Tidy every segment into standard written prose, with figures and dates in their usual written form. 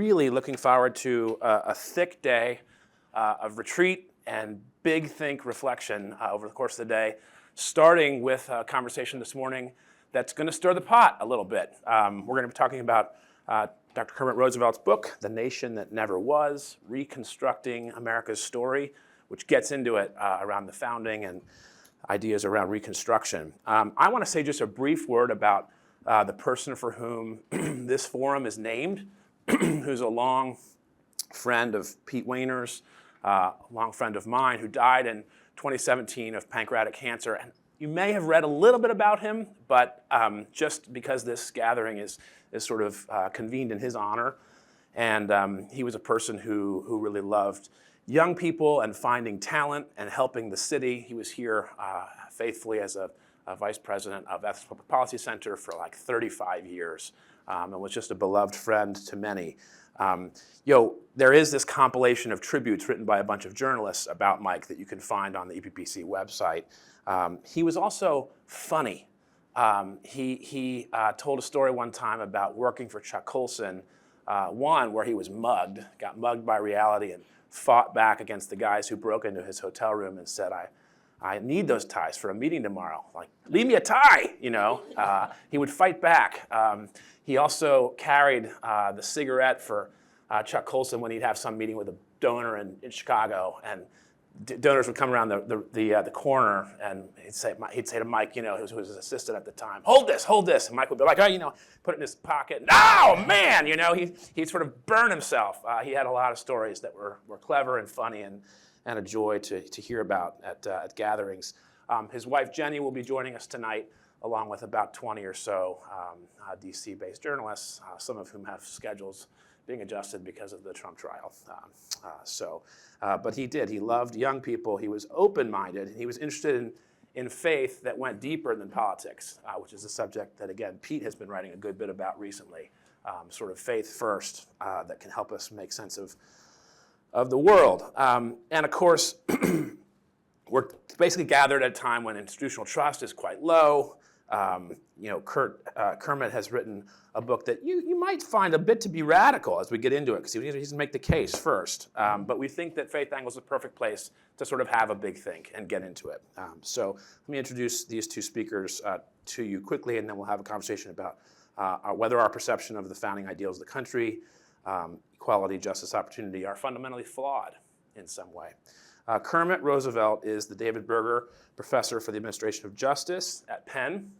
really looking forward to a thick day of retreat and big think reflection over the course of the day, starting with a conversation this morning that's going to stir the pot a little bit. We're going to be talking about Dr. Kermit Roosevelt's book, The Nation That Never Was, Reconstructing America's Story, which gets into it around the founding and ideas around Reconstruction. I want to say just a brief word about the person for whom this forum is named, who's a long friend of Pete Wehner's, a long friend of mine, who died in 2017 of pancreatic cancer. And you may have read a little bit about him, but just because this gathering is sort of convened in his honor, and he was a person who really loved young people and finding talent and helping the city. He was here faithfully as a vice president of Ethics Public Policy Center for like 35 years and was just a beloved friend to many. There is this compilation of tributes written by a bunch of journalists about Mike that you can find on the EPPC website. He was also funny. He told a story one time about working for Chuck Colson, one where he was got mugged by reality and fought back against the guys who broke into his hotel room and said, I need those ties for a meeting tomorrow. Like, leave me a tie, He would fight back. He also carried the cigarette for Chuck Colson when he'd have some meeting with a donor in Chicago, and donors would come around the corner, and he'd say to Mike, who was his assistant at the time, hold this, and Mike would be like, put it in his pocket. No, man, he'd sort of burn himself. He had a lot of stories that were clever and funny and a joy to hear about at gatherings. His wife Jenny will be joining us tonight, along with about 20 or so DC-based journalists, some of whom have schedules being adjusted because of the Trump trial. But he loved young people. He was open-minded. He was interested in faith that went deeper than politics, which is a subject that, again, Pete has been writing a good bit about recently, sort of faith first, that can help us make sense of the world. And of course, we're basically gathered at a time when institutional trust is quite low. Kermit has written a book that you might find a bit to be radical as we get into it, because he's going to make the case first. But we think that Faith Angle is the perfect place to sort of have a big think and get into it. So let me introduce these two speakers to you quickly, and then we'll have a conversation about whether our perception of the founding ideals of the country, equality, justice, opportunity, are fundamentally flawed in some way. Kermit Roosevelt is the David Berger Professor for the Administration of Justice at Penn,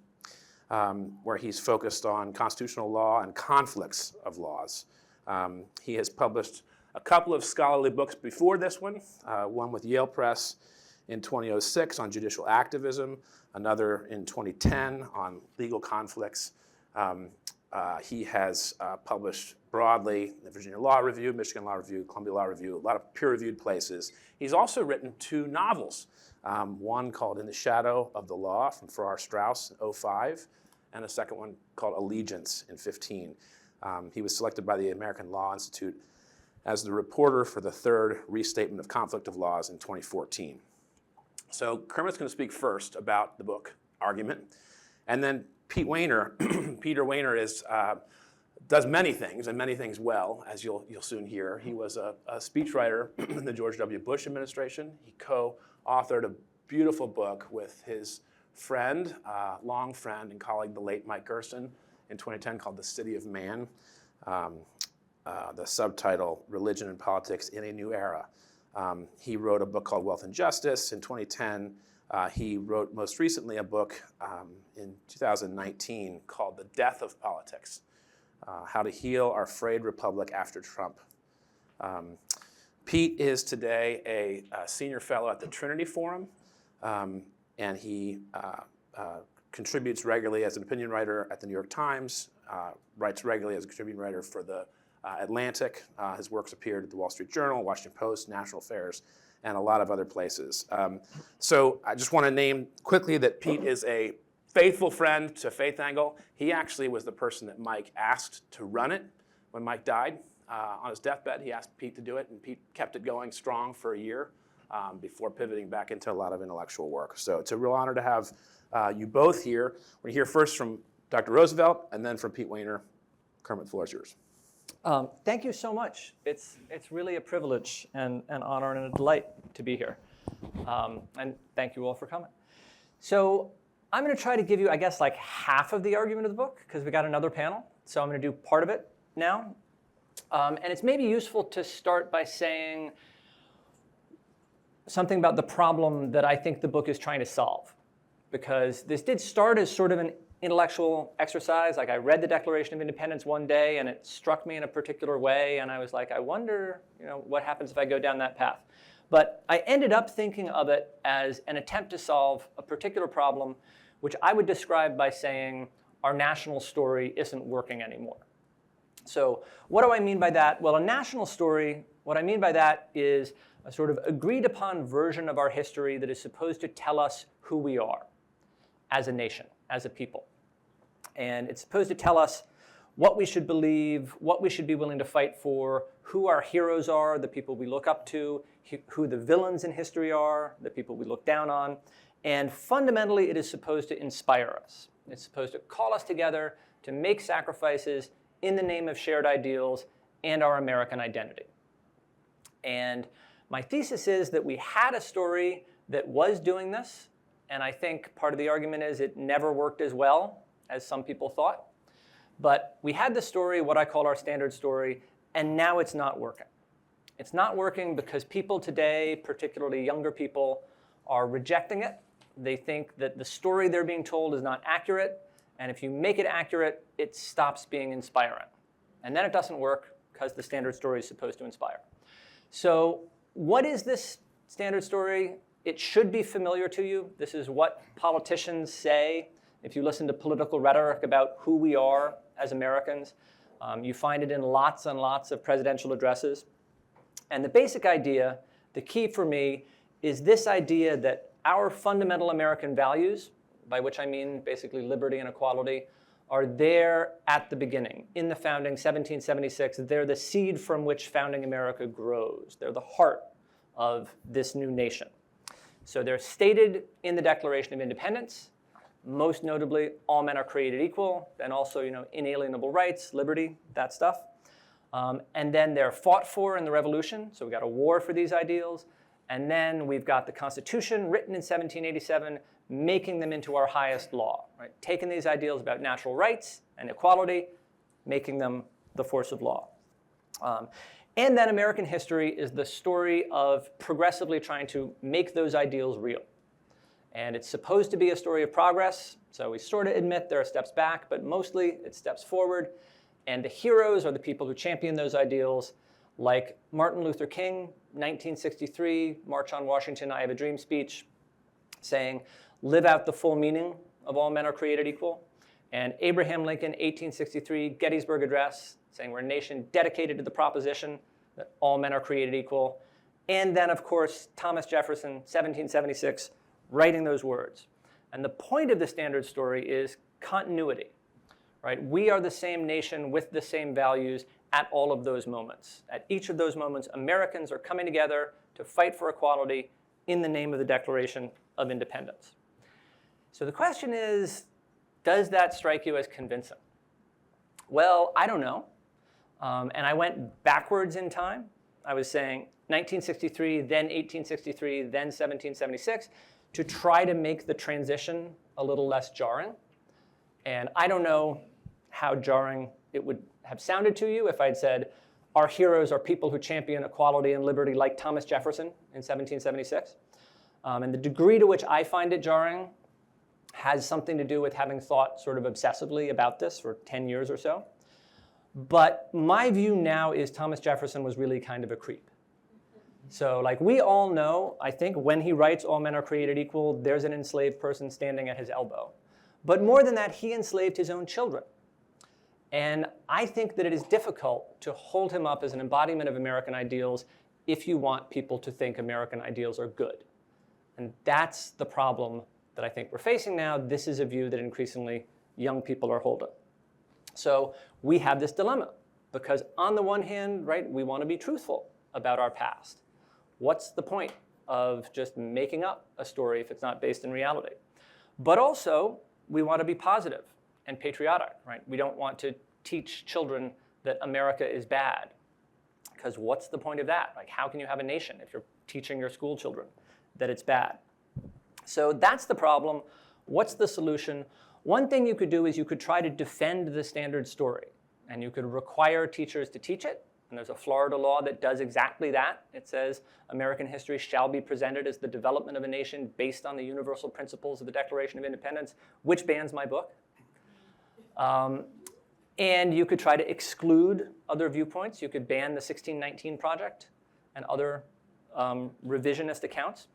where he's focused on constitutional law and conflicts of laws. He has published a couple of scholarly books before this one with Yale Press in 2006 on judicial activism, another in 2010 on legal conflicts. He has published broadly the Virginia Law Review, Michigan Law Review, Columbia Law Review, a lot of peer-reviewed places. He's also written two novels, one called In the Shadow of the Law from Farrar Straus in 2005, and a second one called Allegiance in 2015. He was selected by the American Law Institute as the reporter for the third restatement of conflict of laws in 2014. So Kermit's going to speak first about the book Argument, and then Pete Wehner. Peter Wehner does many things, and many things well, as you'll soon hear. He was a speechwriter in the George W. Bush administration. He co-authored a beautiful book with his friend, long friend and colleague, the late Mike Gerson, in 2010 called The City of Man. The subtitle, Religion and Politics in a New Era. He wrote a book called Wealth and Justice in 2010. He wrote most recently a book in 2019 called The Death of Politics, How to Heal Our Frayed Republic After Trump. Pete is today a senior fellow at the Trinity Forum, and he contributes regularly as an opinion writer at the New York Times, writes regularly as a contributing writer for the Atlantic. His works appeared at the Wall Street Journal, Washington Post, National Affairs, and a lot of other places. So I just want to name quickly that Pete is a faithful friend to Faith Angle. He actually was the person that Mike asked to run it when Mike died. On his deathbed, he asked Pete to do it, and Pete kept it going strong for a year before pivoting back into a lot of intellectual work. So it's a real honor to have you both here. We're going to hear first from Dr. Roosevelt and then from Pete Wehner. Kermit, the floor is yours. Thank you so much. It's really a privilege and an honor and a delight to be here. And thank you all for coming. So I'm going to try to give you, I guess, like half of the argument of the book, because we got another panel. So I'm going to do part of it now. And it's maybe useful to start by saying something about the problem that I think the book is trying to solve. Because this did start as sort of an intellectual exercise. Like I read the Declaration of Independence one day and it struck me in a particular way. And I was like, I wonder, what happens if I go down that path? But I ended up thinking of it as an attempt to solve a particular problem, which I would describe by saying our national story isn't working anymore. So what do I mean by that? Well, a national story, what I mean by that is a sort of agreed upon version of our history that is supposed to tell us who we are as a nation, as a people. And it's supposed to tell us what we should believe, what we should be willing to fight for, who our heroes are, the people we look up to, who the villains in history are, the people we look down on. And fundamentally, it is supposed to inspire us. It's supposed to call us together to make sacrifices in the name of shared ideals and our American identity. And my thesis is that we had a story that was doing this, and I think part of the argument is it never worked as well as some people thought. But we had the story, what I call our standard story, and now it's not working. It's not working because people today, particularly younger people, are rejecting it. They think that the story they're being told is not accurate, and if you make it accurate, it stops being inspiring. And then it doesn't work because the standard story is supposed to inspire. So what is this standard story? It should be familiar to you. This is what politicians say. If you listen to political rhetoric about who we are as Americans, you find it in lots and lots of presidential addresses. And the basic idea, the key for me, is this idea that our fundamental American values, by which I mean basically liberty and equality, are there at the beginning. In the founding, 1776, they're the seed from which founding America grows. They're the heart of this new nation. So they're stated in the Declaration of Independence. Most notably, all men are created equal, and also, inalienable rights, liberty, that stuff. And then they're fought for in the Revolution, so we got a war for these ideals. And then we've got the Constitution written in 1787, making them into our highest law, right? Taking these ideals about natural rights and equality, making them the force of law. And then American history is the story of progressively trying to make those ideals real. And it's supposed to be a story of progress, so we sort of admit there are steps back, but mostly it's steps forward. And the heroes are the people who champion those ideals, like Martin Luther King, 1963, March on Washington, I Have a Dream speech, saying, live out the full meaning of all men are created equal. And Abraham Lincoln, 1863, Gettysburg Address, saying we're a nation dedicated to the proposition that all men are created equal. And then, of course, Thomas Jefferson, 1776, writing those words. And the point of the standard story is continuity, right? We are the same nation with the same values at all of those moments. At each of those moments, Americans are coming together to fight for equality in the name of the Declaration of Independence. So the question is, does that strike you as convincing? Well, I don't know. And I went backwards in time. I was saying 1963, then 1863, then 1776, to try to make the transition a little less jarring. And I don't know how jarring it would have sounded to you if I'd said, our heroes are people who champion equality and liberty like Thomas Jefferson in 1776. And the degree to which I find it jarring has something to do with having thought sort of obsessively about this for 10 years or so. But my view now is Thomas Jefferson was really kind of a creep. So like we all know, I think when he writes all men are created equal, there's an enslaved person standing at his elbow. But more than that, he enslaved his own children. And I think that it is difficult to hold him up as an embodiment of American ideals if you want people to think American ideals are good. And that's the problem that I think we're facing now. This is a view that increasingly young people are holding. So we have this dilemma because on the one hand, right, we want to be truthful about our past. What's the point of just making up a story if it's not based in reality? But also, we want to be positive and patriotic, right? We don't want to teach children that America is bad. Because what's the point of that? Like, how can you have a nation if you're teaching your school children that it's bad? So that's the problem. What's the solution? One thing you could do is you could try to defend the standard story, and you could require teachers to teach it. And there's a Florida law that does exactly that. It says American history shall be presented as the development of a nation based on the universal principles of the Declaration of Independence, which bans my book. And you could try to exclude other viewpoints. You could ban the 1619 Project and other revisionist accounts.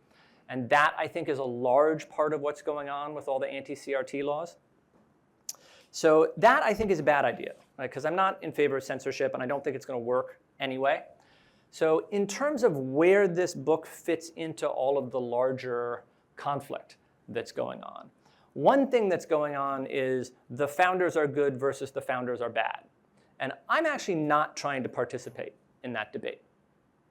And that, I think, is a large part of what's going on with all the anti-CRT laws. So that, I think, is a bad idea, right? Because I'm not in favor of censorship, and I don't think it's going to work anyway. So in terms of where this book fits into all of the larger conflict that's going on, one thing that's going on is the founders are good versus the founders are bad. And I'm actually not trying to participate in that debate.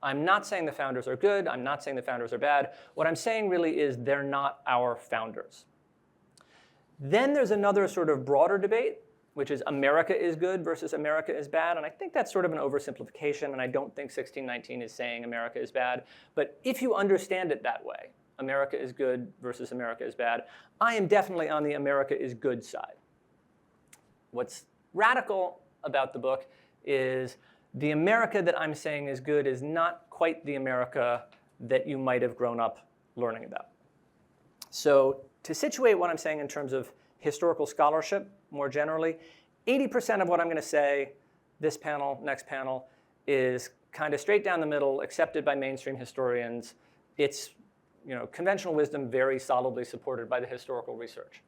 I'm not saying the founders are good. I'm not saying the founders are bad. What I'm saying really is they're not our founders. Then there's another sort of broader debate, which is America is good versus America is bad. And I think that's sort of an oversimplification, and I don't think 1619 is saying America is bad. But if you understand it that way, America is good versus America is bad, I am definitely on the America is good side. What's radical about the book is the America that I'm saying is good is not quite the America that you might have grown up learning about. So to situate what I'm saying in terms of historical scholarship more generally, 80% of what I'm going to say, this panel, next panel, is kind of straight down the middle, accepted by mainstream historians. It's conventional wisdom very solidly supported by the historical research.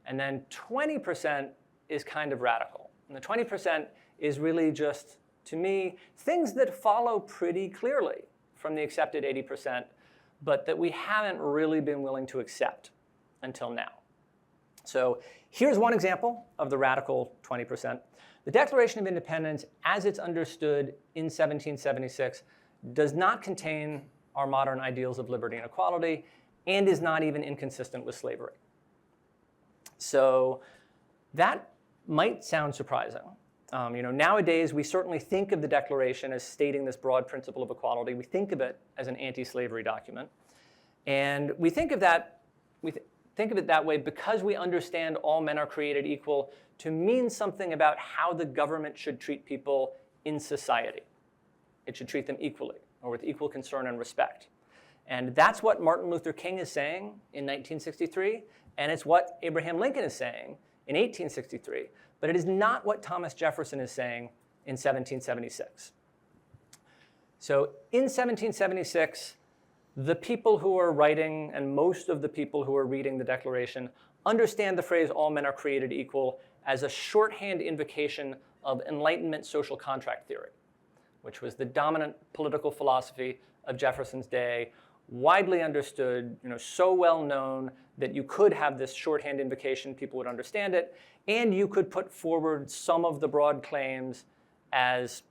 And then 20% is kind of radical. And the 20% is really just, to me, things that follow pretty clearly from the accepted 80%, but that we haven't really been willing to accept until now. So here's one example of the radical 20%. The Declaration of Independence, as it's understood in 1776, does not contain our modern ideals of liberty and equality, and is not even inconsistent with slavery. So that might sound surprising. Nowadays, we certainly think of the Declaration as stating this broad principle of equality. We think of it as an anti-slavery document. And we think of that, think of it that way because we understand all men are created equal to mean something about how the government should treat people in society. It should treat them equally, or with equal concern and respect. And that's what Martin Luther King is saying in 1963, and it's what Abraham Lincoln is saying in 1863, but it is not what Thomas Jefferson is saying in 1776. So in 1776, the people who are writing, and most of the people who are reading the Declaration, understand the phrase all men are created equal as a shorthand invocation of Enlightenment social contract theory, which was the dominant political philosophy of Jefferson's day, widely understood, so well known that you could have this shorthand invocation, people would understand it, and you could put forward some of the broad claims as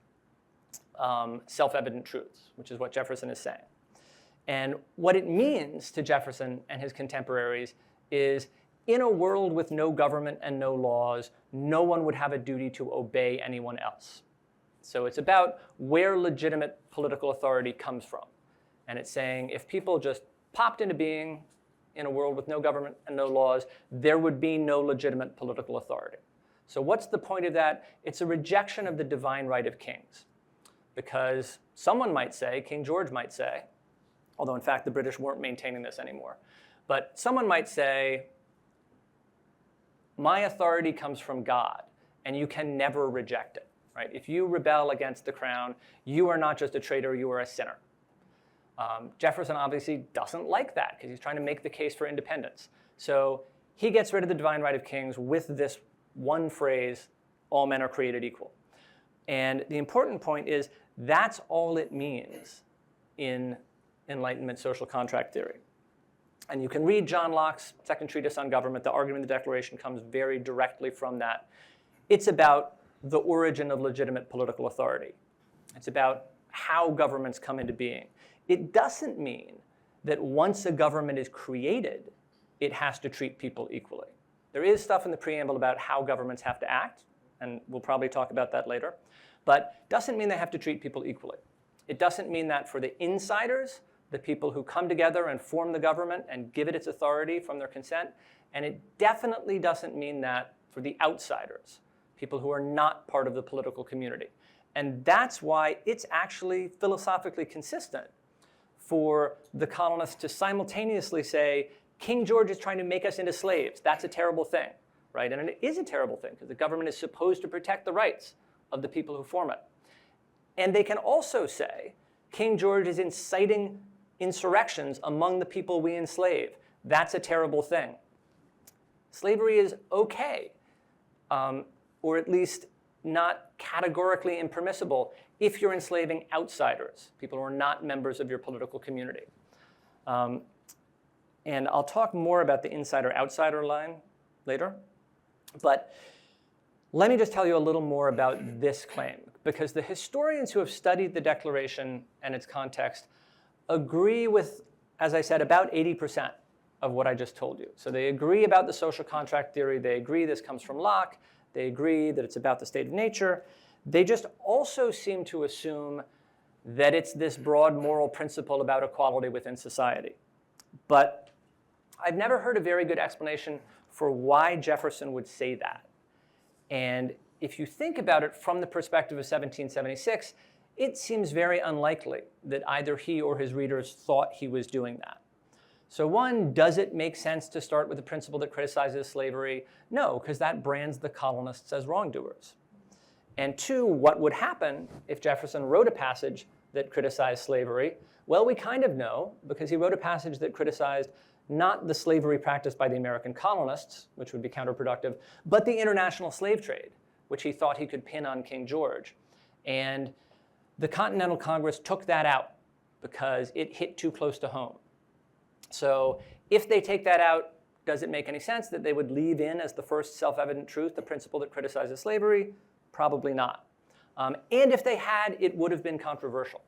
self-evident truths, which is what Jefferson is saying. And what it means to Jefferson and his contemporaries is, in a world with no government and no laws, no one would have a duty to obey anyone else. So it's about where legitimate political authority comes from. And it's saying if people just popped into being in a world with no government and no laws, there would be no legitimate political authority. So what's the point of that? It's a rejection of the divine right of kings. Because someone might say, King George might say, although in fact the British weren't maintaining this anymore, but someone might say, my authority comes from God, and you can never reject it. Right? If you rebel against the crown, you are not just a traitor, you are a sinner. Jefferson obviously doesn't like that because he's trying to make the case for independence. So he gets rid of the divine right of kings with this one phrase, all men are created equal. And the important point is that's all it means in Enlightenment social contract theory. And you can read John Locke's second treatise on government. The argument of the Declaration comes very directly from that. It's about the origin of legitimate political authority. It's about how governments come into being. It doesn't mean that once a government is created, it has to treat people equally. There is stuff in the preamble about how governments have to act, and we'll probably talk about that later. but doesn't mean they have to treat people equally. It doesn't mean that for the insiders, the people who come together and form the government and give it its authority from their consent, and it definitely doesn't mean that for the outsiders, people who are not part of the political community. And that's why it's actually philosophically consistent for the colonists to simultaneously say, King George is trying to make us into slaves. That's a terrible thing, right? And it is a terrible thing because the government is supposed to protect the rights of the people who form it. And they can also say, King George is inciting insurrections among the people we enslave. That's a terrible thing. Slavery is okay, or at least not categorically impermissible if you're enslaving outsiders, people who are not members of your political community. And I'll talk more about the insider-outsider line later. But let me just tell you a little more about this claim, because the historians who have studied the Declaration and its context agree with, as I said, about 80% of what I just told you. So they agree about the social contract theory. They agree this comes from Locke. They agree that it's about the state of nature. They just also seem to assume that it's this broad moral principle about equality within society. But I've never heard a very good explanation for why Jefferson would say that. And if you think about it from the perspective of 1776, it seems very unlikely that either he or his readers thought he was doing that. So one, does it make sense to start with a principle that criticizes slavery? No, because that brands the colonists as wrongdoers. And two, what would happen if Jefferson wrote a passage that criticized slavery? Well, we kind of know, because he wrote a passage that criticized not the slavery practiced by the American colonists, which would be counterproductive, but the international slave trade, which he thought he could pin on King George. And the Continental Congress took that out because it hit too close to home. So if they take that out, does it make any sense that they would leave in as the first self-evident truth the principle that criticizes slavery? Probably not. And if they had, it would have been controversial.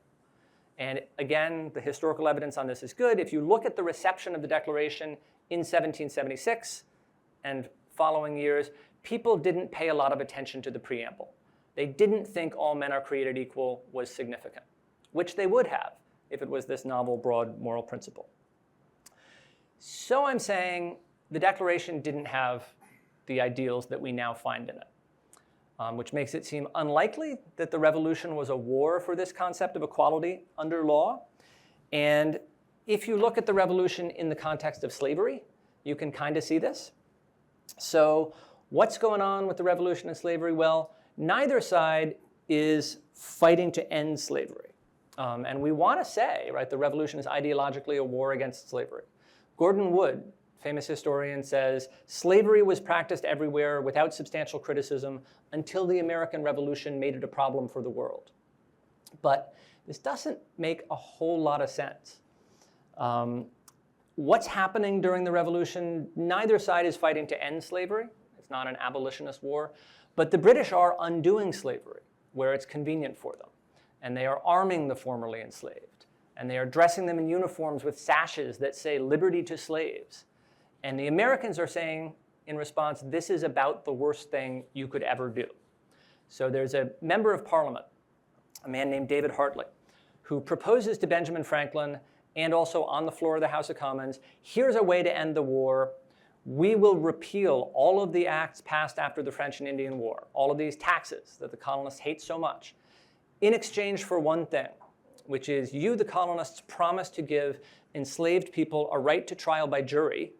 And again, the historical evidence on this is good. If you look at the reception of the Declaration in 1776 and following years, people didn't pay a lot of attention to the preamble. They didn't think all men are created equal was significant, which they would have if it was this novel, broad moral principle. So I'm saying the Declaration didn't have the ideals that we now find in it, which makes it seem unlikely that the Revolution was a war for this concept of equality under law. And if you look at the Revolution in the context of slavery, you can kind of see this. So what's going on with the Revolution and slavery? Well, neither side is fighting to end slavery. And we want to say, right, the Revolution is ideologically a war against slavery. Gordon Wood, famous historian, says, slavery was practiced everywhere without substantial criticism until the American Revolution made it a problem for the world. But this doesn't make a whole lot of sense. What's happening during the Revolution? Neither side is fighting to end slavery. It's not an abolitionist war. But the British are undoing slavery where it's convenient for them. And they are arming the formerly enslaved. And they are dressing them in uniforms with sashes that say liberty to slaves. And the Americans are saying, in response, this is about the worst thing you could ever do. So there's a member of Parliament, a man named David Hartley, who proposes to Benjamin Franklin and also on the floor of the House of Commons, here's a way to end the war. We will repeal all of the acts passed after the French and Indian War, all of these taxes that the colonists hate so much, in exchange for one thing, which is you, the colonists, promise to give enslaved people a right to trial by jury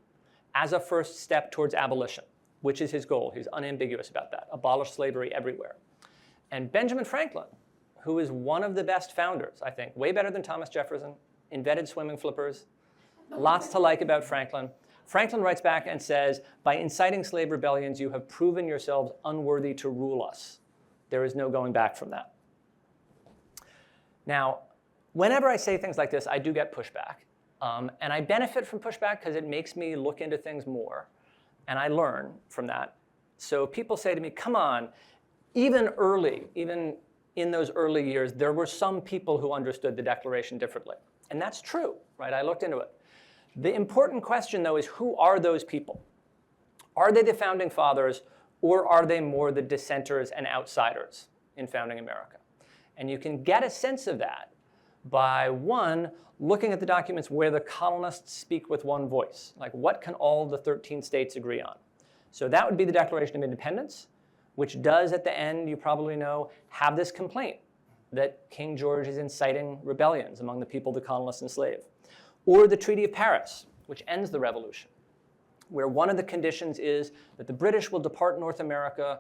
as a first step towards abolition, which is his goal. He's unambiguous about that. Abolish slavery everywhere. And Benjamin Franklin, who is one of the best founders, I think, way better than Thomas Jefferson, invented swimming flippers, lots to like about Franklin. Franklin writes back and says, by inciting slave rebellions, you have proven yourselves unworthy to rule us. There is no going back from that. Now, whenever I say things like this, I do get pushback. And I benefit from pushback because it makes me look into things more. And I learn from that. So people say to me, come on, even in those early years, there were some people who understood the Declaration differently. And that's true, right? I looked into it. The important question, though, is who are those people? Are they the founding fathers, or are they more the dissenters and outsiders? in founding America. And you can get a sense of that by, one, looking at the documents where the colonists speak with one voice. Like, what can all the 13 states agree on? So that would be the Declaration of Independence, which does, at the end, you probably know, have this complaint that King George is inciting rebellions among the people the colonists enslave. Or the Treaty of Paris, which ends the revolution, where one of the conditions is that the British will depart North America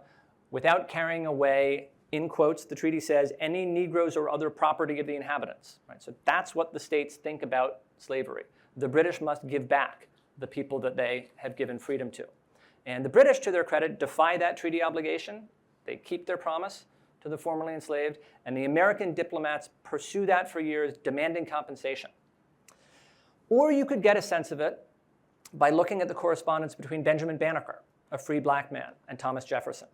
without carrying away, in quotes, the treaty says, any Negroes or other property of the inhabitants. Right? So that's what the states think about slavery. The British must give back the people that they have given freedom to. And the British, to their credit, defy that treaty obligation. They keep their promise to the formerly enslaved, and the American diplomats pursue that for years, demanding compensation. Or you could get a sense of it by looking at the correspondence between Benjamin Banneker, a free black man, and Thomas Jefferson.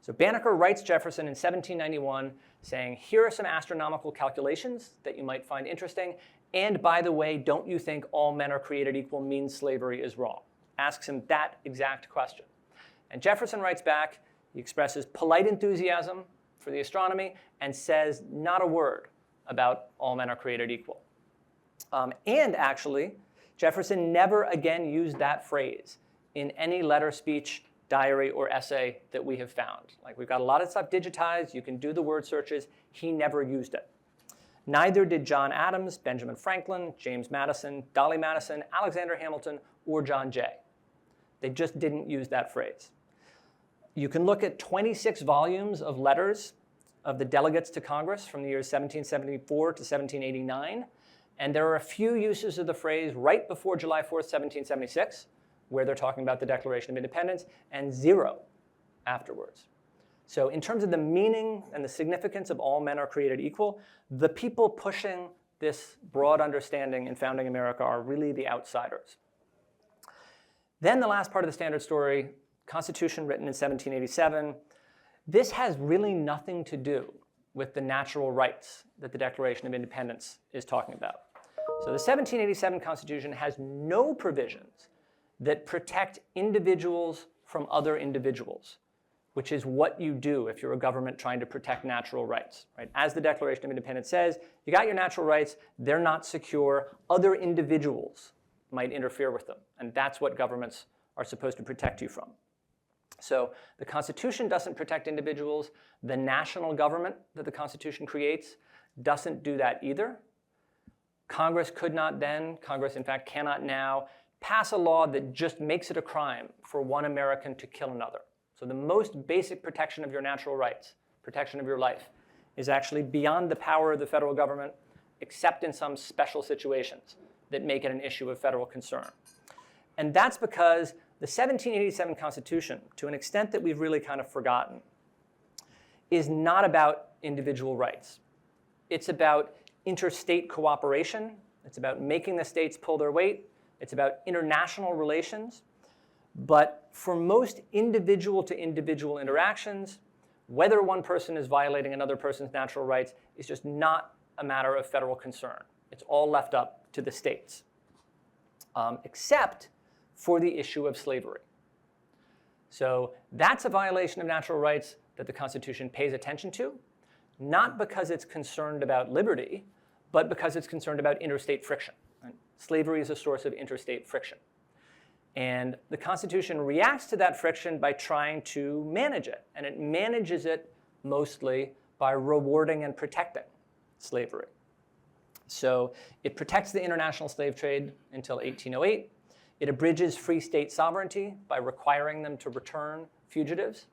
So Banneker writes Jefferson in 1791 saying, here are some astronomical calculations that you might find interesting, and by the way, don't you think all men are created equal means slavery is wrong? Asks him that exact question. And Jefferson writes back, he expresses polite enthusiasm for the astronomy and says not a word about all men are created equal. And actually, Jefferson never again used that phrase in any letter, speech, diary, or essay that we have found. Like, we've got a lot of stuff digitized, you can do the word searches, he never used it. Neither did John Adams, Benjamin Franklin, James Madison, Dolly Madison, Alexander Hamilton, or John Jay. They just didn't use that phrase. You can look at 26 volumes of letters of the delegates to Congress from the years 1774 to 1789, and there are a few uses of the phrase right before July 4th, 1776, where they're talking about the Declaration of Independence, and 0 afterwards. So in terms of the meaning and the significance of all men are created equal, the people pushing this broad understanding in founding America are really the outsiders. Then the last part of the standard story, Constitution written in 1787, this has really nothing to do with the natural rights that the Declaration of Independence is talking about. So the 1787 Constitution has no provisions that protect individuals from other individuals, which is what you do if you're a government trying to protect natural rights. Right? As the Declaration of Independence says, you got your natural rights, they're not secure, other individuals might interfere with them, and that's what governments are supposed to protect you from. So the Constitution doesn't protect individuals. The national government that the Constitution creates doesn't do that either. Congress could not then, Congress in fact cannot now, pass a law that just makes it a crime for one American to kill another. So the most basic protection of your natural rights, protection of your life, is actually beyond the power of the federal government, except in some special situations that make it an issue of federal concern. And that's because the 1787 Constitution, to an extent that we've really kind of forgotten, is not about individual rights. It's about interstate cooperation. It's about making the states pull their weight. It's about international relations. But for most individual to individual interactions, whether one person is violating another person's natural rights is just not a matter of federal concern. It's all left up to the states, except for the issue of slavery. So that's a violation of natural rights that the Constitution pays attention to, not because it's concerned about liberty, but because it's concerned about interstate friction. Right? Slavery is a source of interstate friction. And the Constitution reacts to that friction by trying to manage it. And it manages it mostly by rewarding and protecting slavery. So it protects the international slave trade until 1808. It abridges free state sovereignty by requiring them to return fugitives.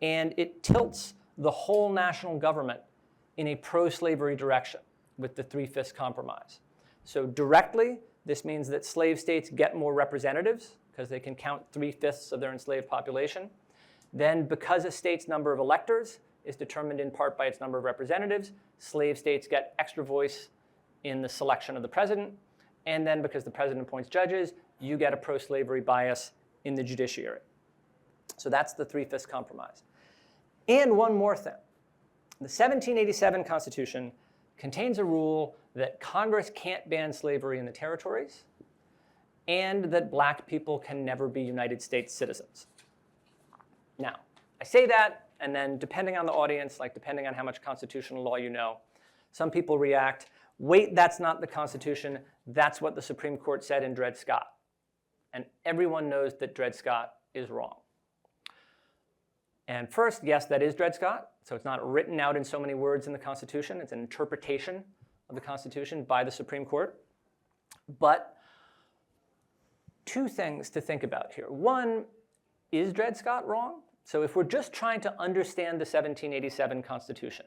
And it tilts the whole national government in a pro-slavery direction with the Three-Fifths Compromise. So directly, this means that slave states get more representatives because they can count 3/5 of their enslaved population. Then, because a state's number of electors is determined in part by its number of representatives, slave states get extra voice in the selection of the president. And then, because the president appoints judges, you get a pro-slavery bias in the judiciary. So that's the Three-Fifths Compromise. And one more thing. The 1787 Constitution contains a rule that Congress can't ban slavery in the territories and that black people can never be United States citizens. Now, I say that And then depending on the audience, like depending on how much constitutional law you know, some people react, wait, that's not the Constitution. That's what the Supreme Court said in Dred Scott. And everyone knows that Dred Scott is wrong. And first, yes, that is Dred Scott. So it's not written out in so many words in the Constitution. It's an interpretation of the Constitution by the Supreme Court. But two things to think about here. One, is Dred Scott wrong? So if we're just trying to understand the 1787 Constitution,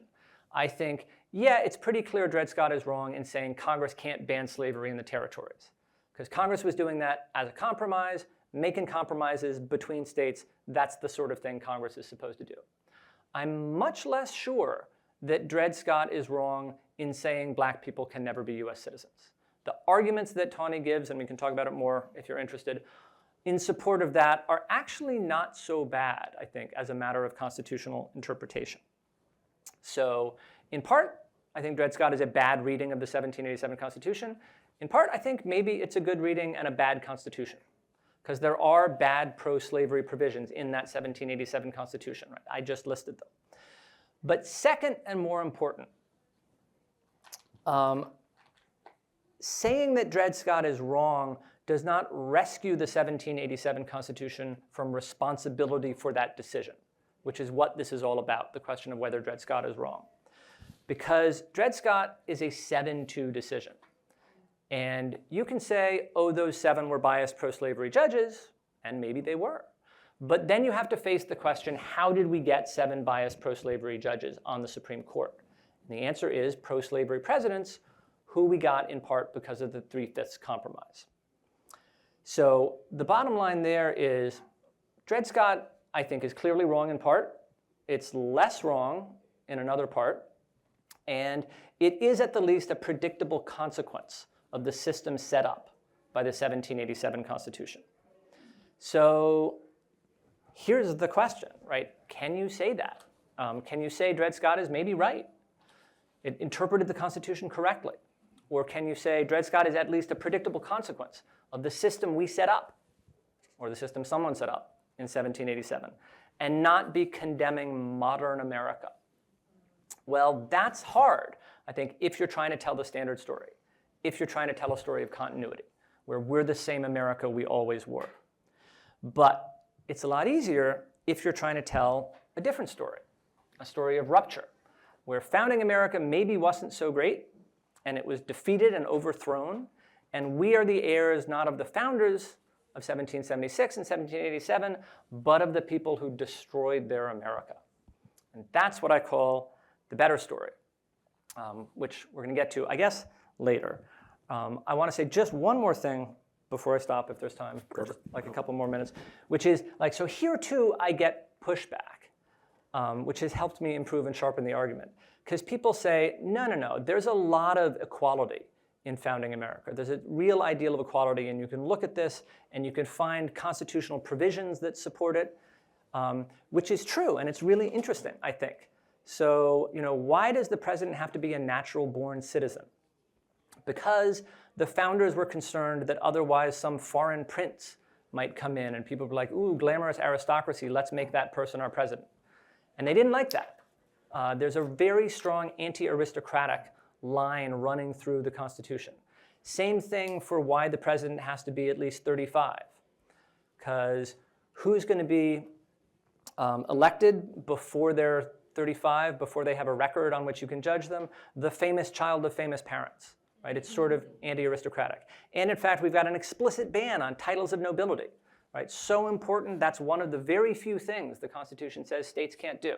I think, yeah, it's pretty clear Dred Scott is wrong in saying Congress can't ban slavery in the territories. Because Congress was doing that as a compromise, making compromises between states. That's the sort of thing Congress is supposed to do. I'm much less sure that Dred Scott is wrong in saying black people can never be US citizens. The arguments that Tawny gives, and we can talk about it more if you're interested, in support of that are actually not so bad, I think, as a matter of constitutional interpretation. So in part, I think Dred Scott is a bad reading of the 1787 Constitution. In part, I think maybe it's a good reading and a bad Constitution, because there are bad pro-slavery provisions in that 1787 Constitution. Right? I just listed them. But second and more important, saying that Dred Scott is wrong does not rescue the 1787 Constitution from responsibility for that decision, which is what this is all about, the question of whether Dred Scott is wrong. Because Dred Scott is a 7-2 decision. And you can say, oh, those 7 were biased pro-slavery judges, and maybe they were. But then you have to face the question, how did we get 7 biased pro-slavery judges on the Supreme Court? And the answer is pro-slavery presidents, who we got in part because of the 3/5 compromise. So the bottom line there is Dred Scott, I think, is clearly wrong in part. It's less wrong in another part. And it is at the least a predictable consequence of the system set up by the 1787 Constitution. So here's the question, right? Can you say that? Can you say Dred Scott is maybe right? It interpreted the Constitution correctly. Or can you say Dred Scott is at least a predictable consequence of the system we set up, or the system someone set up in 1787, and not be condemning modern America? Well, that's hard, I think, if you're trying to tell the standard story, if you're trying to tell a story of continuity, where we're the same America we always were. But it's a lot easier if you're trying to tell a different story, a story of rupture, where founding America maybe wasn't so great, and it was defeated and overthrown, and we are the heirs not of the founders of 1776 and 1787, but of the people who destroyed their America. And that's what I call the better story, which we're going to get to, I guess, later. I want to say just one more thing before I stop, if there's time, for just like a couple more minutes, which is, like, so here too I get pushback, which has helped me improve and sharpen the argument. Because people say, no, there's a lot of equality in founding America. There's a real ideal of equality, and you can look at this, and you can find constitutional provisions that support it, which is true, and it's really interesting, I think. So, why does the president have to be a natural-born citizen? Because the founders were concerned that otherwise some foreign prince might come in, and people were like, ooh, glamorous aristocracy, let's make that person our president. And they didn't like that. There's a very strong anti-aristocratic line running through the Constitution. Same thing for why the president has to be at least 35. Because who's going to be elected before they're 35, before they have a record on which you can judge them? The famous child of famous parents. Right? It's sort of anti-aristocratic. And in fact, we've got an explicit ban on titles of nobility. Right? So important, that's one of the very few things the Constitution says states can't do.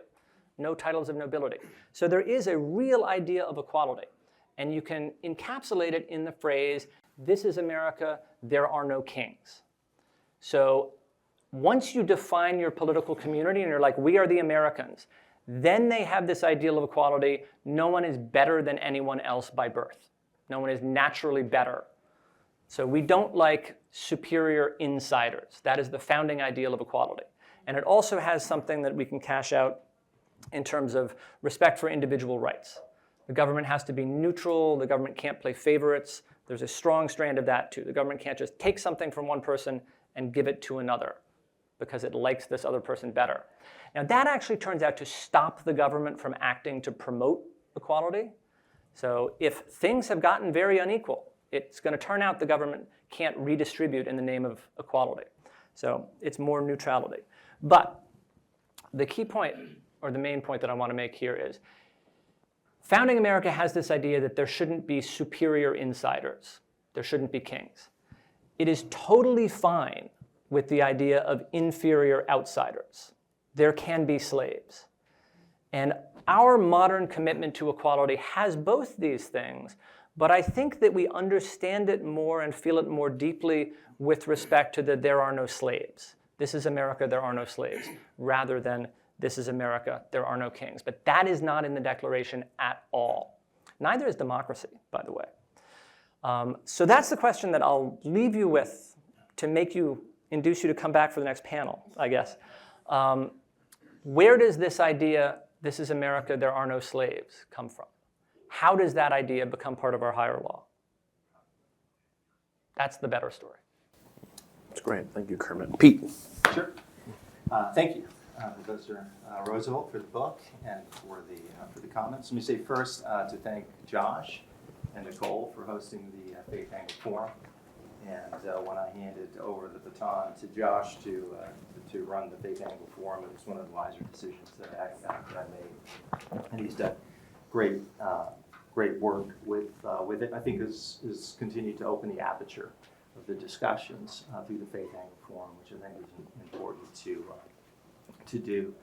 No titles of nobility. So there is a real idea of equality. And you can encapsulate it in the phrase, this is America, there are no kings. So once you define your political community and you're like, we are the Americans, then they have this ideal of equality. No one is better than anyone else by birth. No one is naturally better. So we don't like superior insiders. That is the founding ideal of equality. And it also has something that we can cash out in terms of respect for individual rights. The government has to be neutral. The government can't play favorites. There's a strong strand of that too. The government can't just take something from one person and give it to another. because it likes this other person better. Now that actually turns out to stop the government from acting to promote equality. So if things have gotten very unequal, it's going to turn out the government can't redistribute in the name of equality. So it's more neutrality. But the key point, or the main point that I want to make here is, founding America has this idea that there shouldn't be superior insiders. There shouldn't be kings. It is totally fine with the idea of inferior outsiders. There can be slaves. And our modern commitment to equality has both these things, but I think that we understand it more and feel it more deeply with respect to the there are no slaves. This is America, there are no slaves, rather than this is America, there are no kings. But that is not in the Declaration at all. Neither is democracy, by the way. So that's the question that I'll leave you with to induce you to come back for the next panel, I guess. Where does this idea, this is America, there are no slaves, come from? How does that idea become part of our higher law? That's the better story. That's great. Thank you, Kermit. Pete. Sure. Thank you, Professor Roosevelt, for the book and for the comments. Let me say first to thank Josh and Nicole for hosting the Faith Angle Forum. And when I handed over the baton to Josh to run the Faith Angle Forum, it was one of the wiser decisions that I made. And he's done great work with it. I think has continued to open the aperture of the discussions through the Faith Angle Forum, which I think is important to do.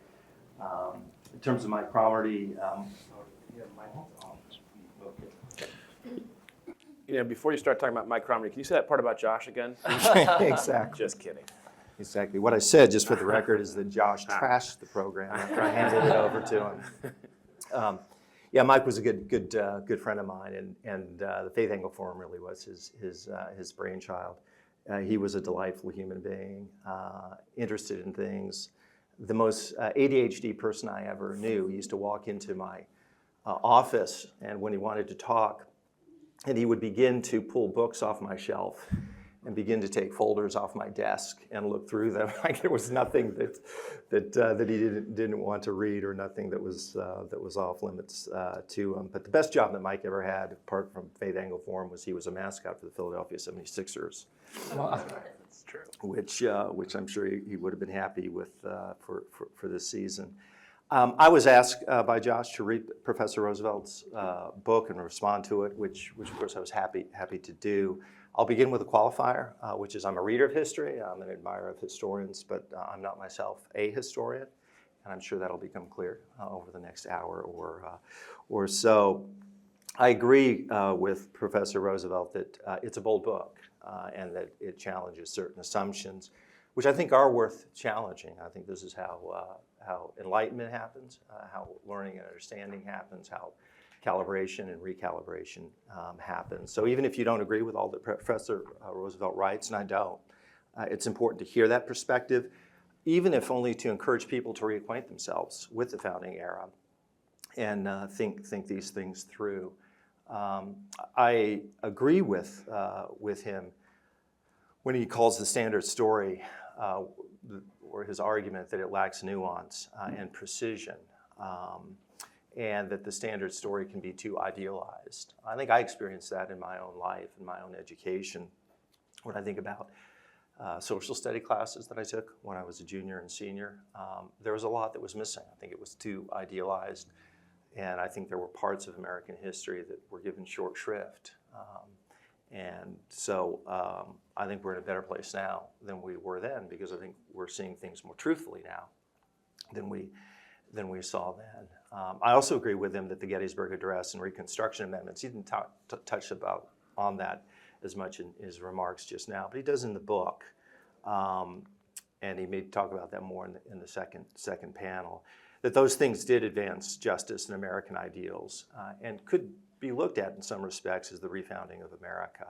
In terms of Mike Cromarty, You know, before you start talking about Mike Cromarty, can you say that part about Josh again? Exactly. Just kidding. Exactly. What I said, just for the record, is that Josh trashed the program after I handed it over to him. Yeah, Mike was a good friend of mine, and the Faith Angle Forum really was his brainchild. He was a delightful human being, interested in things. The most ADHD person I ever knew. He used to walk into my office, and when he wanted to talk, and he would begin to pull books off my shelf and begin to take folders off my desk and look through them. Like there was nothing that he didn't want to read, or nothing that was off limits to him. But the best job that Mike ever had, apart from Faith Angle Forum, was he was a mascot for the Philadelphia 76ers. That's true. Which I'm sure he would have been happy with for this season. I was asked by Josh to read Professor Roosevelt's book and respond to it, which of course I was happy to do. I'll begin with a qualifier, which is I'm a reader of history. I'm an admirer of historians, but I'm not myself a historian, and I'm sure that'll become clear over the next hour or so. I agree with Professor Roosevelt that it's a bold book and that it challenges certain assumptions, which I think are worth challenging. I think this is how enlightenment happens, how learning and understanding happens, how calibration and recalibration happens. So even if you don't agree with all that Professor Roosevelt writes, and I don't, it's important to hear that perspective, even if only to encourage people to reacquaint themselves with the founding era and think these things through. I agree with him when he calls the standard story or his argument that it lacks nuance and precision, and that the standard story can be too idealized. I think I experienced that in my own life, in my own education, when I think about social study classes that I took when I was a junior and senior. There was a lot that was missing. I think it was too idealized, and I think there were parts of American history that were given short shrift. And so I think we're in a better place now than we were then, because I think we're seeing things more truthfully now than we saw then. I also agree with him that the Gettysburg Address and Reconstruction amendments, he didn't touch on that as much in his remarks just now, but he does in the book. And he may talk about that more in the second panel, that those things did advance justice and American ideals and could be looked at in some respects as the refounding of America.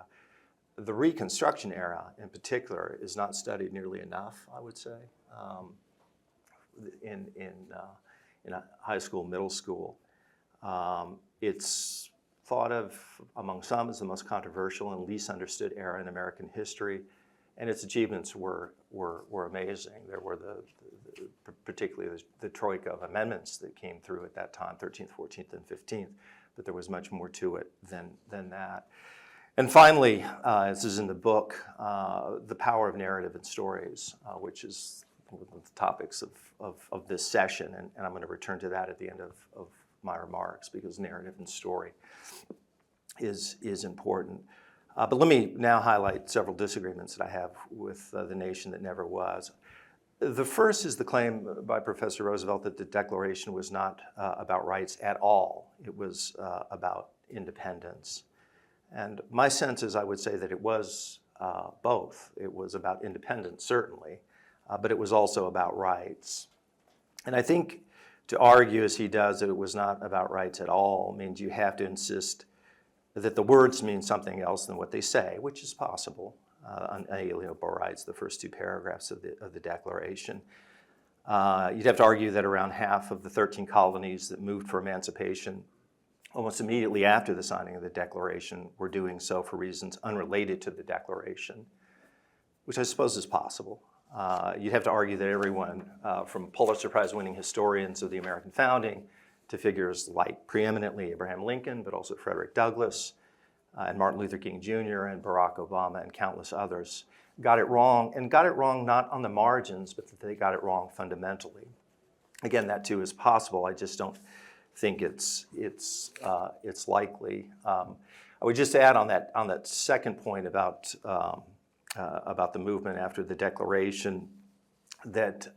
The Reconstruction era in particular is not studied nearly enough, I would say, in high school, middle school. It's thought of among some as the most controversial and least understood era in American history. and its achievements were amazing. There were particularly the troika of amendments that came through at that time, 13th, 14th, and 15th, but there was much more to it than that. And finally, this is in the book, the power of narrative and stories, which is one of the topics of this session, and I'm going to return to that at the end of my remarks, because narrative and story is important. But let me now highlight several disagreements that I have with the nation that never was. The first is the claim by Professor Roosevelt that the Declaration was not about rights at all. It was about independence. And my sense is, I would say that it was both. It was about independence, certainly, but it was also about rights. And I think to argue, as he does, that it was not about rights at all means you have to insist that the words mean something else than what they say, which is possible. Unalienable rights, the first two paragraphs of the Declaration. You'd have to argue that around half of the 13 colonies that moved for emancipation almost immediately after the signing of the Declaration were doing so for reasons unrelated to the Declaration, which I suppose is possible. You'd have to argue that everyone, from Pulitzer Prize-winning historians of the American founding to figures like preeminently Abraham Lincoln, but also Frederick Douglass, and Martin Luther King Jr. and Barack Obama and countless others, got it wrong, and got it wrong not on the margins, but that they got it wrong fundamentally. Again, that too is possible. I just don't think it's likely. I would just add on that second point about the movement after the Declaration that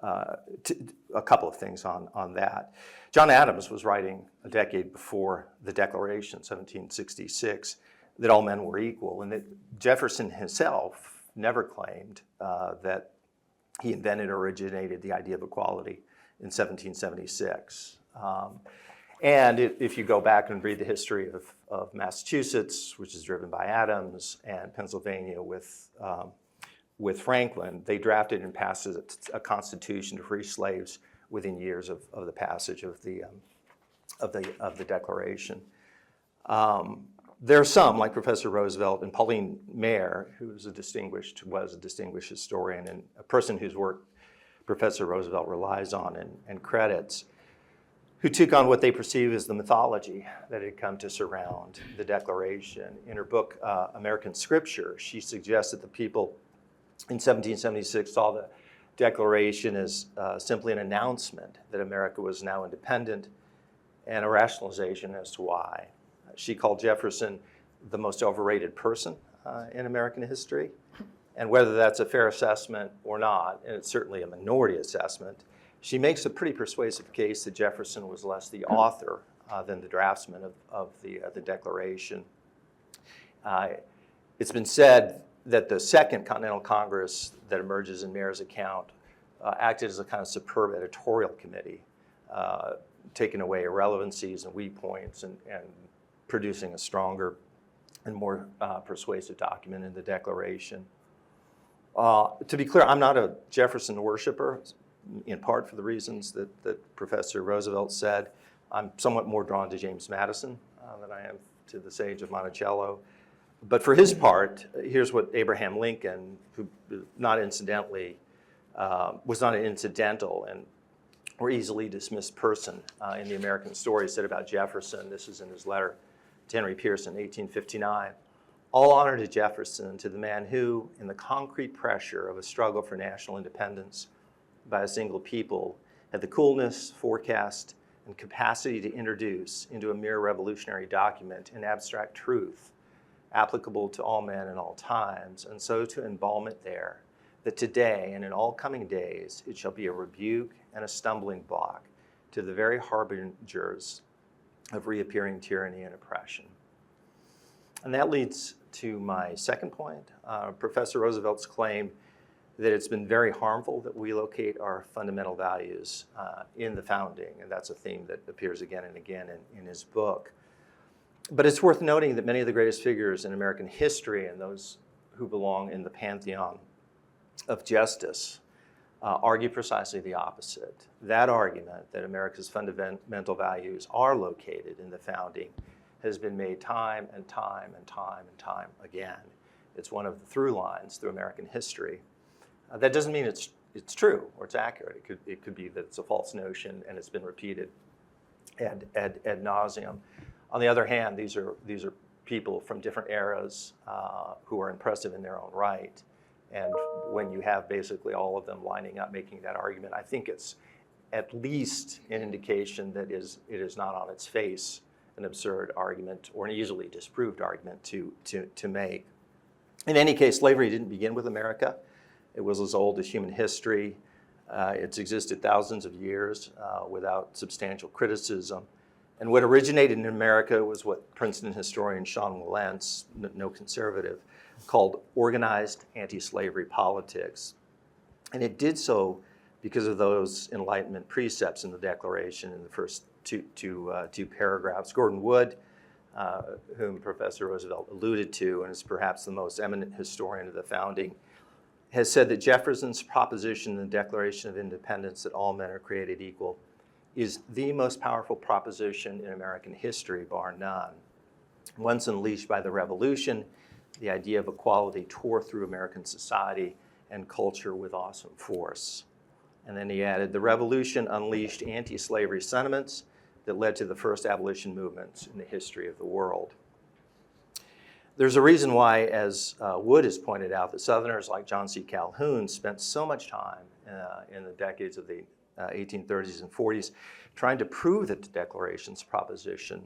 a couple of things on that. John Adams was writing a decade before the Declaration, 1766, that all men were equal, and that Jefferson himself never claimed that he invented or originated the idea of equality in 1776. And if you go back and read the history of Massachusetts, which is driven by Adams, and Pennsylvania with Franklin, they drafted and passed a constitution to free slaves within years of the passage of the Declaration. There are some, like Professor Roosevelt and Pauline Maier, who was a distinguished historian and a person whose work Professor Roosevelt relies on and credits, who took on what they perceive as the mythology that had come to surround the Declaration. In her book, American Scripture, she suggests that the people in 1776 saw the Declaration as simply an announcement that America was now independent and a rationalization as to why. She called Jefferson the most overrated person in American history. And whether that's a fair assessment or not, and it's certainly a minority assessment, she makes a pretty persuasive case that Jefferson was less the author than the draftsman of the Declaration. It's been said that the Second Continental Congress that emerges in Maier's account acted as a kind of superb editorial committee, taking away irrelevancies and weak points and producing a stronger and more persuasive document in the Declaration. To be clear, I'm not a Jefferson worshiper, in part for the reasons that Professor Roosevelt said. I'm somewhat more drawn to James Madison than I am to the Sage of Monticello. But for his part, here's what Abraham Lincoln, who was not an incidental and or easily dismissed person in the American story, said about Jefferson. This is in his letter to Henry Pearson, 1859. All honor to Jefferson, to the man who, in the concrete pressure of a struggle for national independence by a single people, had the coolness, forecast, and capacity to introduce into a mere revolutionary document an abstract truth applicable to all men in all times, and so to embalm it there, that today and in all coming days it shall be a rebuke and a stumbling block to the very harbingers of reappearing tyranny and oppression. And that leads to my second point, Professor Roosevelt's claim that it's been very harmful that we locate our fundamental values in the founding, and that's a theme that appears again and again in his book. But it's worth noting that many of the greatest figures in American history and those who belong in the pantheon of justice argue precisely the opposite. That argument that America's fundamental values are located in the founding has been made time and time and time and time again. It's one of the through lines through American history. That doesn't mean it's true or it's accurate. It could be that it's a false notion and it's been repeated ad nauseum. On the other hand, these are people from different eras who are impressive in their own right. And when you have basically all of them lining up making that argument, I think it's at least an indication that it is not on its face an absurd argument or an easily disproved argument to make. In any case, slavery didn't begin with America. It was as old as human history. It's existed thousands of years without substantial criticism. And what originated in America was what Princeton historian Sean Wilentz, no conservative, called organized anti-slavery politics. And it did so because of those Enlightenment precepts in the Declaration in the first two paragraphs. Gordon Wood, whom Professor Roosevelt alluded to and is perhaps the most eminent historian of the founding, has said that Jefferson's proposition in the Declaration of Independence that all men are created equal is the most powerful proposition in American history, bar none. Once unleashed by the Revolution, the idea of equality tore through American society and culture with awesome force. And then he added, the Revolution unleashed anti-slavery sentiments that led to the first abolition movements in the history of the world. There's a reason why, as Wood has pointed out, that Southerners like John C. Calhoun spent so much time in the decades of the 1830s and 40s trying to prove that the Declaration's proposition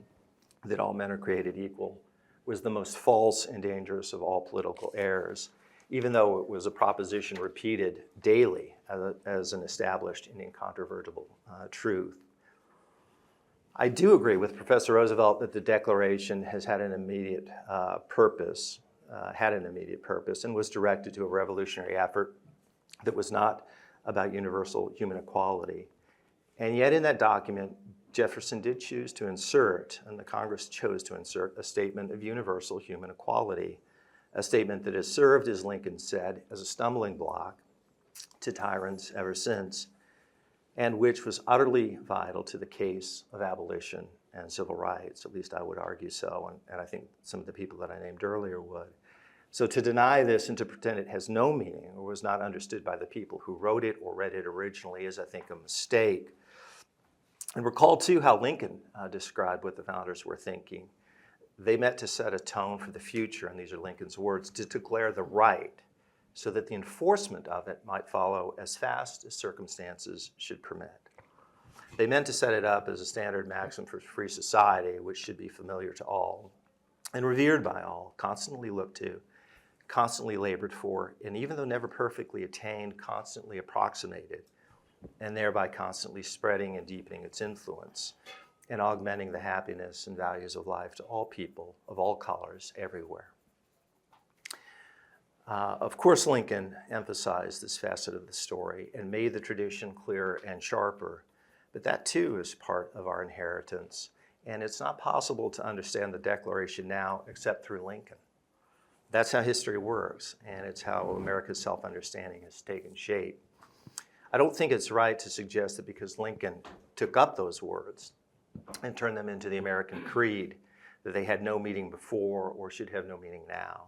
that all men are created equal was the most false and dangerous of all political errors, even though it was a proposition repeated daily as an established and incontrovertible truth. I do agree with Professor Roosevelt that the Declaration has had an immediate purpose, and was directed to a revolutionary effort that was not about universal human equality. And yet in that document, Jefferson did choose to insert, and the Congress chose to insert, a statement of universal human equality, a statement that has served, as Lincoln said, as a stumbling block to tyrants ever since, and which was utterly vital to the case of abolition and civil rights. At least I would argue so, and I think some of the people that I named earlier would. So to deny this and to pretend it has no meaning or was not understood by the people who wrote it or read it originally is, I think, a mistake. And recall, too, how Lincoln described what the founders were thinking. They meant to set a tone for the future, and these are Lincoln's words, to declare the right so that the enforcement of it might follow as fast as circumstances should permit. They meant to set it up as a standard maxim for free society, which should be familiar to all and revered by all, constantly looked to, constantly labored for, and even though never perfectly attained, constantly approximated, and thereby constantly spreading and deepening its influence and augmenting the happiness and values of life to all people of all colors everywhere. Of course, Lincoln emphasized this facet of the story and made the tradition clearer and sharper, but that too is part of our inheritance, and it's not possible to understand the Declaration now except through Lincoln. That's how history works, and it's how America's self-understanding has taken shape. I don't think it's right to suggest that because Lincoln took up those words and turned them into the American creed, that they had no meaning before or should have no meaning now.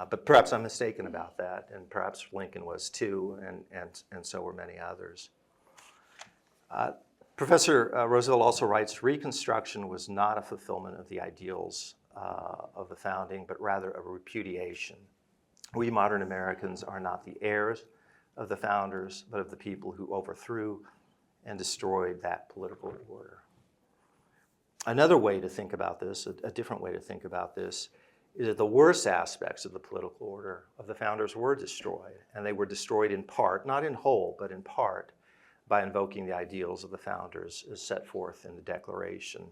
But perhaps I'm mistaken about that, and perhaps Lincoln was too, and so were many others. Professor Roosevelt also writes, Reconstruction was not a fulfillment of the ideals of the founding, but rather a repudiation. We modern Americans are not the heirs of the founders, but of the people who overthrew and destroyed that political order. Another way to think about this, a different way to think about this, is that the worst aspects of the political order of the founders were destroyed, and they were destroyed in part, not in whole, but in part, by invoking the ideals of the founders as set forth in the Declaration.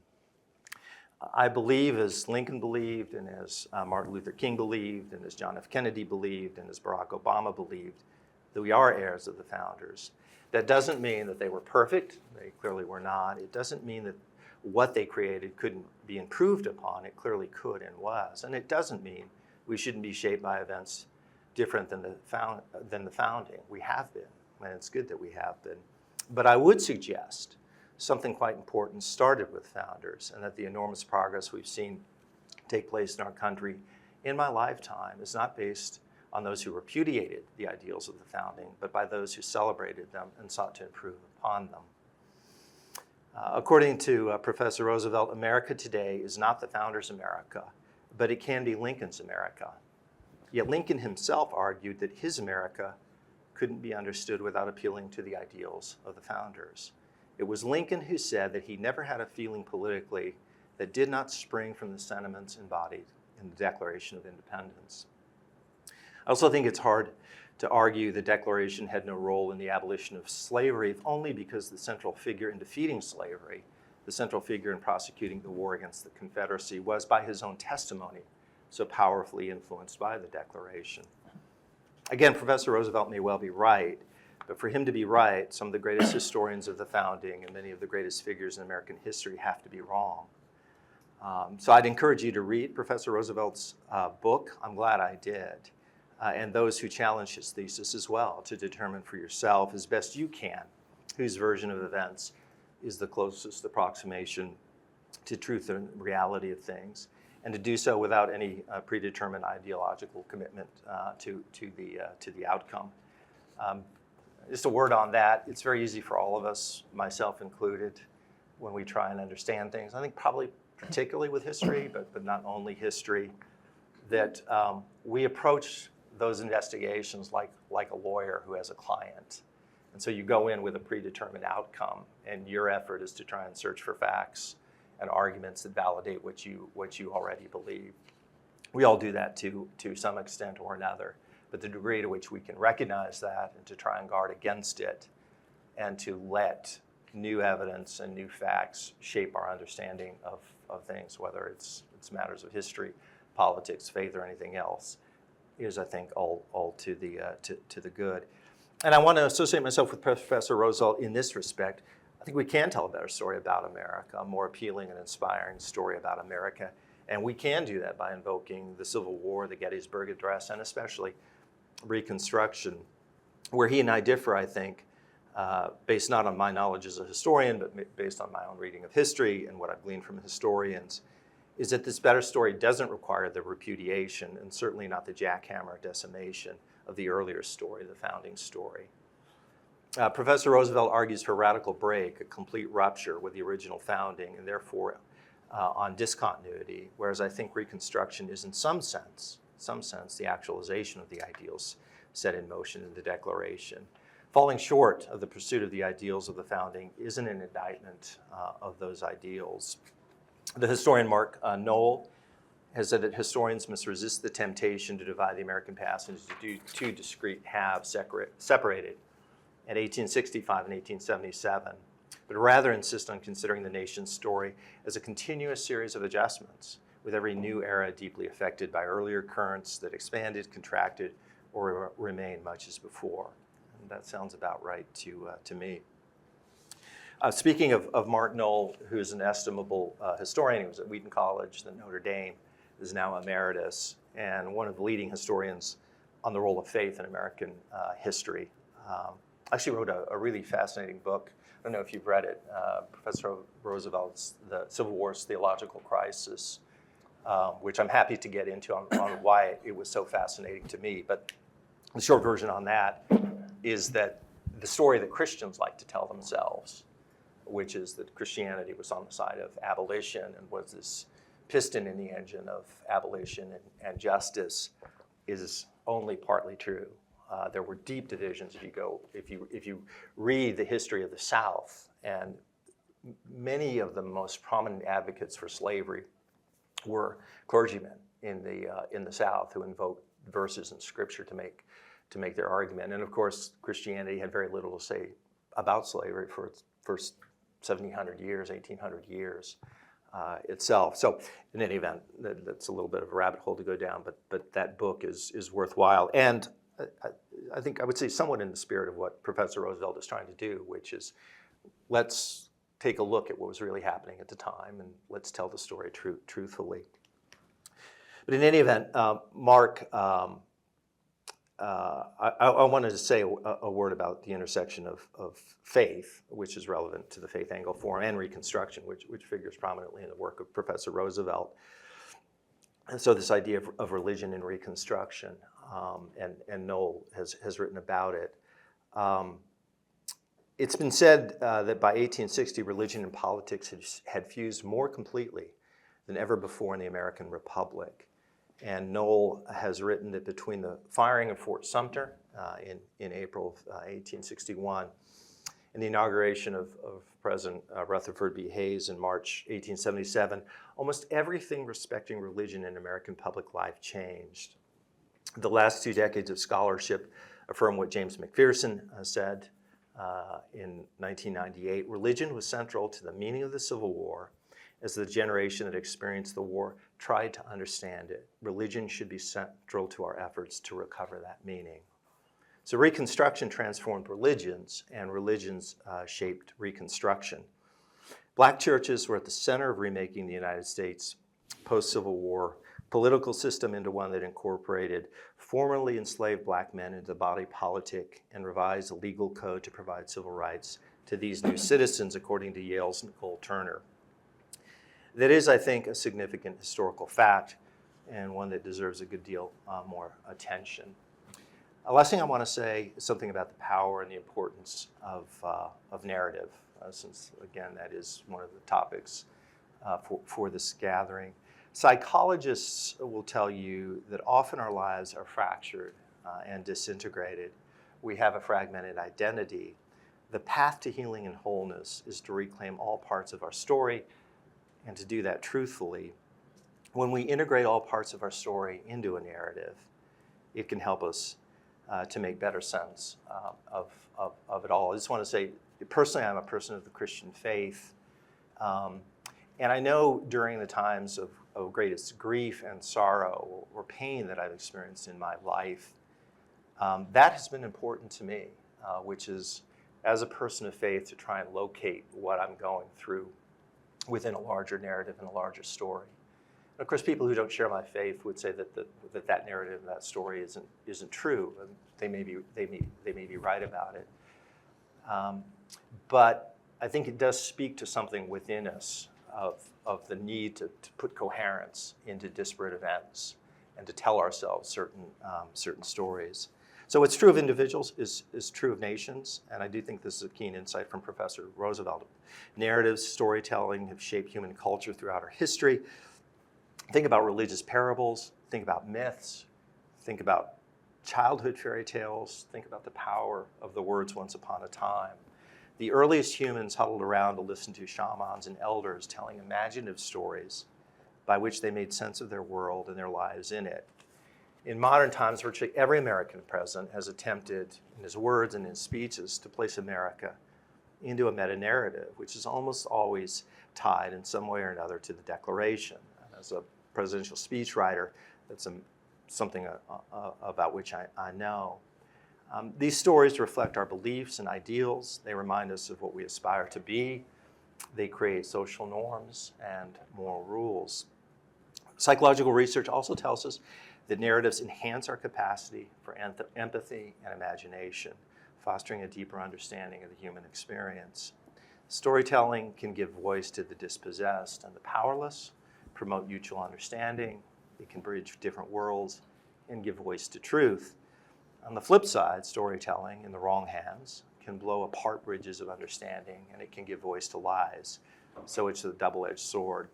I believe, as Lincoln believed, and as Martin Luther King believed, and as John F. Kennedy believed, and as Barack Obama believed, that we are heirs of the founders. That doesn't mean that they were perfect. They clearly were not. It doesn't mean that what they created couldn't be improved upon. It clearly could and was. And it doesn't mean we shouldn't be shaped by events different than the founding. We have been, and it's good that we have been. But I would suggest something quite important started with founders, and that the enormous progress we've seen take place in our country in my lifetime is not based on those who repudiated the ideals of the founding, but by those who celebrated them and sought to improve upon them. According to Professor Roosevelt, America today is not the founders' America, but it can be Lincoln's America. Yet Lincoln himself argued that his America couldn't be understood without appealing to the ideals of the founders. It was Lincoln who said that he never had a feeling politically that did not spring from the sentiments embodied in the Declaration of Independence. I also think it's hard to argue the Declaration had no role in the abolition of slavery, if only because the central figure in defeating slavery, the central figure in prosecuting the war against the Confederacy, was by his own testimony so powerfully influenced by the Declaration. Again, Professor Roosevelt may well be right, but for him to be right, some of the greatest historians of the founding and many of the greatest figures in American history have to be wrong. So I'd encourage you to read Professor Roosevelt's book. I'm glad I did. And those who challenge his thesis as well, to determine for yourself as best you can whose version of events is the closest approximation to truth and reality of things, and to do so without any predetermined ideological commitment to the outcome. Just a word on that. It's very easy for all of us, myself included, when we try and understand things. I think probably particularly with history, but not only history, that we approach those investigations like a lawyer who has a client. And so you go in with a predetermined outcome, and your effort is to try and search for facts and arguments that validate what you already believe. We all do that to some extent or another, but the degree to which we can recognize that and to try and guard against it and to let new evidence and new facts shape our understanding of things, whether it's matters of history, politics, faith, or anything else, is, I think, all to the good. And I want to associate myself with Professor Roosevelt in this respect. I think we can tell a better story about America, a more appealing and inspiring story about America. And we can do that by invoking the Civil War, the Gettysburg Address, and especially Reconstruction, where he and I differ, I think, based not on my knowledge as a historian, but based on my own reading of history and what I've gleaned from historians, is that this better story doesn't require the repudiation and certainly not the jackhammer decimation of the earlier story, the founding story. Professor Roosevelt argues for a radical break, a complete rupture with the original founding, and therefore on discontinuity, whereas I think Reconstruction is in some sense, the actualization of the ideals set in motion in the Declaration. Falling short of the pursuit of the ideals of the founding isn't an indictment of those ideals. The historian Mark Knoll has said that historians must resist the temptation to divide the American past into two discrete halves separated in 1865 and 1877, but rather insist on considering the nation's story as a continuous series of adjustments, with every new era deeply affected by earlier currents that expanded, contracted, or remained much as before. And that sounds about right to me. Speaking of Mark Knoll, who is an estimable historian, he was at Wheaton College, then Notre Dame, is now emeritus, and one of the leading historians on the role of faith in American history. Actually wrote a really fascinating book. I don't know if you've read it, Professor Roosevelt's The Civil War's Theological Crisis, which I'm happy to get into on why it was so fascinating to me. But the short version on that is that the story that Christians like to tell themselves, which is that Christianity was on the side of abolition and was this piston in the engine of abolition and justice, is only partly true. There were deep divisions if you read the history of the South, and many of the most prominent advocates for slavery were clergymen in the South who invoked verses in Scripture to make their argument. And of course, Christianity had very little to say about slavery for its first 1,700 years, 1,800 years itself. So in any event, that's a little bit of a rabbit hole to go down, but that book is worthwhile. And I think I would say somewhat in the spirit of what Professor Roosevelt is trying to do, which is let's take a look at what was really happening at the time and let's tell the story truthfully. But in any event, Mark, I wanted to say a word about the intersection of faith, which is relevant to the faith angle forum, and Reconstruction, which figures prominently in the work of Professor Roosevelt. And so this idea of religion and Reconstruction, and Noel has written about it. It's been said that by 1860, religion and politics had fused more completely than ever before in the American Republic. And Noel has written that between the firing of Fort Sumter in April of 1861 and the inauguration of President Rutherford B. Hayes in March 1877, almost everything respecting religion in American public life changed. The last 2 decades of scholarship affirm what James McPherson said in 1998. Religion was central to the meaning of the Civil War as the generation that experienced the war tried to understand it. Religion should be central to our efforts to recover that meaning. So Reconstruction transformed religions, and religions shaped Reconstruction. Black churches were at the center of remaking the United States post-Civil War political system into one that incorporated formerly enslaved black men into the body politic and revised the legal code to provide civil rights to these new citizens, according to Yale's Nicole Turner. That is, I think, a significant historical fact and one that deserves a good deal more attention. The last thing I want to say is something about the power and the importance of narrative, since, again, that is one of the topics for this gathering. Psychologists will tell you that often our lives are fractured and disintegrated. We have a fragmented identity. The path to healing and wholeness is to reclaim all parts of our story and to do that truthfully. When we integrate all parts of our story into a narrative, it can help us to make better sense of it all. I just want to say, personally, I'm a person of the Christian faith. And I know during the times of greatest grief and sorrow or pain that I've experienced in my life, that has been important to me, which is, as a person of faith, to try and locate what I'm going through within a larger narrative and a larger story. And of course, people who don't share my faith would say that narrative and that story isn't true, and they may be right about it. But I think it does speak to something within us of the need to put coherence into disparate events and to tell ourselves certain stories. So what's true of individuals is true of nations, and I do think this is a keen insight from Professor Roosevelt. Narratives, storytelling have shaped human culture throughout our history. Think about religious parables, think about myths, think about childhood fairy tales, think about the power of the words once upon a time. The earliest humans huddled around to listen to shamans and elders telling imaginative stories by which they made sense of their world and their lives in it. In modern times, virtually every American president has attempted, in his words and in his speeches, to place America into a meta-narrative, which is almost always tied in some way or another to the Declaration. And as a presidential speechwriter, that's something about which I know. These stories reflect our beliefs and ideals. They remind us of what we aspire to be. They create social norms and moral rules. Psychological research also tells us that narratives enhance our capacity for empathy and imagination, fostering a deeper understanding of the human experience. Storytelling can give voice to the dispossessed and the powerless, promote mutual understanding. It can bridge different worlds and give voice to truth. On the flip side, storytelling in the wrong hands can blow apart bridges of understanding, and it can give voice to lies. So it's a double-edged sword.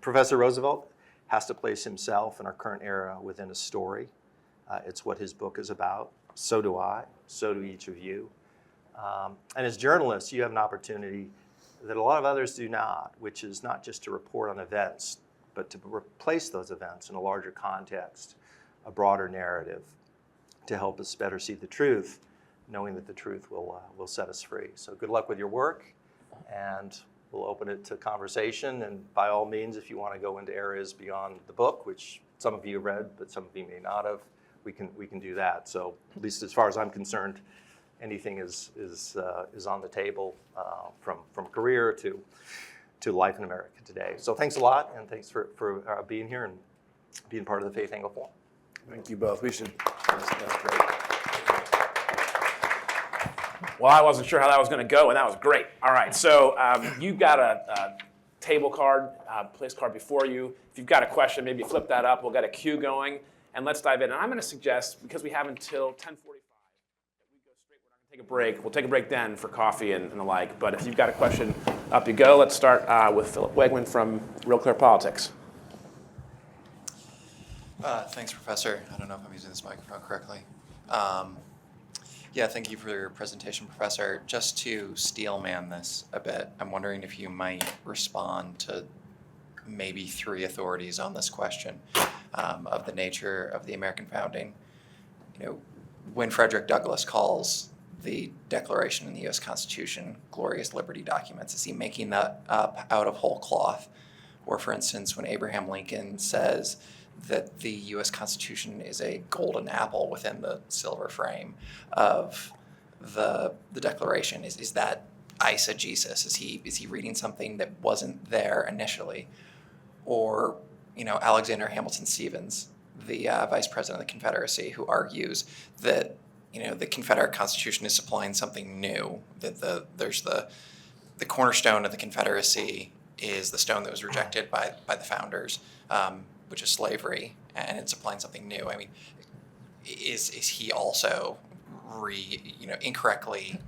Professor Roosevelt has to place himself in our current era within a story. It's what his book is about. So do I. So do each of you. And as journalists, you have an opportunity that a lot of others do not, which is not just to report on events, but to replace those events in a larger context, a broader narrative, to help us better see the truth, knowing that the truth will set us free. So good luck with your work, and we'll open it to conversation. And by all means, if you want to go into areas beyond the book, which some of you read, but some of you may not have, we can do that. So at least as far as I'm concerned, anything is on the table, from career to life in America today. So thanks a lot, and thanks for being here and being part of the Faith Angle Forum. Thank you both. We should. That's great. Well, I wasn't sure how that was going to go, and that was great. All right, so you've got a table card, place card before you. If you've got a question, maybe flip that up. We'll get a queue going, and let's dive in. And I'm going to suggest, because we have until 10:45, that we go straight. We're not going to take a break. We'll take a break then for coffee and the like. But if you've got a question, up you go. Let's start with Philip Wegman from Real Clear Politics. Thanks, Professor. I don't know if I'm using this microphone correctly. Yeah, thank you for your presentation, Professor. Just to steelman this a bit, I'm wondering if you might respond to maybe three authorities on this question of the nature of the American founding. You know, when Frederick Douglass calls the Declaration and the U.S. Constitution glorious liberty documents, is he making that up out of whole cloth? Or, for instance, when Abraham Lincoln says that the U.S. Constitution is a golden apple within the silver frame of the Declaration, is that eisegesis? Is he reading something that wasn't there initially? Or, you know, Alexander Hamilton Stevens, the Vice President of the Confederacy, who argues that, you know, the Confederate Constitution is supplying something new, that there's the cornerstone of the Confederacy is the stone that was rejected by the founders, which is slavery, and it's applying something new. I mean, is he also incorrectly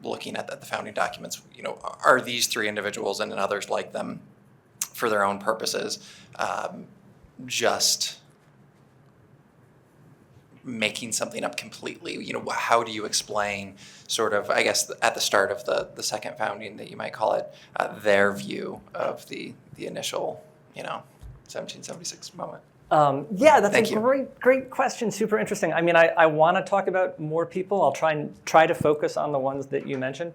looking at the founding documents? You know, are these three individuals and others like them, for their own purposes, just making something up completely? You know, how do you explain sort of, I guess, at the start of the second founding, that you might call it, their view of the initial, 1776 moment? Yeah, that's Thank a you. great question. Super interesting. I mean, I want to talk about more people. I'll try to focus on the ones that you mentioned.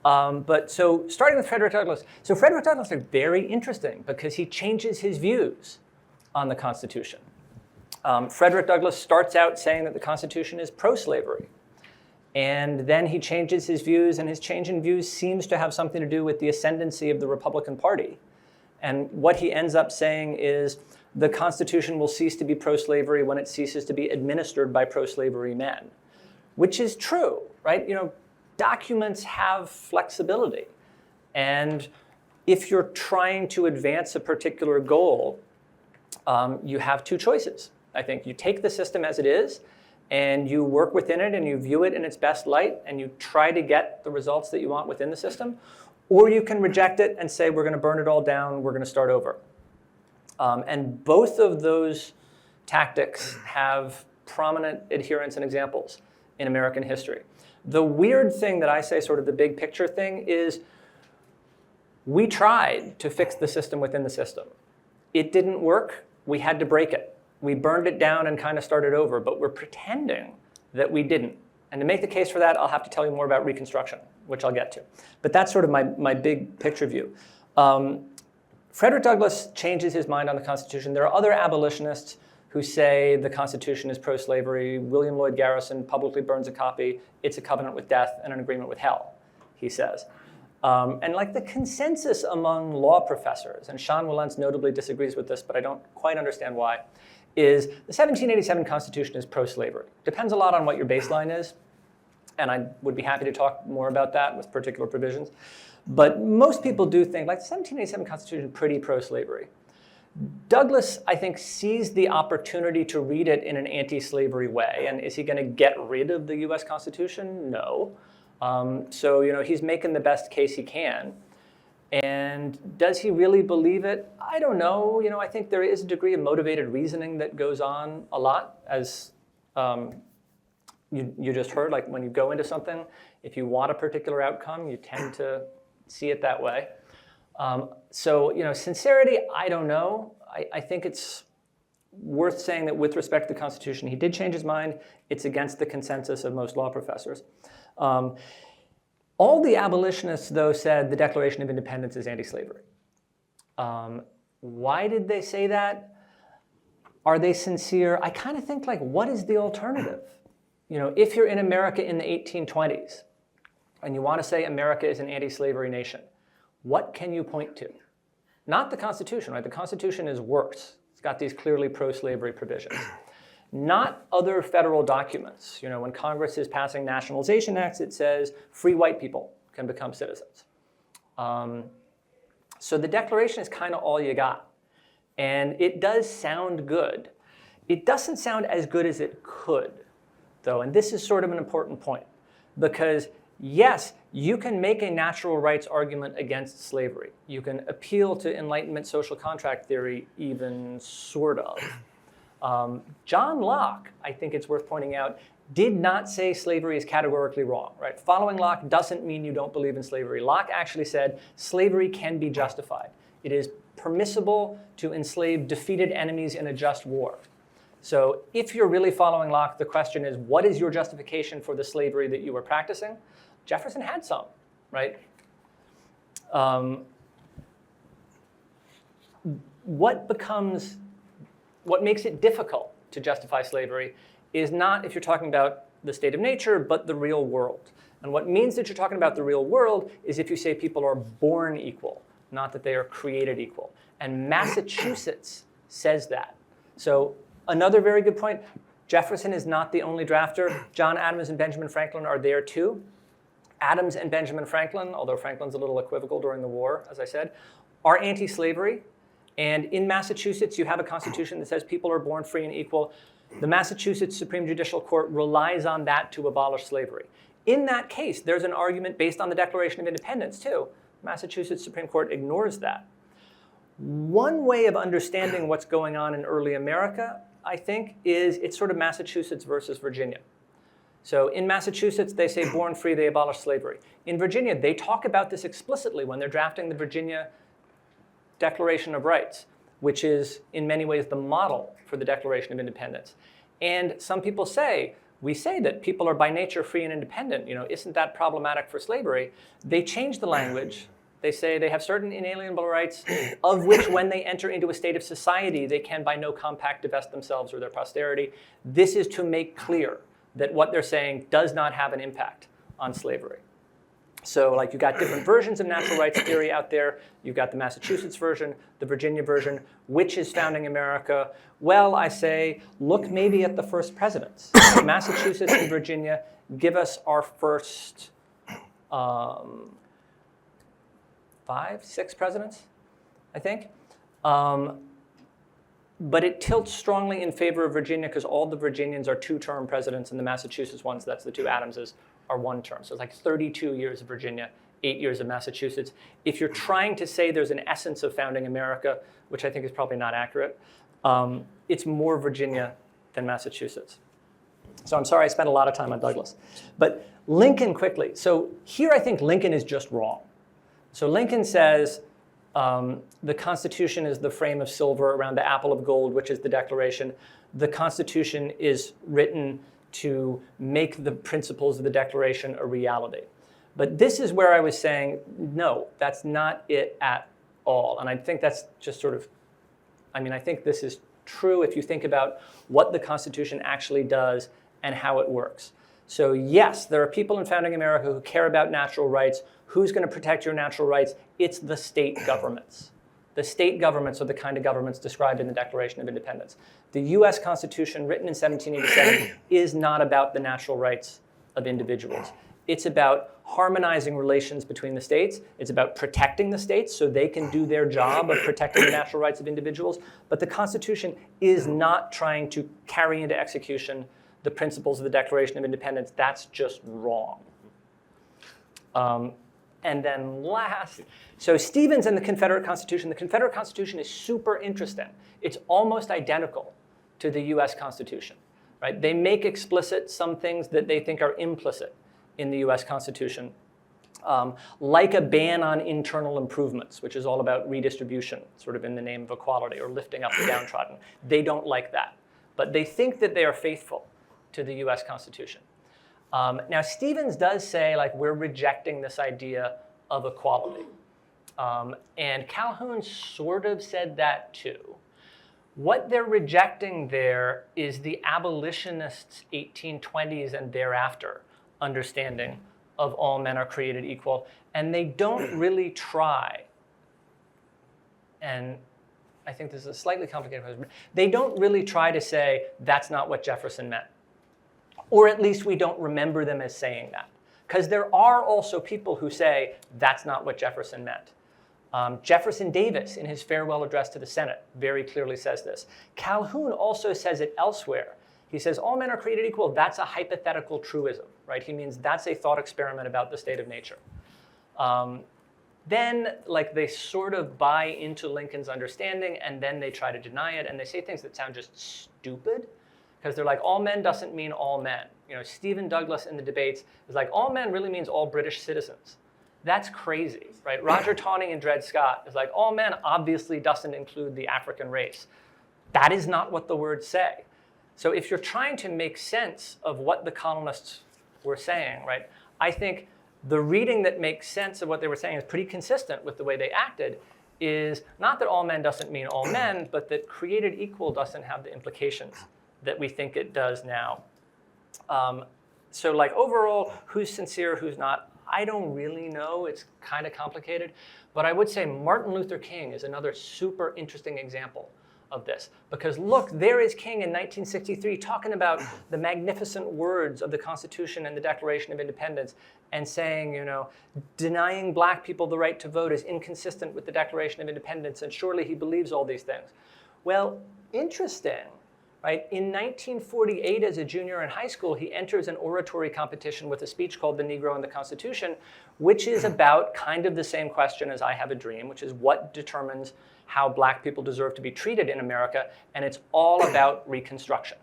But so starting with Frederick Douglass. So Frederick Douglass is very interesting because he changes his views on the Constitution. Frederick Douglass starts out saying that the Constitution is pro-slavery. And then he changes his views, and his change in views seems to have something to do with the ascendancy of the Republican Party. And what he ends up saying is the Constitution will cease to be pro-slavery when it ceases to be administered by pro-slavery men, which is true, right? You know, documents have flexibility. And if you're trying to advance a particular goal, you have two choices. I think you take the system as it is, and you work within it, and you view it in its best light, and you try to get the results that you want within the system. Or you can reject it and say, we're going to burn it all down, we're going to start over. And both of those tactics have prominent adherents and examples in American history. The weird thing that I say, sort of the big picture thing, is we tried to fix the system within the system. It didn't work, we had to break it. We burned it down and kind of started over, but we're pretending that we didn't. And to make the case for that, I'll have to tell you more about Reconstruction, which I'll get to. But that's sort of my big picture view. Frederick Douglass changes his mind on the Constitution. There are other abolitionists who say the Constitution is pro-slavery. William Lloyd Garrison publicly burns a copy. It's a covenant with death and an agreement with hell, he says. And like the consensus among law professors, and Sean Wilentz notably disagrees with this, but I don't quite understand why, is the 1787 Constitution is pro-slavery. Depends a lot on what your baseline is, and I would be happy to talk more about that with particular provisions. But most people do think, like, the 1787 Constitution is pretty pro-slavery. Douglass, I think, sees the opportunity to read it in an anti-slavery way. And is he going to get rid of the U.S. Constitution? No. So, you know, he's making the best case he can. And does he really believe it? I don't know. You know, I think there is a degree of motivated reasoning that goes on a lot, as you just heard. Like, when you go into something, if you want a particular outcome, you tend to see it that way. So, you know, sincerity, I don't know. I think it's worth saying that with respect to the Constitution, he did change his mind. It's against the consensus of most law professors. All the abolitionists, though, said the Declaration of Independence is anti-slavery. Why did they say that? Are they sincere? I kind of think, like, what is the alternative? You know, if you're in America in the 1820s and you want to say America is an anti-slavery nation, what can you point to? Not the Constitution, right? The Constitution is worse. It's got these clearly pro-slavery provisions. Not other federal documents. You know, when Congress is passing nationalization acts, it says free white people can become citizens. So the Declaration is kind of all you got. And it does sound good. It doesn't sound as good as it could, though. And this is sort of an important point. Because yes, you can make a natural rights argument against slavery. You can appeal to Enlightenment social contract theory, even sort of. John Locke, I think it's worth pointing out, did not say slavery is categorically wrong, right? Following Locke doesn't mean you don't believe in slavery. Locke actually said slavery can be justified. It is permissible to enslave defeated enemies in a just war. So if you're really following Locke, the question is, what is your justification for the slavery that you were practicing? Jefferson had some, right? What makes it difficult to justify slavery is not if you're talking about the state of nature, but the real world. And what means that you're talking about the real world is if you say people are born equal, not that they are created equal. And Massachusetts says that. So another very good point, Jefferson is not the only drafter. John Adams and Benjamin Franklin are there too. Adams and Benjamin Franklin, although Franklin's a little equivocal during the war, as I said, are anti-slavery. And in Massachusetts, you have a constitution that says people are born free and equal. The Massachusetts Supreme Judicial Court relies on that to abolish slavery. In that case, there's an argument based on the Declaration of Independence too. Massachusetts Supreme Court ignores that. One way of understanding what's going on in early America, I think, is it's sort of Massachusetts versus Virginia. So in Massachusetts, they say born free, they abolish slavery. In Virginia, they talk about this explicitly when they're drafting the Virginia Declaration of Rights, which is in many ways the model for the Declaration of Independence. And some people say, we say that people are by nature free and independent. Isn't that problematic for slavery? They change the language. They say they have certain inalienable rights, of which when they enter into a state of society, they can by no compact divest themselves or their posterity. This is to make clear that what they're saying does not have an impact on slavery. So like you've got different versions of natural rights theory out there. You've got the Massachusetts version, the Virginia version. Which is founding America? Well, I say, look maybe at the first presidents. Massachusetts and Virginia give us our first 5, 6 presidents, I think. But it tilts strongly in favor of Virginia because all the Virginians are 2-term presidents and the Massachusetts ones, that's the 2 Adamses, are 1 term. So it's like 32 years of Virginia, 8 years of Massachusetts. If you're trying to say there's an essence of founding America, which I think is probably not accurate, it's more Virginia than Massachusetts. So I'm sorry I spent a lot of time on Douglas. But Lincoln quickly. So here I think Lincoln is just wrong. So Lincoln says the Constitution is the frame of silver around the apple of gold, which is the Declaration. The Constitution is written to make the principles of the Declaration a reality. But this is where I was saying, no, that's not it at all. And I think that's just sort of, I think this is true if you think about what the Constitution actually does and how it works. So yes, there are people in founding America who care about natural rights. Who's going to protect your natural rights? It's the state governments. The state governments are the kind of governments described in the Declaration of Independence. The US Constitution, written in 1787, is not about the natural rights of individuals. It's about harmonizing relations between the states. It's about protecting the states so they can do their job of protecting the natural rights of individuals. But the Constitution is not trying to carry into execution the principles of the Declaration of Independence. That's just wrong. And then last, so Stevens and the Confederate Constitution. The Confederate Constitution is super interesting. It's almost identical to the US Constitution, right? They make explicit some things that they think are implicit in the US Constitution, like a ban on internal improvements, which is all about redistribution, sort of in the name of equality, or lifting up the downtrodden. They don't like that, but they think that they are faithful to the US Constitution. Now, Stevens does say, like, we're rejecting this idea of equality. And Calhoun sort of said that too. What they're rejecting there is the abolitionists' 1820s and thereafter understanding of all men are created equal. And they don't really try, and I think this is a slightly complicated question, they don't really try to say that's not what Jefferson meant. Or at least we don't remember them as saying that. Because there are also people who say that's not what Jefferson meant. Jefferson Davis, in his farewell address to the Senate, very clearly says this. Calhoun also says it elsewhere. He says, all men are created equal. That's a hypothetical truism, right? He means that's a thought experiment about the state of nature. Then, like, they sort of buy into Lincoln's understanding, and then they try to deny it, and they say things that sound just stupid, because they're like, all men doesn't mean all men. You know, Stephen Douglas in the debates is like, all men really means all British citizens. That's crazy, right? Roger Taney and Dred Scott is like, all men obviously doesn't include the African race. That is not what the words say. So if you're trying to make sense of what the colonists were saying, right, I think the reading that makes sense of what they were saying is pretty consistent with the way they acted, is not that all men doesn't mean all men, but that created equal doesn't have the implications that we think it does now. So like overall, who's sincere, who's not, I don't really know. It's kind of complicated. But I would say Martin Luther King is another super interesting example of this. Because look, there is King in 1963 talking about the magnificent words of the Constitution and the Declaration of Independence and saying, you know, denying black people the right to vote is inconsistent with the Declaration of Independence, and surely he believes all these things. Well, interesting, right? In 1948, as a junior in high school, he enters an oratory competition with a speech called The Negro and the Constitution, which is about kind of the same question as I Have a Dream, which is what determines how black people deserve to be treated in America, and it's all about Reconstruction.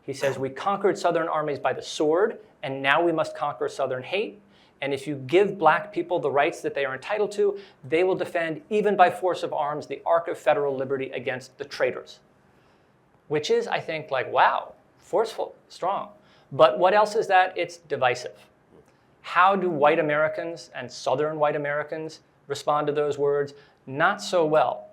He says, we conquered Southern armies by the sword, and now we must conquer Southern hate, and if you give black people the rights that they are entitled to, they will defend, even by force of arms, the arc of federal liberty against the traitors. Which is, I think, like, wow, forceful, strong. But what else is that? It's divisive. How do white Americans and Southern white Americans respond to those words? Not so well.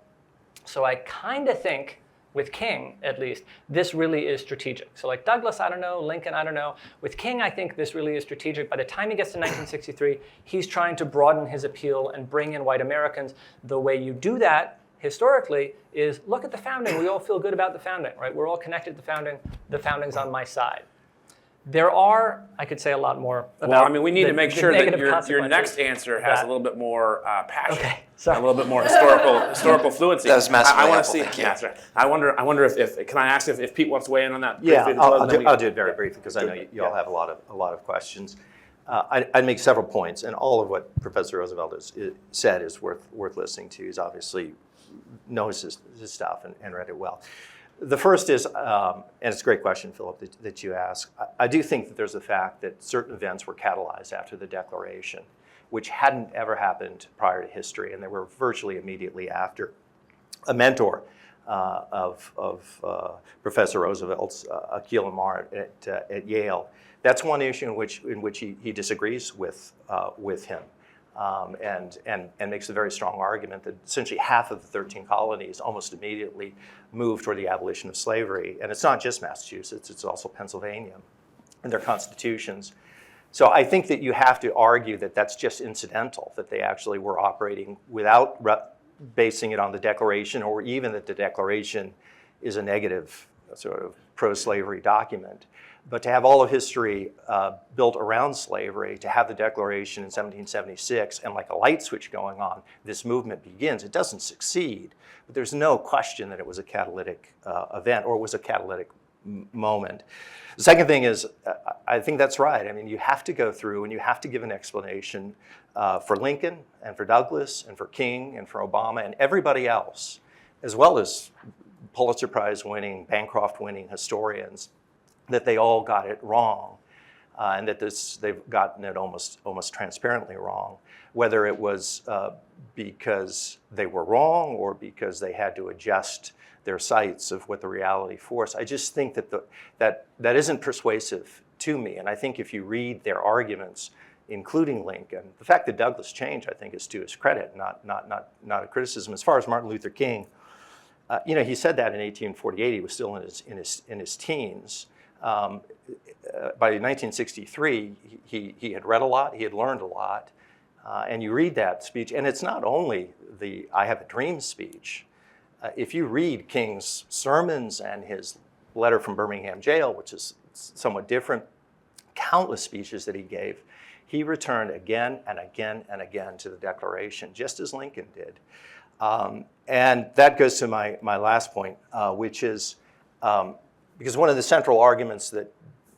So I kind of think, with King at least, this really is strategic. So like Douglas, I don't know, Lincoln, I don't know. With King, I think this really is strategic. By the time he gets to 1963, he's trying to broaden his appeal and bring in white Americans. The way you do that, historically, is look at the founding. We all feel good about the founding, right? We're all connected to the founding. The founding's on my side. There are, I could say a lot more about well, I mean, we need to make sure that your consequences next answer has a little bit more passion, Okay, sorry. a little bit more historical fluency. That was massively I want to helpful, see. thank you. Yeah, sorry. I wonder if can I ask if Pete wants to weigh in on that? Yeah, briefly? I'll do it very briefly because I know you all have a lot of questions. I'd make several points, and all of what Professor Roosevelt has said is worth listening to. He's obviously knows his stuff and read it well. The first is, and it's a great question, Philip, that you ask. I do think that there's the fact that certain events were catalyzed after the Declaration, which hadn't ever happened prior to history, and they were virtually immediately after. A mentor of Professor Roosevelt's, Akil Amar at Yale, that's one issue in which he disagrees with him. And makes a very strong argument that essentially half of the 13 colonies almost immediately moved toward the abolition of slavery. And it's not just Massachusetts, it's also Pennsylvania and their constitutions. So I think that you have to argue that that's just incidental, that they actually were operating without basing it on the Declaration, or even that the Declaration is a negative sort of pro-slavery document. But to have all of history built around slavery, to have the Declaration in 1776, and like a light switch going on, this movement begins. It doesn't succeed, but there's no question that it was a catalytic event, or it was a catalytic moment. The second thing is, I think that's right. I mean, you have to go through and you have to give an explanation for Lincoln and for Douglas and for King and for Obama and everybody else, as well as Pulitzer Prize winning, Bancroft winning historians, that they all got it wrong, and that they've gotten it almost transparently wrong, whether it was because they were wrong or because they had to adjust their sights of what the reality force. I just think that isn't persuasive to me, and I think if you read their arguments, including Lincoln, the fact that Douglas changed, I think, is to his credit, not a criticism. As far as Martin Luther King, he said that in 1848. He was still in his teens. By 1963, he had read a lot, he had learned a lot, and you read that speech, and it's not only the I Have a Dream speech. If you read King's sermons and his letter from Birmingham jail, which is somewhat different, countless speeches that he gave, He returned again and again and again to the Declaration, just as Lincoln did. And that goes to my last point, which is because one of the central arguments that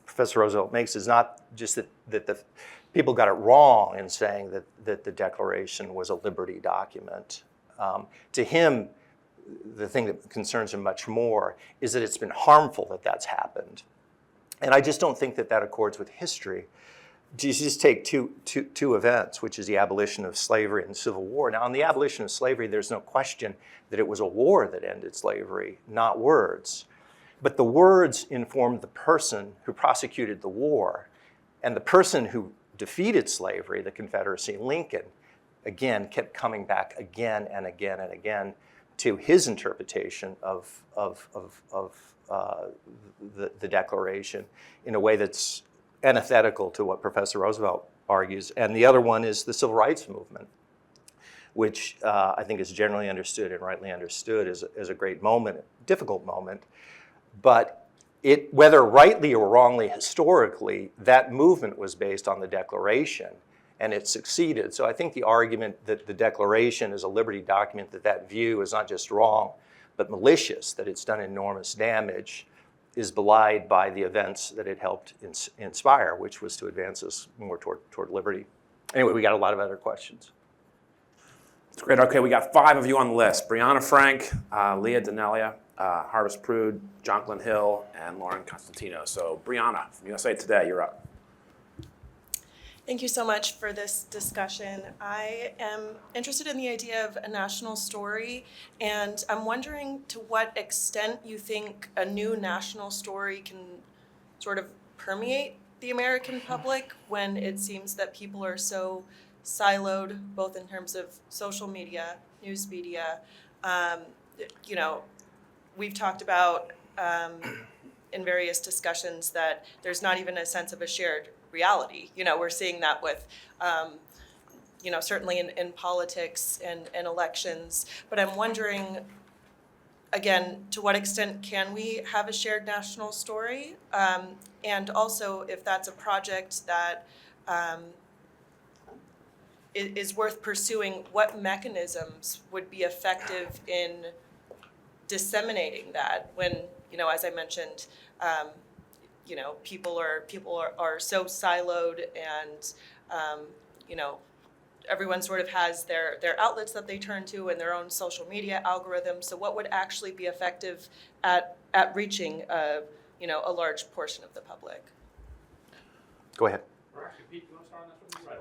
Professor Roosevelt makes is not just that the people got it wrong in saying that the Declaration was a liberty document. To him, the thing that concerns him much more is that it's been harmful that that's happened. And I just don't think that that accords with history. You just take two events, which is the abolition of slavery and the Civil War. Now, on the abolition of slavery, there's no question that it was a war that ended slavery, not words. But the words informed the person who prosecuted the war. And the person who defeated slavery, the Confederacy, Lincoln, again, kept coming back again and again and again to his interpretation of the Declaration in a way that's antithetical to what Professor Roosevelt argues. And the other one is the Civil Rights Movement, which I think is generally understood and rightly understood as a great moment, difficult moment. But whether rightly or wrongly historically, that movement was based on the Declaration, and it succeeded. So I think the argument that the Declaration is a liberty document, that view is not just wrong, but malicious, that it's done enormous damage, is belied by the events that it helped inspire, which was to advance us more toward liberty. Anyway, we got a lot of other questions. It's great. Okay, we got 5 of you on the list. Brianna Frank, Leah Danelia, Harvest Prude, Jonquilyn Hill, and Lauren Constantino. So Brianna from USA Today, you're up. Thank you so much for this discussion. I am interested in the idea of a national story, and I'm wondering to what extent you think a new national story can sort of permeate the American public when it seems that people are so siloed, both in terms of social media, news media. We've talked about in various discussions that there's not even a sense of a shared reality. We're seeing that with, certainly in politics and elections. But I'm wondering, again, to what extent can we have a shared national story? And also, if that's a project that is worth pursuing, what mechanisms would be effective in disseminating that when, as I mentioned, people are so siloed and, everyone sort of has their outlets that they turn to and their own social media algorithms. So what would actually be effective at reaching, a large portion of the public? Go ahead.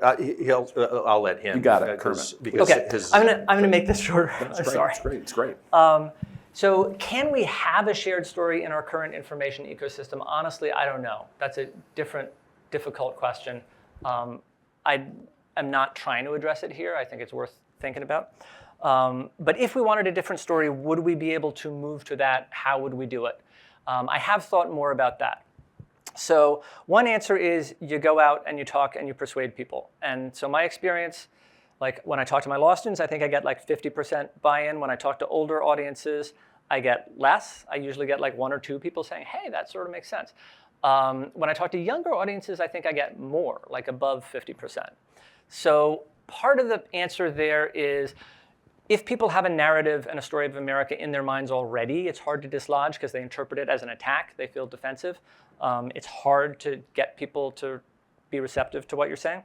I'll let him. You got it, Kermit. Okay, I'm gonna make this shorter. Sorry. It's great. So can we have a shared story in our current information ecosystem? Honestly, I don't know. That's a difficult question. I am not trying to address it here. I think it's worth thinking about. But if we wanted a different story, would we be able to move to that? How would we do it? I have thought more about that. So one answer is you go out and you talk and you persuade people. And so my experience, like when I talk to my law students, I think I get like 50% buy-in. When I talk to older audiences, I get less. I usually get like 1 or 2 people saying, hey, that sort of makes sense. When I talk to younger audiences, I think I get more, like above 50%. So part of the answer there is if people have a narrative and a story of America in their minds already, it's hard to dislodge because they interpret it as an attack. They feel defensive. It's hard to get people to be receptive to what you're saying.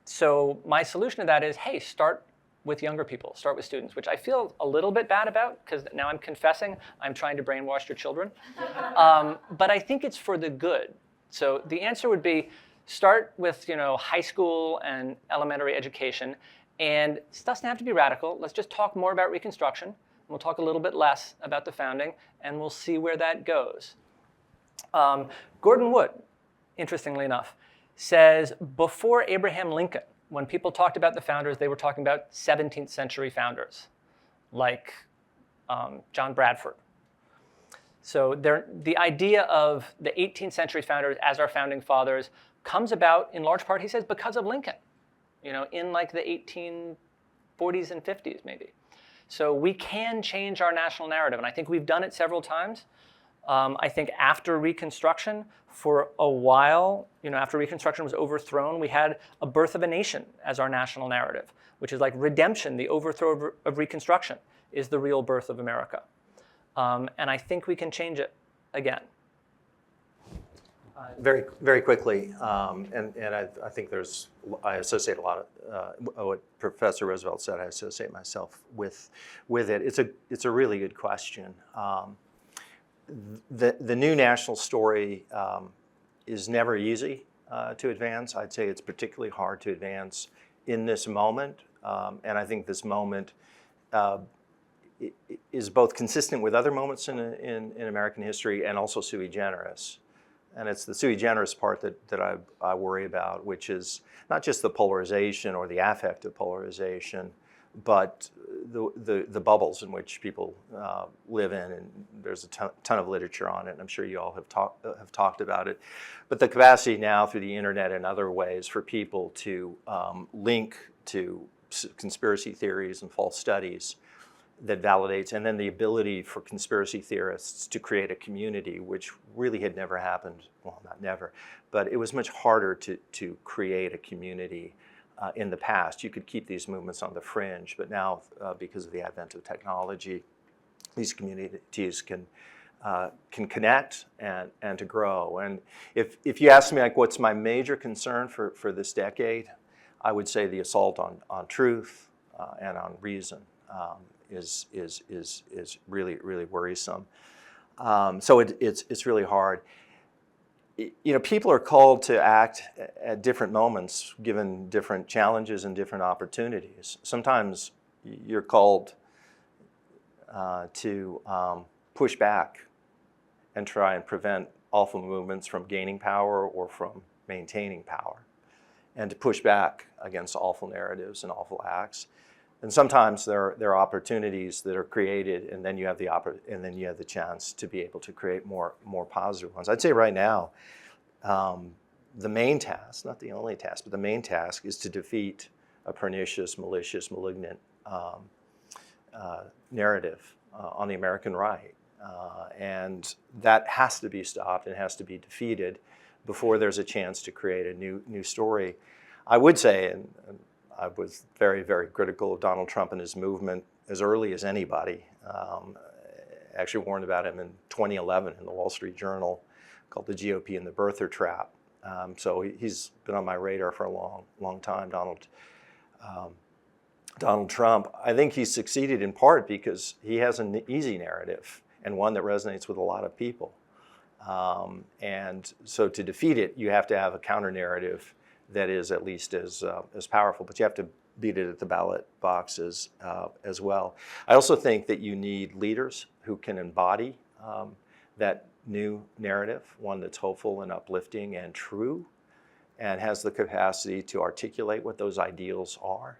So my solution to that is, hey, start with younger people, start with students, which I feel a little bit bad about because now I'm confessing I'm trying to brainwash your children. But I think it's for the good. So the answer would be start with high school and elementary education. And it doesn't have to be radical. Let's just talk more about Reconstruction. We'll talk a little bit less about the founding, and we'll see where that goes. Gordon Wood, interestingly enough, says before Abraham Lincoln, when people talked about the founders, they were talking about 17th century founders, like John Bradford. So the idea of the 18th century founders as our founding fathers comes about in large part, he says, because of Lincoln, in like the 1840s and 50s maybe. So we can change our national narrative, and I think we've done it several times. I think after Reconstruction, for a while, after Reconstruction was overthrown, we had a birth of a nation as our national narrative, which is like redemption, the overthrow of Reconstruction is the real birth of America. And I think we can change it again. Very, very quickly, and I think I associate a lot of what Professor Roosevelt said. I associate myself with it. It's a really good question. The new national story is never easy to advance. I'd say it's particularly hard to advance in this moment, and I think this moment is both consistent with other moments in American history and also sui generis. And it's the sui generis part that I worry about, which is not just the polarization or the affect of polarization, but the bubbles in which people live in. And there's a ton of literature on it, and I'm sure you all have talked about it. But the capacity now through the internet and other ways for people to link to conspiracy theories and false studies that validates, and then the ability for conspiracy theorists to create a community, which really had never happened, well, not never, but it was much harder to create a community in the past. You could keep these movements on the fringe, but now, because of the advent of technology, these communities can connect and to grow. And if you ask me, like, what's my major concern for this decade, I would say the assault on truth and on reason. Is really, really worrisome. So it's really hard. People are called to act at different moments, given different challenges and different opportunities. Sometimes you're called to push back and try and prevent awful movements from gaining power or from maintaining power, and to push back against awful narratives and awful acts. And sometimes there are opportunities that are created, and then you have the chance to be able to create more positive ones. I'd say right now, the main task, not the only task, but the main task is to defeat a pernicious, malicious, malignant narrative on the American right, and that has to be stopped and has to be defeated before there's a chance to create a new story. I would say, and I was very, very critical of Donald Trump and his movement as early as anybody. Actually warned about him in 2011 in the Wall Street Journal, called The GOP and the Birther Trap. So he's been on my radar for a long time, Donald Trump. I think he's succeeded in part because he has an easy narrative and one that resonates with a lot of people. And so to defeat it, you have to have a counter narrative that is at least as powerful, but you have to beat it at the ballot boxes as well. I also think that you need leaders who can embody that new narrative, one that's hopeful and uplifting and true, and has the capacity to articulate what those ideals are.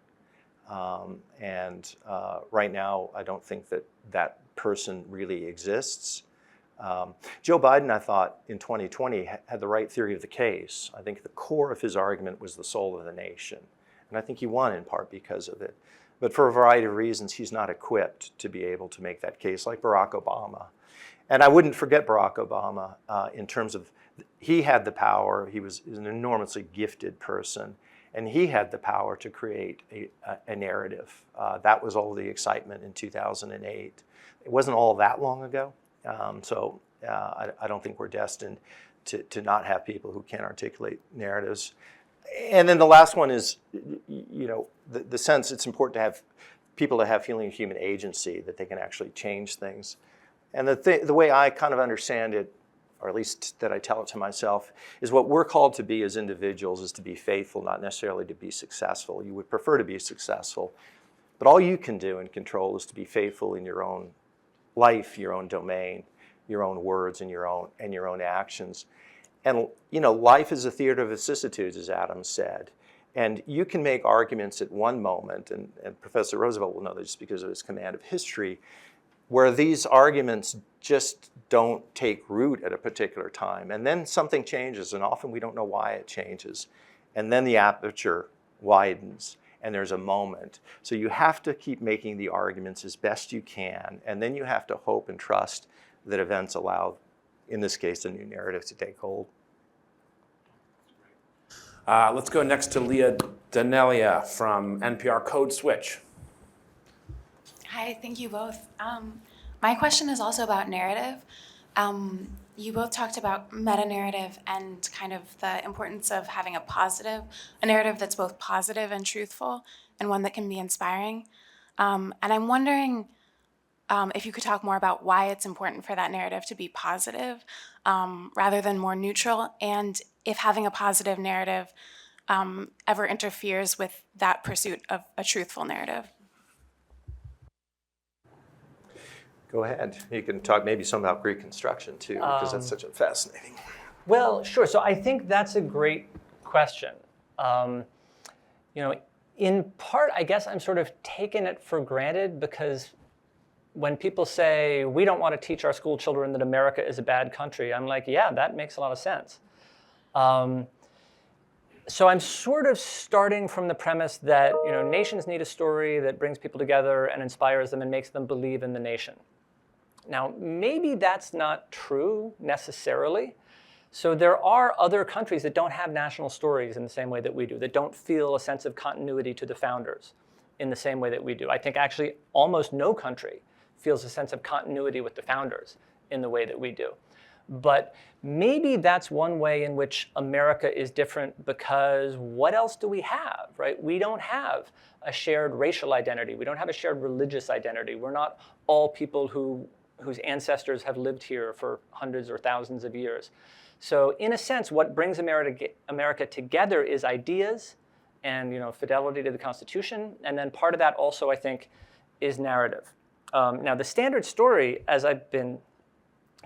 Right now, I don't think that person really exists. Joe Biden, I thought, in 2020 had the right theory of the case. I think the core of his argument was the soul of the nation. And I think he won in part because of it. But for a variety of reasons, he's not equipped to be able to make that case, like Barack Obama. And I wouldn't forget Barack Obama in terms of, he had the power. He was an enormously gifted person. And he had the power to create a narrative. That was all the excitement in 2008. It wasn't all that long ago. So I don't think we're destined to not have people who can articulate narratives. And then the last one is, the sense it's important to have people to have feeling of human agency, that they can actually change things. And the way I kind of understand it, or at least that I tell it to myself, is what we're called to be as individuals is to be faithful, not necessarily to be successful. You would prefer to be successful, but all you can do and control is to be faithful in your own life, your own domain, your own words, and your own actions. And life is a theater of vicissitudes, as Adam said. And you can make arguments at one moment, and Professor Roosevelt will know this because of his command of history, where these arguments just don't take root at a particular time. And then something changes, and often we don't know why it changes. And then the aperture widens, and there's a moment. So you have to keep making the arguments as best you can, and then you have to hope and trust that events allow in this case, a new narrative to take hold. Let's go next to Leah Danelia from NPR Code Switch. Hi, thank you both. My question is also about narrative. You both talked about meta-narrative and kind of the importance of having a narrative that's both positive and truthful, and one that can be inspiring. And I'm wondering if you could talk more about why it's important for that narrative to be positive rather than more neutral, and if having a positive narrative ever interferes with that pursuit of a truthful narrative. Go ahead. You can talk maybe some about Reconstruction too, because that's such a fascinating. Well, sure. So I think that's a great question. In part, I guess I'm sort of taking it for granted because when people say, we don't want to teach our school children that America is a bad country, I'm like, yeah, that makes a lot of sense. So I'm sort of starting from the premise that nations need a story that brings people together and inspires them and makes them believe in the nation. Now, maybe that's not true necessarily. So there are other countries that don't have national stories in the same way that we do, that don't feel a sense of continuity to the founders in the same way that we do. I think actually almost no country feels a sense of continuity with the founders in the way that we do. But maybe that's one way in which America is different, because what else do we have, right? We don't have a shared racial identity. We don't have a shared religious identity. We're not all people whose ancestors have lived here for hundreds or thousands of years. So in a sense, what brings America together is ideas and fidelity to the Constitution. And then part of that also, I think, is narrative. Now, the standard story, as I've been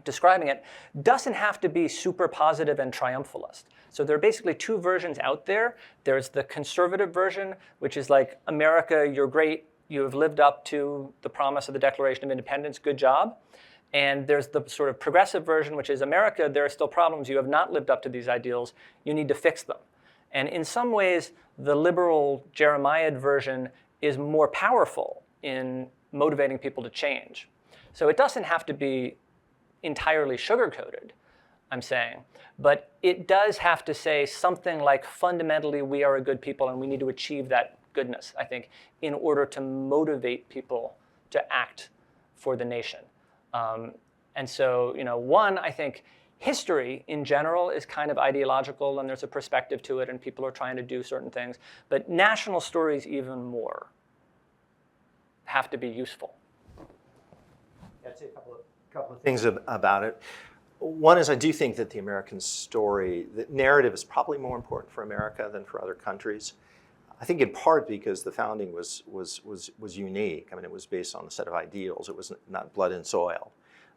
describing it, doesn't have to be super positive and triumphalist. So there are basically two versions out there. There's the conservative version, which is like, America, you're great. You have lived up to the promise of the Declaration of Independence. Good job. And there's the sort of progressive version, which is, America, there are still problems. You have not lived up to these ideals. You need to fix them. And in some ways, the liberal Jeremiad version is more powerful in motivating people to change. So it doesn't have to be entirely sugar-coated, I'm saying. But it does have to say something like, fundamentally, we are a good people and we need to achieve that goodness, I think, in order to motivate people to act for the nation. And so, one, I think history in general is kind of ideological and there's a perspective to it and people are trying to do certain things. But national stories even more have to be useful. I'd say a couple of things about it. One is I do think that the American story, the narrative is probably more important for America than for other countries. I think in part because the founding was unique. I mean, it was based on a set of ideals. It was not blood and soil.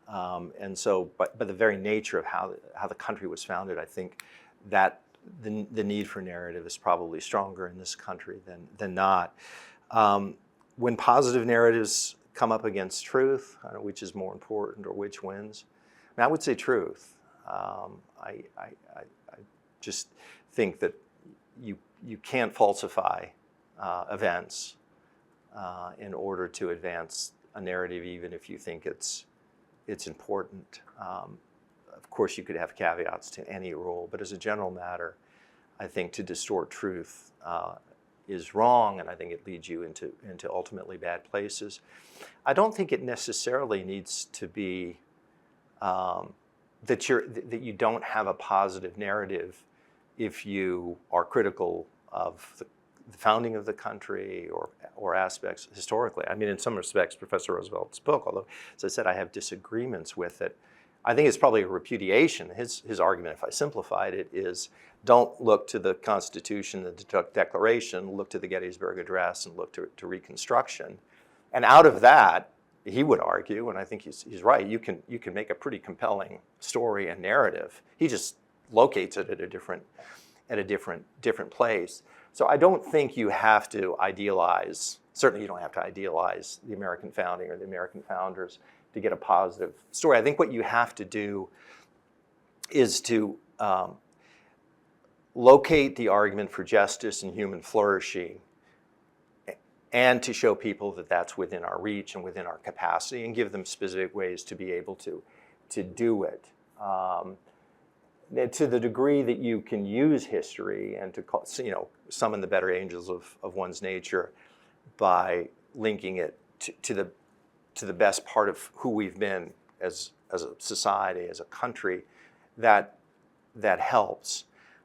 And so, but the very nature of how the country was founded, I think that the need for narrative is probably stronger in this country than not. When positive narratives come up against truth, I don't know which is more important or which wins. I mean, I would say truth. I just think that you can't falsify events in order to advance a narrative, even if you think it's important. Of course, you could have caveats to any rule, but as a general matter, I think to distort truth is wrong, and I think it leads you into ultimately bad places. I don't think it necessarily needs to be that you don't have a positive narrative if you are critical of the founding of the country or aspects historically. I mean, in some respects, Professor Roosevelt's book, although, as I said, I have disagreements with it, I think it's probably a repudiation. His argument, if I simplified it, is don't look to the Constitution, the Declaration, look to the Gettysburg Address, and look to Reconstruction. And out of that, he would argue, and I think he's right, you can make a pretty compelling story and narrative. He just locates it at a different place. So I don't think you have to idealize, certainly you don't have to idealize the American founding or the American founders to get a positive story. I think what you have to do is to locate the argument for justice and human flourishing and to show people that that's within our reach and within our capacity and give them specific ways to be able to do it. To the degree that you can use history and to summon the better angels of one's nature by linking it to the best part of who we've been as a society, as a country, that helps.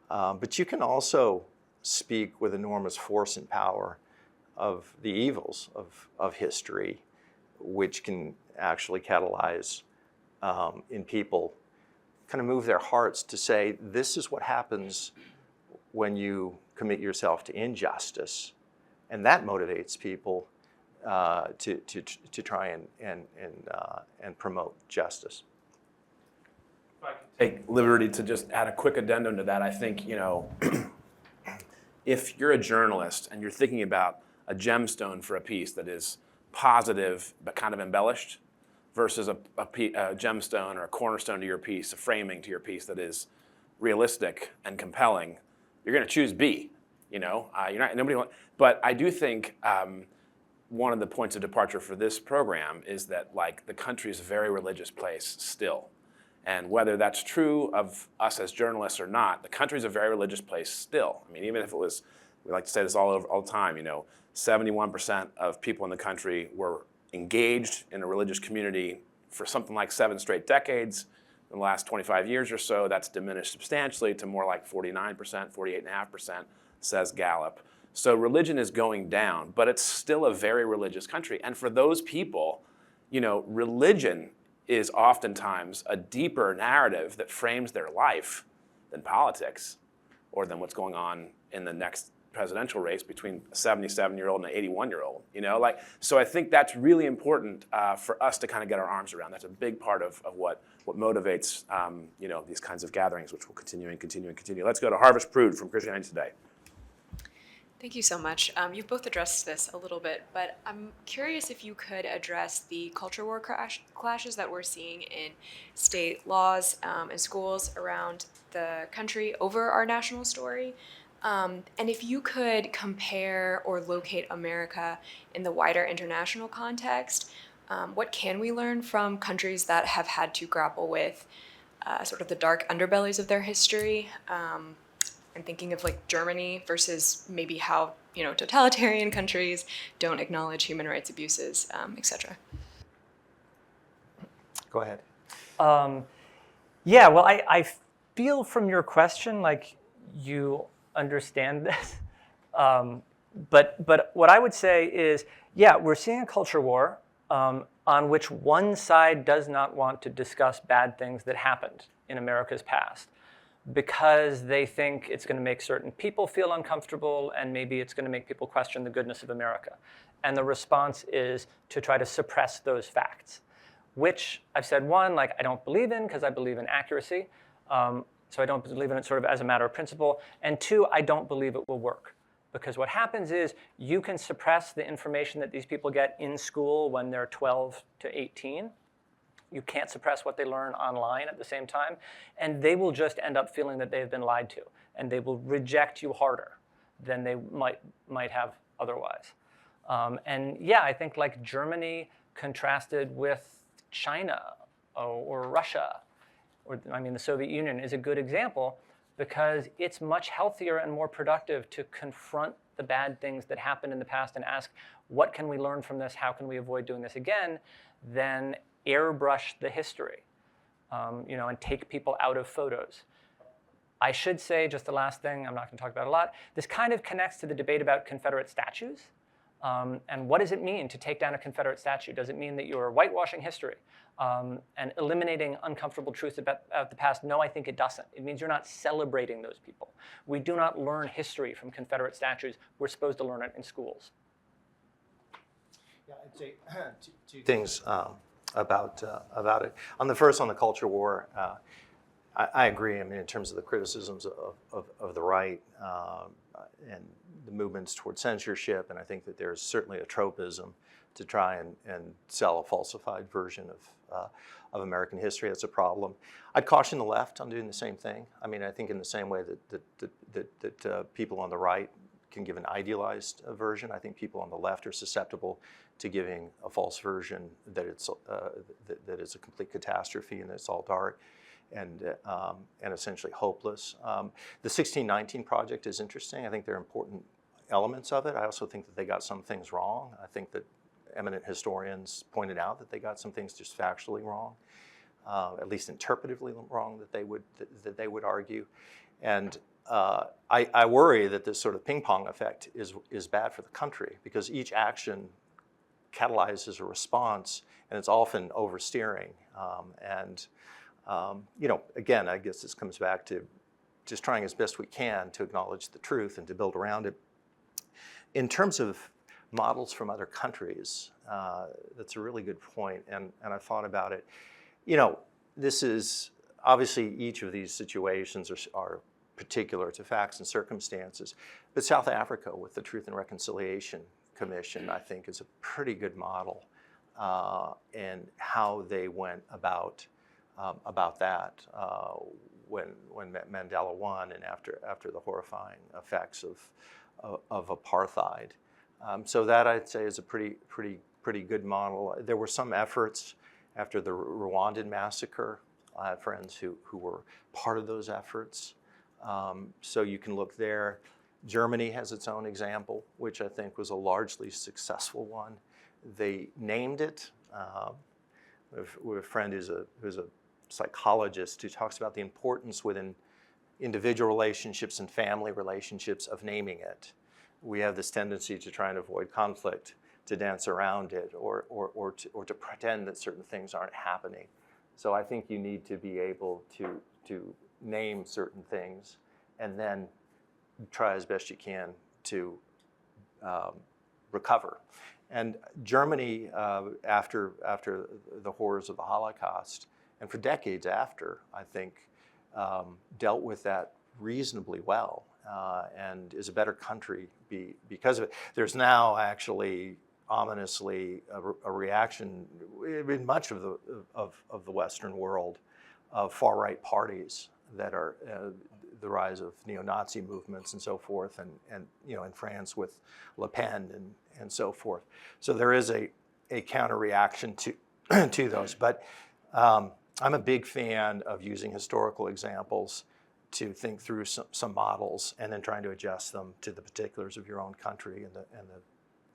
But you can also speak with enormous force and power of the evils of history, which can actually catalyze in people, kind of move their hearts to say, this is what happens when you commit yourself to injustice. And that motivates people to try and promote justice. If I could take liberty to just add a quick addendum to that, I think, if you're a journalist and you're thinking about a gemstone for a piece that is positive but kind of embellished versus a gemstone or a cornerstone to your piece, a framing to your piece that is realistic and compelling, you're going to choose B. You're not nobody. But I do think one of the points of departure for this program is that the country is a very religious place still, and whether that's true of us as journalists or not, the country is a very religious place still. I mean, even if it was, we like to say this all the time. 71% of people in the country were engaged in a religious community for something like 7 straight decades. In the last 25 years or so, that's diminished substantially to more like 49%, 48.5%, says Gallup. So religion is going down, but it's still a very religious country. And for those people, religion is oftentimes a deeper narrative that frames their life than politics or than what's going on in the next presidential race between a 77-year-old and an 81-year-old. So I think that's really important for us to kind of get our arms around. That's a big part of what motivates these kinds of gatherings, which will continue and continue and continue. Let's go to Harvest Prude from Christianity Today. Thank you so much. You've both addressed this a little bit, but I'm curious if you could address the culture war clashes that we're seeing in state laws and schools around the country over our national story. And if you could compare or locate America in the wider international context, what can we learn from countries that have had to grapple with sort of the dark underbellies of their history? I'm thinking of Germany versus maybe how totalitarian countries don't acknowledge human rights abuses, etc. Go ahead. Yeah, well, I feel from your question like you understand this. But what I would say is, yeah, we're seeing a culture war on which one side does not want to discuss bad things that happened in America's past, because they think it's going to make certain people feel uncomfortable, and maybe it's going to make people question the goodness of America. And the response is to try to suppress those facts, which I've said, one, I don't believe in, because I believe in accuracy. So I don't believe in it sort of as a matter of principle. And two, I don't believe it will work. Because what happens is you can suppress the information that these people get in school when they're 12 to 18. You can't suppress what they learn online at the same time. And they will just end up feeling that they've been lied to. And they will reject you harder than they might have otherwise. And yeah, I think Germany contrasted with China or Russia, or the Soviet Union is a good example, because it's much healthier and more productive to confront the bad things that happened in the past and ask, what can we learn from this? How can we avoid doing this again? Than airbrush the history, and take people out of photos. I should say, just the last thing, I'm not going to talk about it a lot, this kind of connects to the debate about Confederate statues. And what does it mean to take down a Confederate statue? Does it mean that you're whitewashing history and eliminating uncomfortable truths about the past? No, I think it doesn't. It means you're not celebrating those people. We do not learn history from Confederate statues. We're supposed to learn it in schools. Yeah, I'd say two things about it. On the culture war, I agree. In terms of the criticisms of the right and the movements toward censorship, and I think that there's certainly a tropism to try and sell a falsified version of American history. That's a problem. I'd caution the left on doing the same thing. I think in the same way that people on the right can give an idealized version, I think people on the left are susceptible to giving a false version that it's that is a complete catastrophe and it's all dark. essentially hopeless. The 1619 Project is interesting. I think there are important elements of it. I also think that they got some things wrong. I think that eminent historians pointed out that they got some things just factually wrong, at least interpretively wrong, that they would argue. And I worry that this sort of ping pong effect is bad for the country, because each action catalyzes a response, and it's often oversteering. Again, I guess this comes back to just trying as best we can to acknowledge the truth and to build around it. In terms of models from other countries, that's a really good point, and I thought about it. This is, obviously each of these situations are particular to facts and circumstances, but South Africa with the Truth and Reconciliation Commission, I think, is a pretty good model in how they went about that when Mandela won, and after the horrifying effects of apartheid. So that, I'd say, is a pretty good model. There were some efforts after the Rwandan massacre. I have friends who were part of those efforts. So you can look there. Germany has its own example, which I think was a largely successful one. They named it. We have a friend who's a psychologist who talks about the importance within individual relationships and family relationships of naming it. We have this tendency to try and avoid conflict, to dance around it, or to pretend that certain things aren't happening. So I think you need to be able to name certain things and then try as best you can to recover. And Germany, after the horrors of the Holocaust, and for decades after, I think, dealt with that reasonably well, and is a better country because of it. There's now actually, ominously, a reaction in much of the Western world of far-right parties that are the rise of neo-Nazi movements and so forth, and in France with Le Pen and so forth. So there is a counter-reaction to those. But I'm a big fan of using historical examples to think through some models and then trying to adjust them to the particulars of your own country and the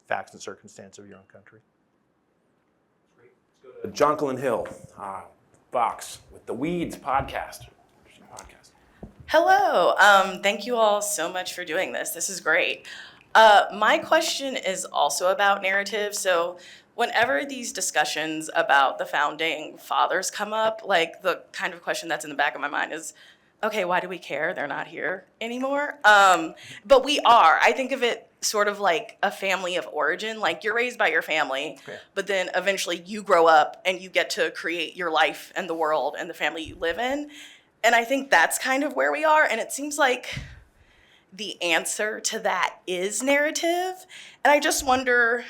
facts and circumstances of your own country. Great. Let's go to Jonquilyn Hill, Vox, with the Weeds podcast. Hello. Thank you all so much for doing this. This is great. My question is also about narrative. So whenever these discussions about the founding fathers come up, like the kind of question that's in the back of my mind is, okay, why do we care? They're not here anymore. But we are. I think of it sort of like a family of origin. Like you're raised by your family, but then eventually you grow up and you get to create your life and the world and the family you live in. And I think that's kind of where we are. And it seems like the answer to that is narrative. And I just wonder,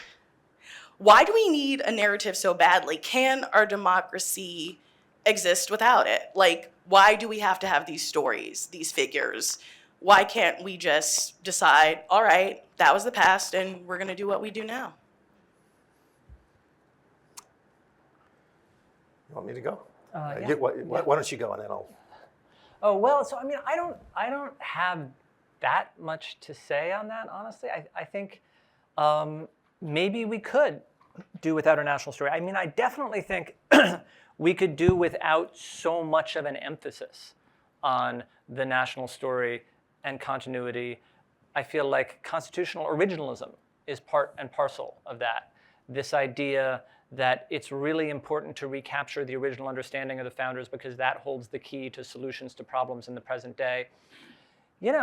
why do we need a narrative so badly? Can our democracy exist without it? Like, why do we have to have these stories, these figures? Why can't we just decide, all right, that was the past and we're going to do what we do now? You want me to go? Yeah. Why don't you go, and then I'll... Oh, well, so I mean, I don't have that much to say on that, honestly. I think maybe we could do without a national story. I mean, I definitely think we could do without so much of an emphasis on the national story and continuity. I feel like constitutional originalism is part and parcel of that. This idea that it's really important to recapture the original understanding of the founders because that holds the key to solutions to problems in the present day. That's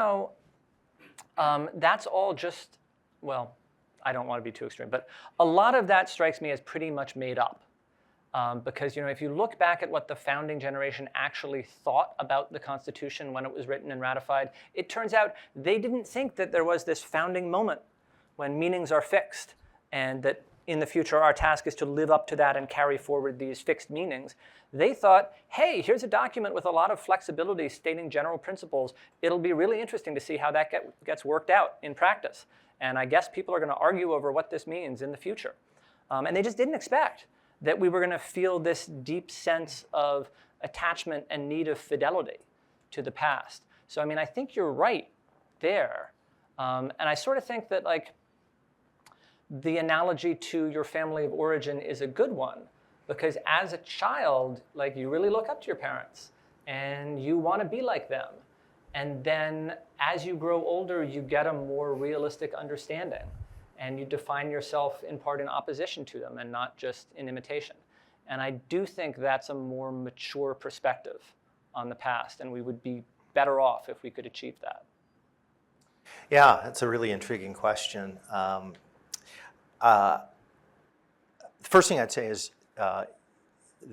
all just, well, I don't want to be too extreme, but a lot of that strikes me as pretty much made up. Because if you look back at what the founding generation actually thought about the Constitution when it was written and ratified, it turns out they didn't think that there was this founding moment when meanings are fixed and that in the future our task is to live up to that and carry forward these fixed meanings. They thought, hey, here's a document with a lot of flexibility stating general principles. It'll be really interesting to see how that gets worked out in practice. And I guess people are going to argue over what this means in the future. And they just didn't expect that we were going to feel this deep sense of attachment and need of fidelity to the past. So, I mean, I think you're right there. And I sort of think that, like, the analogy to your family of origin is a good one, because as a child, like, you really look up to your parents and you want to be like them. And then as you grow older, you get a more realistic understanding, and you define yourself in part in opposition to them and not just in imitation. And I do think that's a more mature perspective on the past, and we would be better off if we could achieve that. Yeah, that's a really intriguing question. The first thing I'd say is the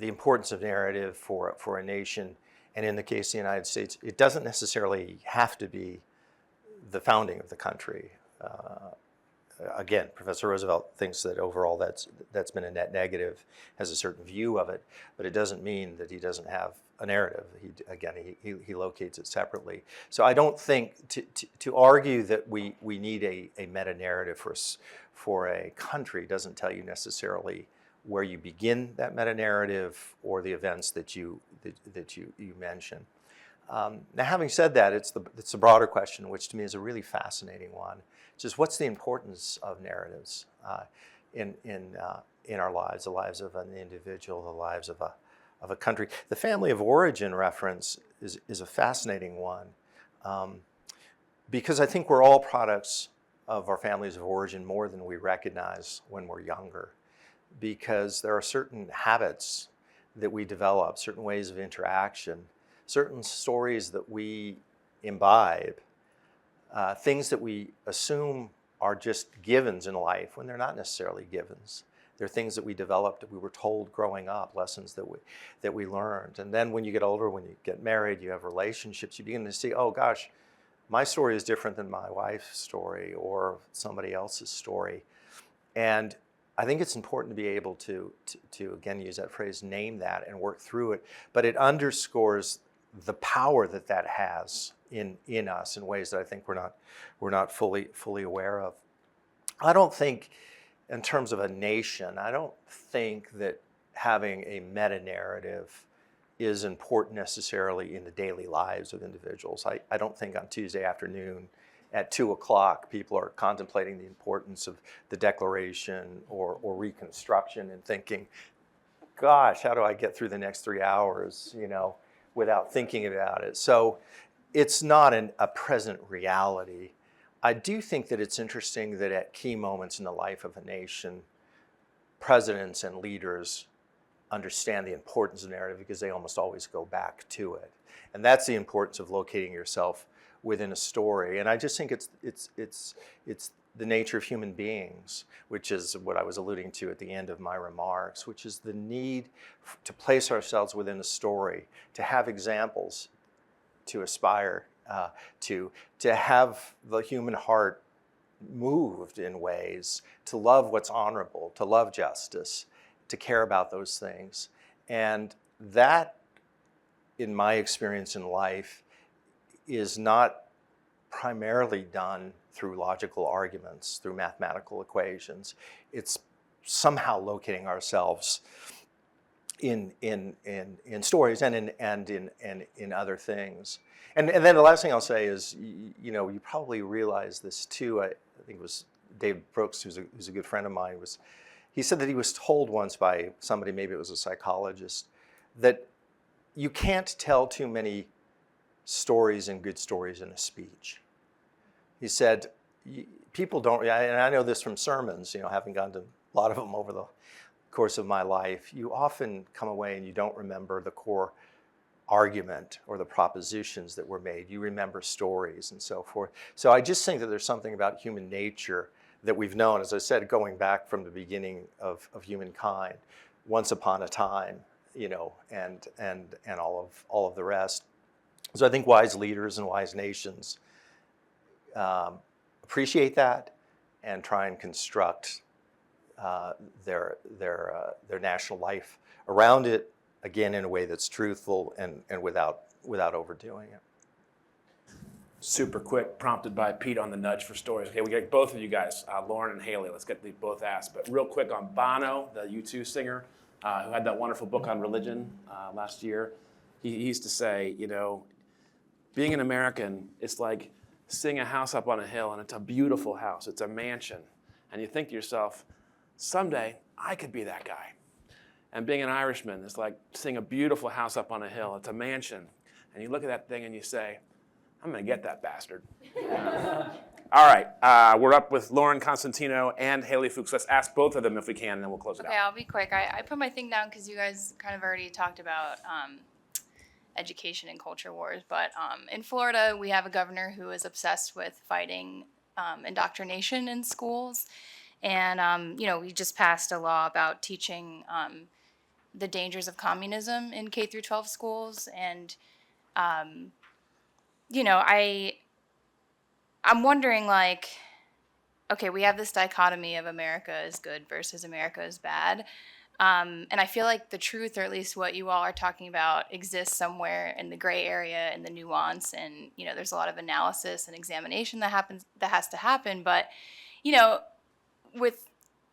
importance of narrative for a nation, and in the case of the United States, it doesn't necessarily have to be the founding of the country. Again, Professor Roosevelt thinks that overall that's been a net negative, has a certain view of it, but it doesn't mean that he doesn't have a narrative. He locates it separately. So I don't think to argue that we need a meta-narrative for a country doesn't tell you necessarily where you begin that meta-narrative or the events that you mention. Now, having said that, it's the broader question, which to me is a really fascinating one. Just what's the importance of narratives in our lives, the lives of an individual, the lives of a country? The family of origin reference is a fascinating one because I think we're all products of our families of origin more than we recognize when we're younger, because there are certain habits that we develop, certain ways of interaction, certain stories that we imbibe, things that we assume are just givens in life when they're not necessarily givens. They're things that we developed, that we were told growing up, lessons that we learned. And then when you get older, when you get married, you have relationships, you begin to see, oh gosh, my story is different than my wife's story or somebody else's story. And I think it's important to be able to again use that phrase, name that and work through it. But it underscores the power that has in us in ways that I think we're not fully aware of. I don't think, in terms of a nation, I don't think that having a meta-narrative is important necessarily in the daily lives of individuals. I don't think on Tuesday afternoon at 2 o'clock people are contemplating the importance of the Declaration or Reconstruction and thinking, gosh, how do I get through the next 3 hours, without thinking about it. So it's not a present reality. I do think that it's interesting that at key moments in the life of a nation, presidents and leaders understand the importance of narrative because they almost always go back to it. And that's the importance of locating yourself within a story. And I just think it's the nature of human beings, which is what I was alluding to at the end of my remarks, which is the need to place ourselves within a story, to have examples to aspire to have the human heart moved in ways to love what's honorable, to love justice, to care about those things. And that, in my experience in life, is not primarily done through logical arguments, through mathematical equations. It's somehow locating ourselves in stories and in other things. And then the last thing I'll say is, you probably realize this too. I think it was David Brooks, who's a good friend of mine, he said that he was told once by somebody, maybe it was a psychologist, that you can't tell too many stories and good stories in a speech. He said, people don't, and I know this from sermons, having gone to a lot of them over the course of my life, you often come away and you don't remember the core argument or the propositions that were made. You remember stories and so forth. So I just think that there's something about human nature that we've known, as I said, going back from the beginning of humankind, once upon a time, and all of the rest. So I think wise leaders and wise nations appreciate that and try and construct their national life around it, again, in a way that's truthful and without overdoing it. Super quick, prompted by Pete on the nudge for stories. Okay, we get both of you guys, Lauren and Haley. Let's get these both asked. But real quick on Bono, the U2 singer, who had that wonderful book on religion last year, he used to say, being an American, it's like seeing a house up on a hill, and it's a beautiful house. It's a mansion. And you think to yourself, someday I could be that guy. And being an Irishman is like seeing a beautiful house up on a hill. It's a mansion. And you look at that thing and you say, I'm going to get that bastard. All right, we're up with Lauren Constantino and Haley Fuchs. Let's ask both of them if we can, and then we'll close it out. Okay, I'll be quick. I put my thing down because you guys kind of already talked about education and culture wars. But in Florida, we have a governor who is obsessed with fighting indoctrination in schools. And, we just passed a law about teaching the dangers of communism in K through 12 schools. And, I'm wondering, okay, we have this dichotomy of America is good versus America is bad. And I feel like the truth, or at least what you all are talking about, exists somewhere in the gray area and the nuance. And, there's a lot of analysis and examination that has to happen. But, with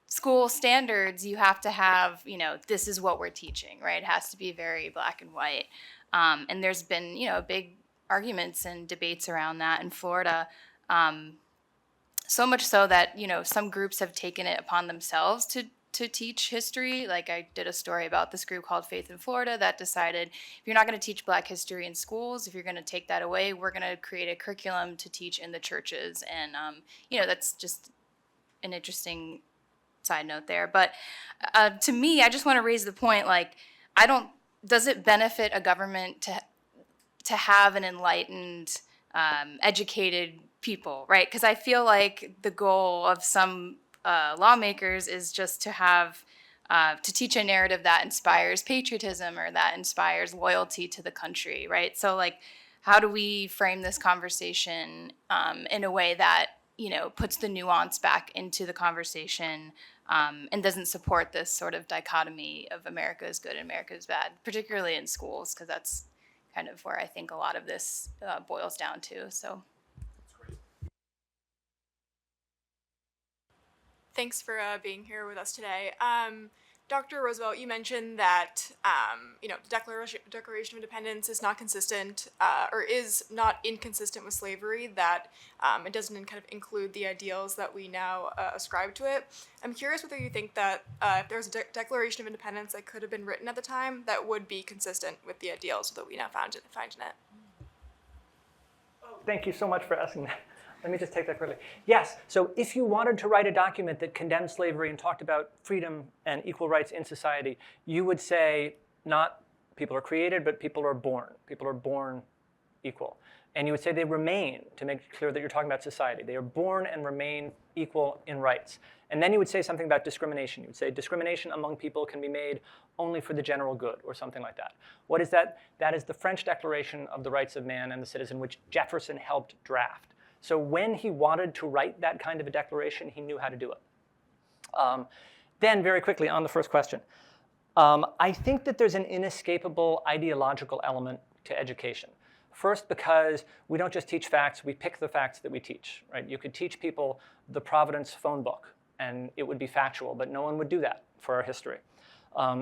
school standards, you have to have, this is what we're teaching, right? It has to be very black and white. And there's been, big arguments and debates around that in Florida. So much so that, some groups have taken it upon themselves to teach history. Like I did a story about this group called Faith in Florida that decided if you're not going to teach Black history in schools, if you're going to take that away, we're going to create a curriculum to teach in the churches. And, that's just an interesting side note there. But to me, I just want to raise the point, does it benefit a government to have an enlightened, educated people, right? Because I feel like the goal of some lawmakers is just to have, to teach a narrative that inspires patriotism or that inspires loyalty to the country, right? So how do we frame this conversation in a way that, puts the nuance back into the conversation and doesn't support this sort of dichotomy of America is good and America is bad, particularly in schools, because that's kind of where I think a lot of this boils down to. So. Thanks for being here with us today. Dr. Roosevelt, you mentioned that the Declaration of Independence is not consistent or is not inconsistent with slavery, that it doesn't kind of include the ideals that we now ascribe to it. I'm curious whether you think that if there was a Declaration of Independence that could have been written at the time that would be consistent with the ideals that we now find in it. Thank you so much for asking that. Let me just take that quickly. Yes, so if you wanted to write a document that condemned slavery and talked about freedom and equal rights in society, you would say not people are created, but people are born. People are born equal. And you would say they remain, to make it clear that you're talking about society. They are born and remain equal in rights. And then you would say something about discrimination. You would say discrimination among people can be made only for the general good, or something like that. What is that? That is the French Declaration of the Rights of Man and the Citizen, which Jefferson helped draft. So when he wanted to write that kind of a declaration, he knew how to do it. Then very quickly on the first question, I think that there's an inescapable ideological element to education. First, because we don't just teach facts, we pick the facts that we teach, right? You could teach people the Providence phone book, and it would be factual, but no one would do that for our history.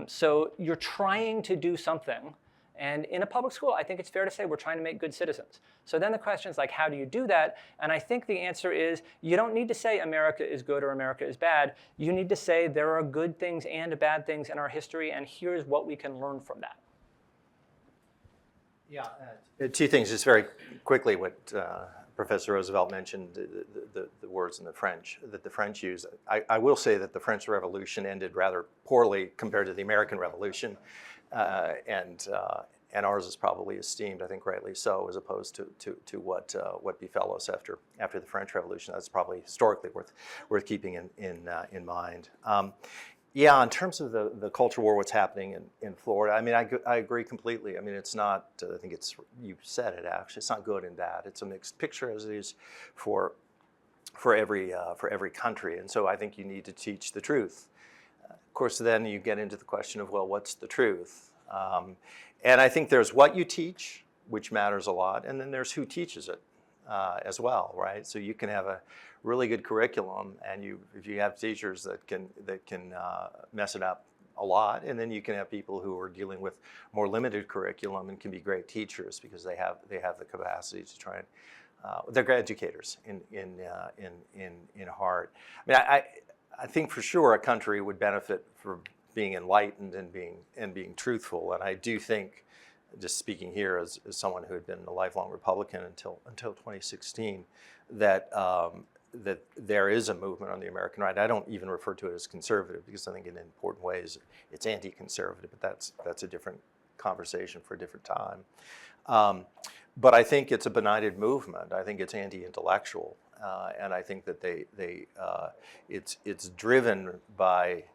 So you're trying to do something. And in a public school, I think it's fair to say we're trying to make good citizens. So then the question is how do you do that? And I think the answer is you don't need to say America is good or America is bad. You need to say there are good things and bad things in our history, and here's what we can learn from that. Yeah, two things, just very quickly, what Professor Roosevelt mentioned, the words in the French, that the French use. I will say that the French Revolution ended rather poorly compared to the American Revolution. And ours is probably esteemed, I think rightly so, as opposed to what befell us after the French Revolution. That's probably historically worth keeping in mind. Yeah, in terms of the culture war, what's happening in Florida, I mean, I agree completely. I mean, it's not, I think it's, you said it actually, it's not good and bad. It's a mixed picture as it is for every country. And so I think you need to teach the truth. Of course, then you get into the question of, well, what's the truth? And I think there's what you teach, which matters a lot, and then there's who teaches it as well, right? So you can have a really good curriculum, and if you have teachers that can mess it up a lot, and then you can have people who are dealing with more limited curriculum and can be great teachers because they have the capacity to try and they're great educators in heart. I mean, I think for sure a country would benefit from being enlightened and being truthful, and I do think, just speaking here as someone who had been a lifelong Republican until 2016, that that there is a movement on the American right. I don't even refer to it as conservative because I think in important ways it's anti-conservative, but that's a different conversation for a different time. But I think it's a benighted movement. I think it's anti-intellectual, and I think that it's driven by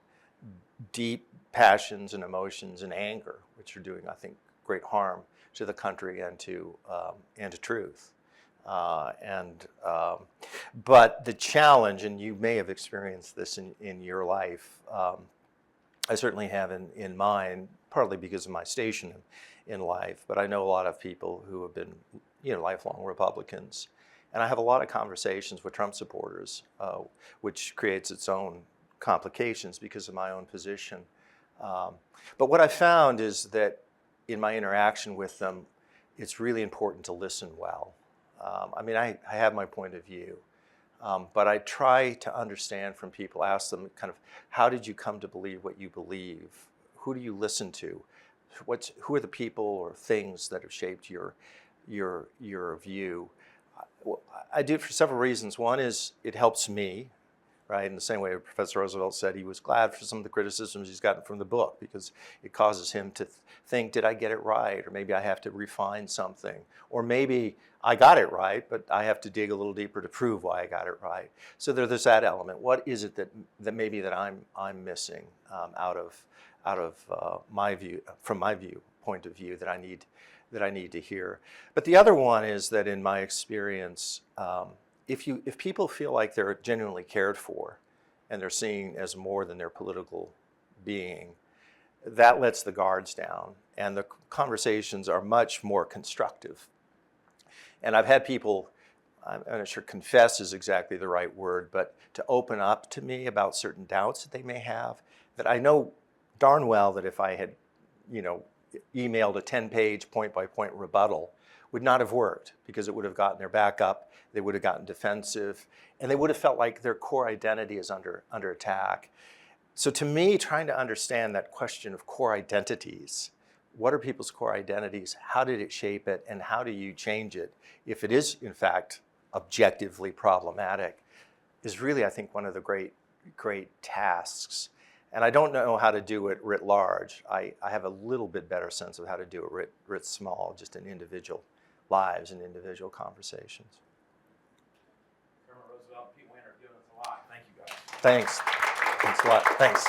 deep passions and emotions and anger, which are doing, I think, great harm to the country and to truth. But the challenge, and you may have experienced this in your life, I certainly have in mine, partly because of my station in life, but I know a lot of people who have been, lifelong Republicans. And I have a lot of conversations with Trump supporters, which creates its own complications because of my own position. But what I found is that in my interaction with them, it's really important to listen well. I mean, I have my point of view, but I try to understand from people, ask them kind of, how did you come to believe what you believe? Who do you listen to? Who are the people or things that have shaped your view? I do it for several reasons. One is it helps me, right? In the same way Professor Roosevelt said he was glad for some of the criticisms he's gotten from the book because it causes him to think, did I get it right? Or maybe I have to refine something. Or maybe I got it right, but I have to dig a little deeper to prove why I got it right. So there's that element. What is it that maybe that I'm missing out of my view, from my point of view, that I need to hear? But the other one is that in my experience, if people feel like they're genuinely cared for and they're seen as more than their political being, that lets the guards down and the conversations are much more constructive. And I've had people, I'm not sure confess is exactly the right word, but to open up to me about certain doubts that they may have, that I know darn well that if I had, emailed a 10-page point-by-point rebuttal, would not have worked because it would have gotten their back up, they would have gotten defensive, and they would have felt like their core identity is under attack. So to me, trying to understand that question of core identities, what are people's core identities, how did it shape it, and how do you change it if it is, in fact, objectively problematic, is really, I think, one of the great tasks. And I don't know how to do it writ large. I have a little bit better sense of how to do it writ small, just in individual lives and individual conversations. Kermit Roosevelt, Pete Wayner have given us a lot. Thank you, guys. Thanks. Thanks a lot. Thanks.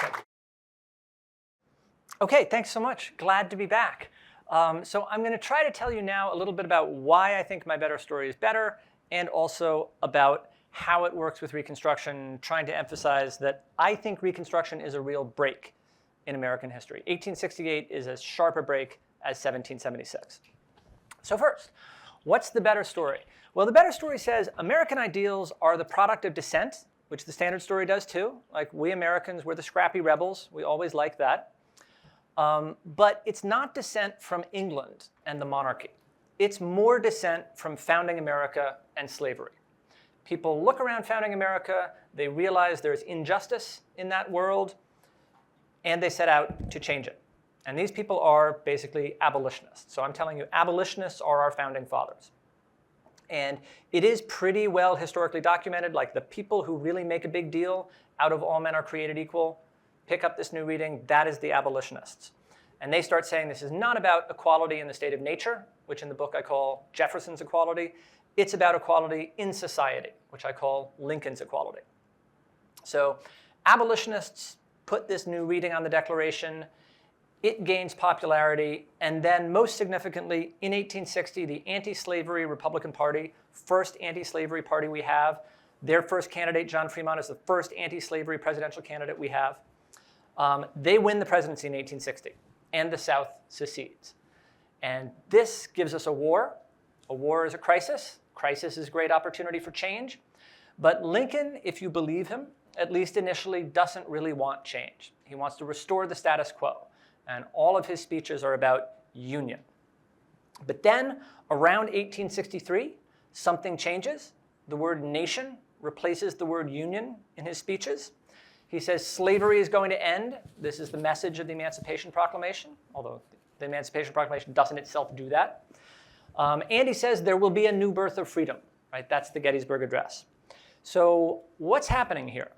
Okay, thanks so much. Glad to be back. So I'm going to try to tell you now a little bit about why I think my better story is better, and also about how it works with Reconstruction, trying to emphasize that I think Reconstruction is a real break in American history. 1868 is as sharp a break as 1776. So first, what's the better story? Well, the better story says American ideals are the product of dissent, which the standard story does too. Like, we Americans were the scrappy rebels. We always liked that. But it's not dissent from England and the monarchy. It's more dissent from founding America and slavery. People look around founding America, they realize there's injustice in that world, and they set out to change it. And these people are basically abolitionists. So I'm telling you, abolitionists are our founding fathers. And it is pretty well historically documented, like the people who really make a big deal out of all men are created equal, pick up this new reading, that is the abolitionists. And they start saying this is not about equality in the state of nature, which in the book I call Jefferson's equality. It's about equality in society, which I call Lincoln's equality. So abolitionists put this new reading on the Declaration. It gains popularity. And then most significantly, in 1860, the anti-slavery Republican Party, first anti-slavery party we have, their first candidate, John Fremont, is the first anti-slavery presidential candidate we have. They win the presidency in 1860, and the South secedes. And this gives us a war. A war is a crisis. Crisis is a great opportunity for change. But Lincoln, if you believe him, at least initially, doesn't really want change. He wants to restore the status quo. And all of his speeches are about union. But then, around 1863, something changes. The word nation replaces the word union in his speeches. He says slavery is going to end. This is the message of the Emancipation Proclamation, although the Emancipation Proclamation doesn't itself do that. And he says there will be a new birth of freedom, right? That's the Gettysburg Address. So what's happening here?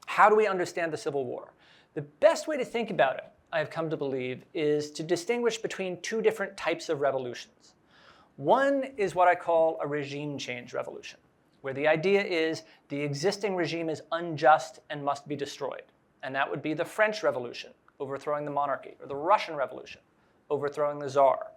How do we understand the Civil War? The best way to think about it, I've come to believe, is to distinguish between two different types of revolutions. One is what I call a regime change revolution, where the idea is the existing regime is unjust and must be destroyed. And that would be the French Revolution, overthrowing the monarchy, or the Russian Revolution, overthrowing the Tsar.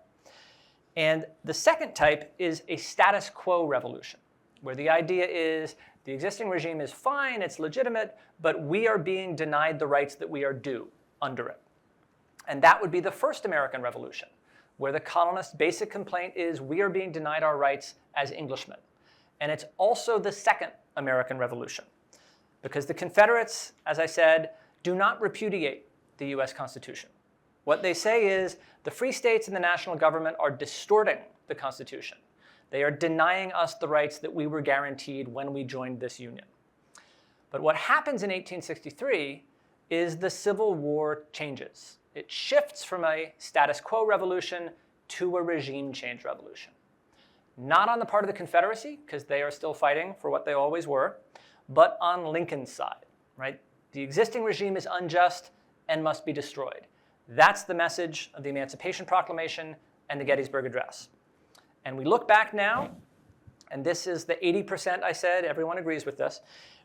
And the second type is a status quo revolution, where the idea is the existing regime is fine, it's legitimate, but we are being denied the rights that we are due under it. And that would be the first American Revolution, where the colonists' basic complaint is we are being denied our rights as Englishmen. And it's also the second American Revolution, because the Confederates, as I said, do not repudiate the US Constitution. What they say is the free states and the national government are distorting the Constitution. They are denying us the rights that we were guaranteed when we joined this union. But what happens in 1863 is the Civil War changes. It shifts from a status quo revolution to a regime change revolution. Not on the part of the Confederacy, because they are still fighting for what they always were, but on Lincoln's side, right? The existing regime is unjust and must be destroyed. That's the message of the Emancipation Proclamation and the Gettysburg Address. And we look back now, and this is the 80% I said, everyone agrees with this.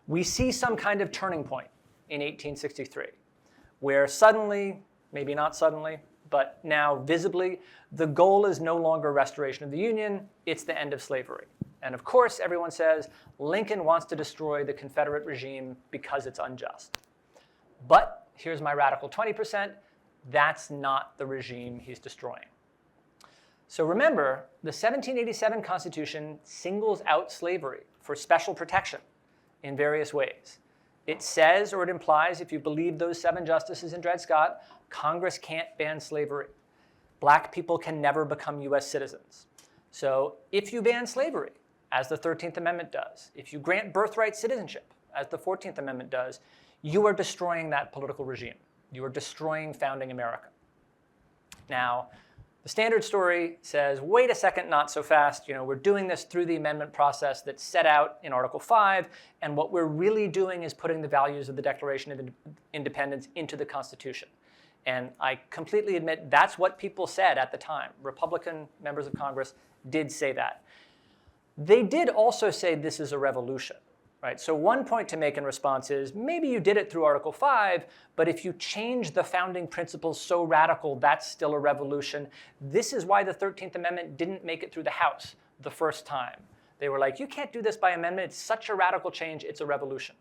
We see some kind of turning point in 1863, where suddenly, maybe not suddenly, but now visibly, the goal is no longer restoration of the Union, it's the end of slavery. And of course, everyone says Lincoln wants to destroy the Confederate regime because it's unjust. But here's my radical 20%, that's not the regime he's destroying. So remember, the 1787 Constitution singles out slavery for special protection in various ways. It says, or it implies, if you believe those 7 justices in Dred Scott, Congress can't ban slavery. Black people can never become US citizens. So if you ban slavery, as the 13th Amendment does, if you grant birthright citizenship, as the 14th Amendment does, you are destroying that political regime. You are destroying founding America. Now, the standard story says, wait a second, not so fast. We're doing this through the amendment process that's set out in Article 5, and what we're really doing is putting the values of the Declaration of Independence into the Constitution. And I completely admit that's what people said at the time. Republican members of Congress did say that. They did also say this is a revolution. Right? So one point to make in response is maybe you did it through Article 5, but if you change the founding principles so radical, that's still a revolution. This is why the 13th Amendment didn't make it through the House the first time. They were like, you can't do this by amendment. It's such a radical change. It's a revolution.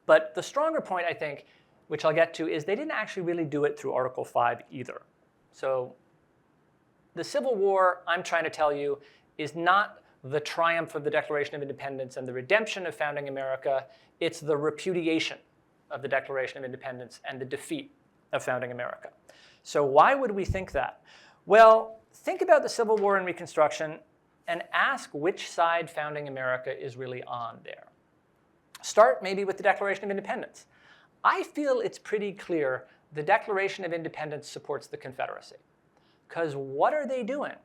But the stronger point, I think, which I'll get to, is they didn't actually really do it through Article 5 either. So the Civil War, I'm trying to tell you, is not the triumph of the Declaration of Independence and the redemption of founding America. It's the repudiation of the Declaration of Independence and the defeat of founding America. So why would we think that? Well, think about the Civil War and Reconstruction and ask which side founding America is really on there. Start maybe with the Declaration of Independence. I feel it's pretty clear the Declaration of Independence supports the Confederacy. Because what are they doing?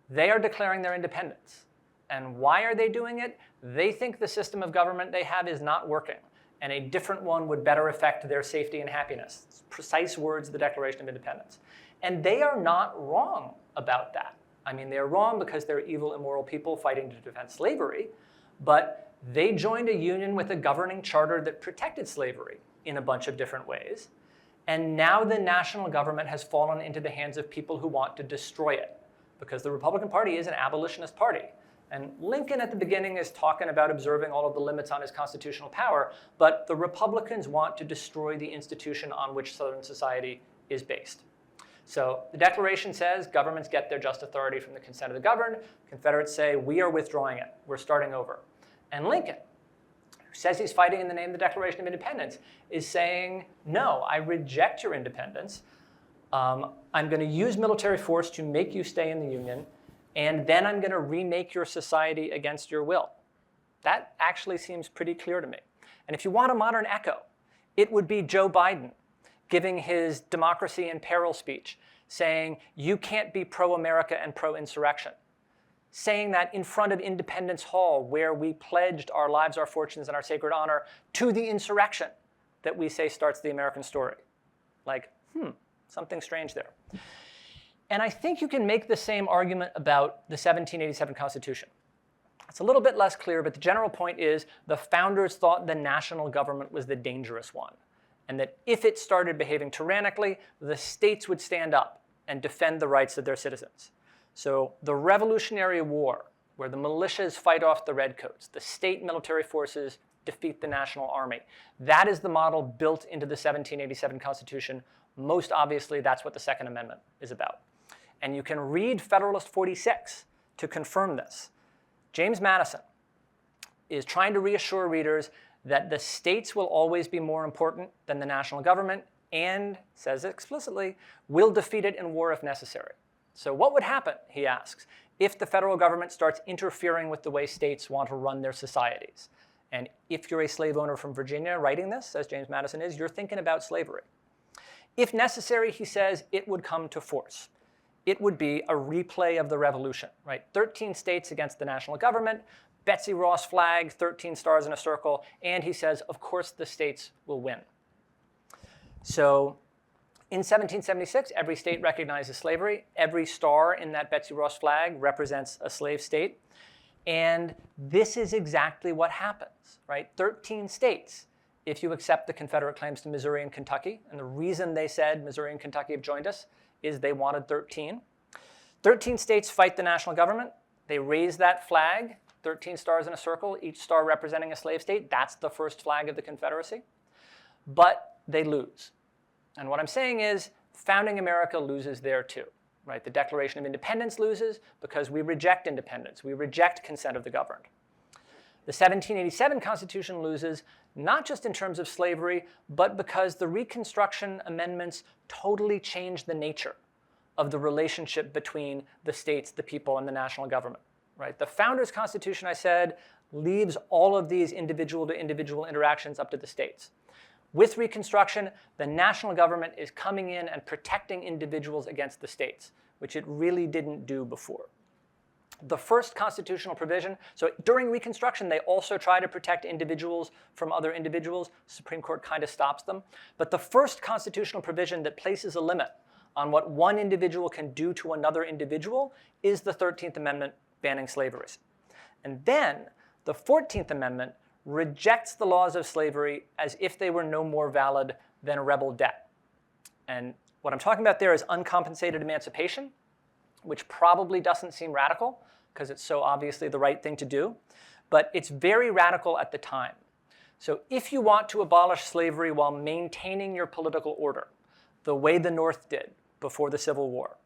They are declaring their independence. And why are they doing it? They think the system of government they have is not working, and a different one would better affect their safety and happiness. It's precise words of the Declaration of Independence. And they are not wrong about that. I mean, they're wrong because they're evil, immoral people fighting to defend slavery, but they joined a union with a governing charter that protected slavery in a bunch of different ways. And now the national government has fallen into the hands of people who want to destroy it, because the Republican Party is an abolitionist party. And Lincoln at the beginning is talking about observing all of the limits on his constitutional power, but the Republicans want to destroy the institution on which Southern society is based. So the Declaration says governments get their just authority from the consent of the governed. Confederates say, we are withdrawing it. We're starting over. And Lincoln, says he's fighting in the name of the Declaration of Independence, is saying, no, I reject your independence. I'm going to use military force to make you stay in the Union, and then I'm going to remake your society against your will. That actually seems pretty clear to me. And if you want a modern echo, it would be Joe Biden giving his democracy in peril speech, saying, you can't be pro-America and pro-insurrection. Saying that in front of Independence Hall, where we pledged our lives, our fortunes, and our sacred honor to the insurrection that we say starts the American story. Like, something strange there. And I think you can make the same argument about the 1787 Constitution. It's a little bit less clear, but the general point is the founders thought the national government was the dangerous one, and that if it started behaving tyrannically, the states would stand up and defend the rights of their citizens. So the Revolutionary War, where the militias fight off the redcoats, the state military forces defeat the national army, that is the model built into the 1787 Constitution. Most obviously, that's what the Second Amendment is about. And you can read Federalist 46 to confirm this. James Madison is trying to reassure readers that the states will always be more important than the national government, and, says explicitly, will defeat it in war if necessary. So what would happen, he asks, if the federal government starts interfering with the way states want to run their societies? And if you're a slave owner from Virginia writing this, as James Madison is, you're thinking about slavery. If necessary, he says, it would come to force. It would be a replay of the revolution, right? 13 states against the national government, Betsy Ross flag, 13 stars in a circle, and he says, of course, the states will win. So in 1776, every state recognizes slavery. Every star in that Betsy Ross flag represents a slave state. And this is exactly what happens, right? 13 states, if you accept the Confederate claims to Missouri and Kentucky. And the reason they said Missouri and Kentucky have joined us is they wanted 13. 13 states fight the national government. They raise that flag, 13 stars in a circle, each star representing a slave state. That's the first flag of the Confederacy. But they lose. And what I'm saying is, founding America loses there too, right? The Declaration of Independence loses because we reject independence. We reject consent of the governed. The 1787 Constitution loses not just in terms of slavery, but because the Reconstruction amendments totally change the nature of the relationship between the states, the people, and the national government, right? The Founders' Constitution, I said, leaves all of these individual-to-individual interactions up to the states. With Reconstruction, the national government is coming in and protecting individuals against the states, which it really didn't do before. The first constitutional provision, so during Reconstruction, they also try to protect individuals from other individuals. The Supreme Court kind of stops them. But the first constitutional provision that places a limit on what one individual can do to another individual is the 13th Amendment banning slavery. And then the 14th Amendment rejects the laws of slavery as if they were no more valid than a rebel debt. And what I'm talking about there is uncompensated emancipation, which probably doesn't seem radical because it's so obviously the right thing to do, but it's very radical at the time. So if you want to abolish slavery while maintaining your political order, the way the North did before the Civil War,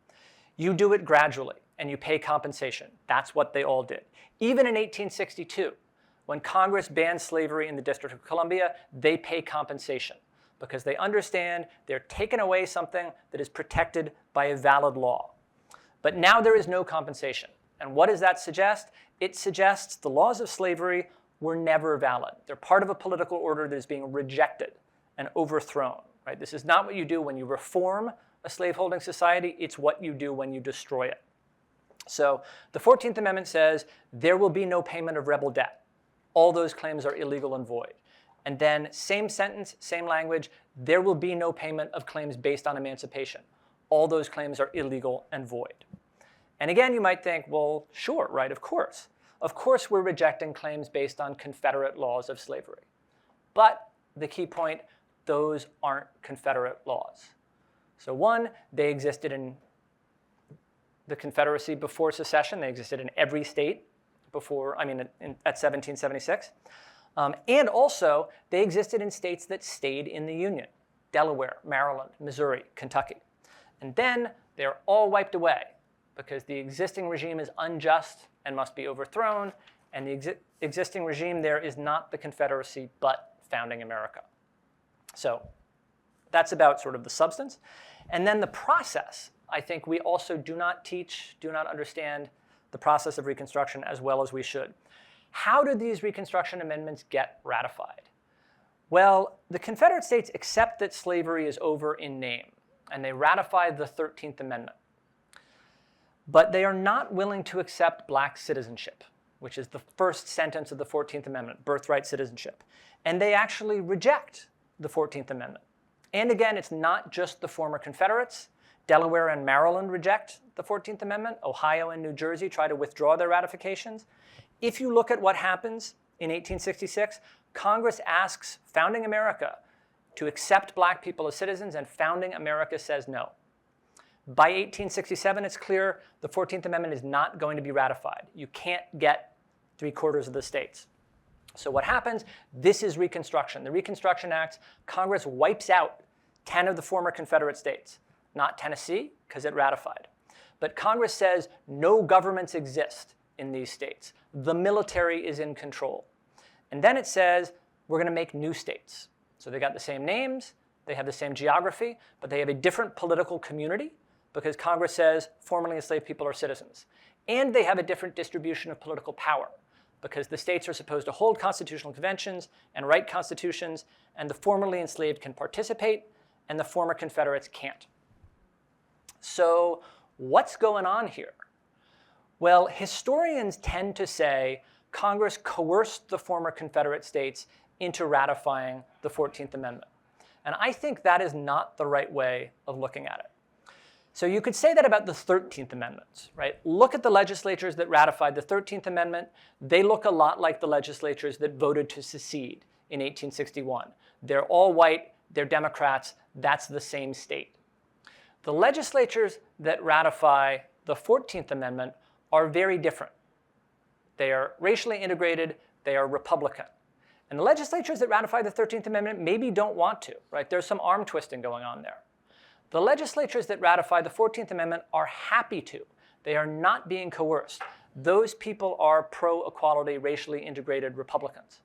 you do it gradually and you pay compensation. That's what they all did. Even in 1862, when Congress banned slavery in the District of Columbia, they pay compensation because they understand they're taking away something that is protected by a valid law. But now there is no compensation. And what does that suggest? It suggests the laws of slavery were never valid. They're part of a political order that is being rejected and overthrown, right? This is not what you do when you reform a slaveholding society. It's what you do when you destroy it. So the 14th Amendment says there will be no payment of rebel debt. All those claims are illegal and void. And then same sentence, same language, there will be no payment of claims based on emancipation. All those claims are illegal and void. And again, you might think, well, sure, right, of course. Of course we're rejecting claims based on Confederate laws of slavery. But the key point, those aren't Confederate laws. So one, they existed in the Confederacy before secession. They existed in every state before, at 1776. And also, they existed in states that stayed in the Union: Delaware, Maryland, Missouri, Kentucky. And then they're all wiped away because the existing regime is unjust and must be overthrown, And the existing regime there is not the Confederacy, but founding America. So that's about sort of the substance. And then the process, I think we also do not teach, do not understand the process of Reconstruction as well as we should. How did these Reconstruction amendments get ratified? Well, the Confederate States accept that slavery is over in name, and they ratified the 13th Amendment. But they are not willing to accept black citizenship, which is the first sentence of the 14th Amendment, birthright citizenship. And they actually reject the 14th Amendment. And again, it's not just the former Confederates. Delaware and Maryland reject the 14th Amendment. Ohio and New Jersey try to withdraw their ratifications. If you look at what happens in 1866, Congress asks founding America to accept black people as citizens, and founding America says no. By 1867, it's clear the 14th Amendment is not going to be ratified. You can't get 3/4 of the states. So what happens? This is Reconstruction. The Reconstruction Act, Congress wipes out 10 of the former Confederate states. Not Tennessee, because it ratified. But Congress says no governments exist in these states. The military is in control. And then it says we're going to make new states. So they got the same names, they have the same geography, but they have a different political community because Congress says formerly enslaved people are citizens. And they have a different distribution of political power because the states are supposed to hold constitutional conventions and write constitutions, and the formerly enslaved can participate, and the former Confederates can't. So what's going on here? Well, historians tend to say Congress coerced the former Confederate states into ratifying the 14th Amendment. And I think that is not the right way of looking at it. So you could say that about the 13th Amendment, right? Look at the legislatures that ratified the 13th Amendment. They look a lot like the legislatures that voted to secede in 1861. They're all white, they're Democrats, that's the same state. The legislatures that ratify the 14th Amendment are very different. They are racially integrated, they are Republican. And the legislatures that ratify the 13th Amendment maybe don't want to, right? There's some arm twisting going on there. The legislatures that ratify the 14th Amendment are happy to. They are not being coerced. Those people are pro-equality, racially integrated Republicans.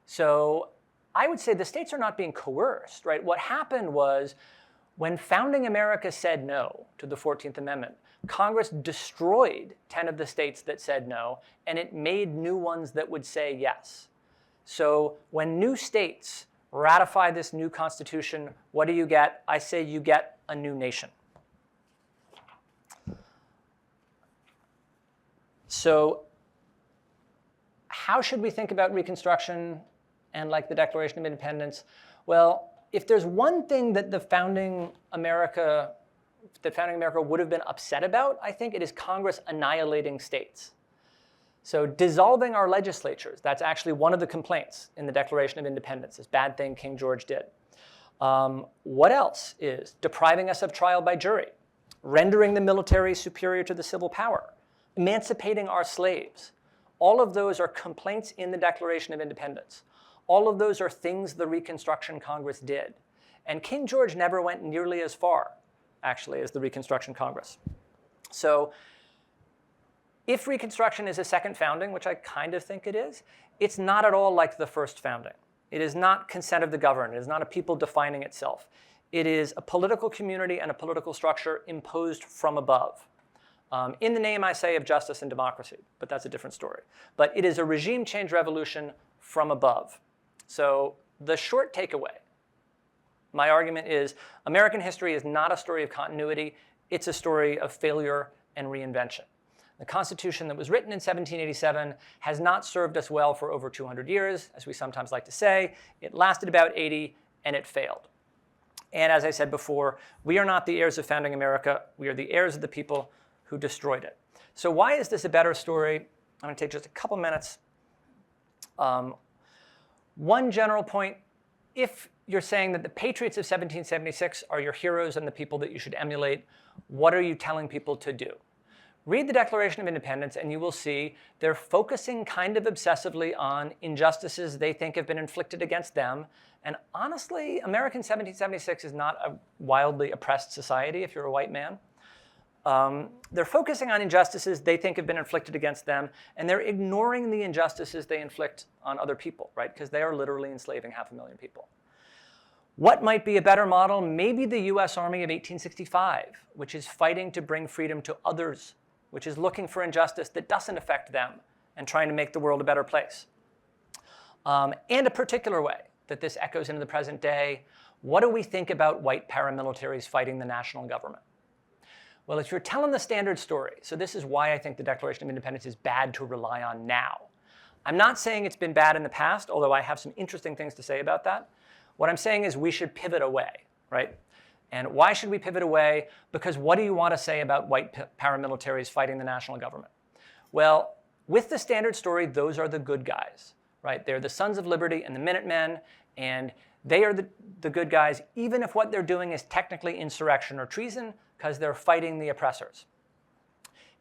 So I would say the states are not being coerced, right? What happened was when founding America said no to the 14th Amendment, Congress destroyed 10 of the states that said no, and it made new ones that would say yes. So when new states ratify this new Constitution, what do you get? I say you get a new nation. So how should we think about Reconstruction and like the Declaration of Independence? Well, if there's one thing that founding America would have been upset about, I think it is Congress annihilating states. So dissolving our legislatures, that's actually one of the complaints in the Declaration of Independence, this bad thing King George did. What else is depriving us of trial by jury, rendering the military superior to the civil power, emancipating our slaves? All of those are complaints in the Declaration of Independence. All of those are things the Reconstruction Congress did. And King George never went nearly as far, actually, as the Reconstruction Congress. So if Reconstruction is a second founding, which I kind of think it is, it's not at all like the first founding. It is not consent of the governed. It is not a people defining itself. It is a political community and a political structure imposed from above. In the name, I say, of justice and democracy, but that's a different story. But it is a regime change revolution from above. So the short takeaway, my argument is American history is not a story of continuity. It's a story of failure and reinvention. The Constitution that was written in 1787 has not served us well for over 200 years, as we sometimes like to say. It lasted about 80, and it failed. And as I said before, we are not the heirs of founding America. We are the heirs of the people who destroyed it. So why is this a better story? I'm going to take just a couple minutes. One general point, if you're saying that the patriots of 1776 are your heroes and the people that you should emulate, what are you telling people to do? Read the Declaration of Independence and you will see they're focusing kind of obsessively on injustices they think have been inflicted against them. And honestly, American 1776 is not a wildly oppressed society if you're a white man. They're focusing on injustices they think have been inflicted against them, and they're ignoring the injustices they inflict on other people, right? Because they are literally enslaving 500,000 people. What might be a better model? Maybe the US Army of 1865, which is fighting to bring freedom to others, which is looking for injustice that doesn't affect them and trying to make the world a better place. And a particular way that this echoes into the present day, what do we think about white paramilitaries fighting the national government? Well, if you're telling the standard story, so this is why I think the Declaration of Independence is bad to rely on now. I'm not saying it's been bad in the past, although I have some interesting things to say about that. What I'm saying is we should pivot away, right? And why should we pivot away? Because what do you want to say about white paramilitaries fighting the national government? Well, with the standard story, those are the good guys, right? They're the Sons of Liberty and the Minutemen, and they are the good guys, even if what they're doing is technically insurrection or treason, because they're fighting the oppressors.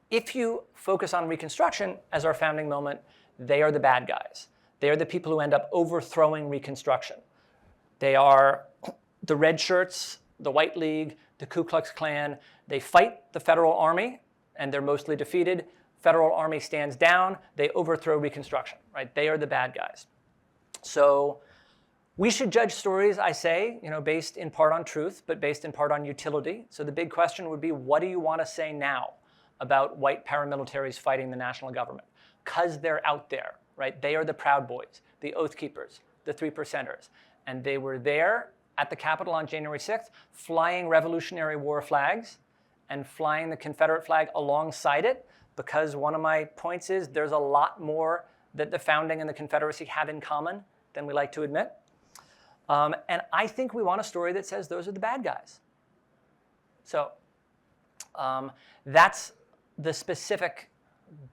If you focus on Reconstruction as our founding moment, they are the bad guys. They are the people who end up overthrowing Reconstruction. They are the red shirts, the White League, the Ku Klux Klan. They fight the federal army, and they're mostly defeated. Federal army stands down. They overthrow Reconstruction, right? They are the bad guys. So we should judge stories, I say, based in part on truth, but based in part on utility. So the big question would be, what do you want to say now about white paramilitaries fighting the national government? Because they're out there, right? They are the Proud Boys, the Oath Keepers, the 3%ers. And they were there at the Capitol on January 6th, flying Revolutionary War flags and flying the Confederate flag alongside it, because one of my points is there's a lot more that the founding and the Confederacy have in common than we like to admit. And I think we want a story that says those are the bad guys. So that's the specific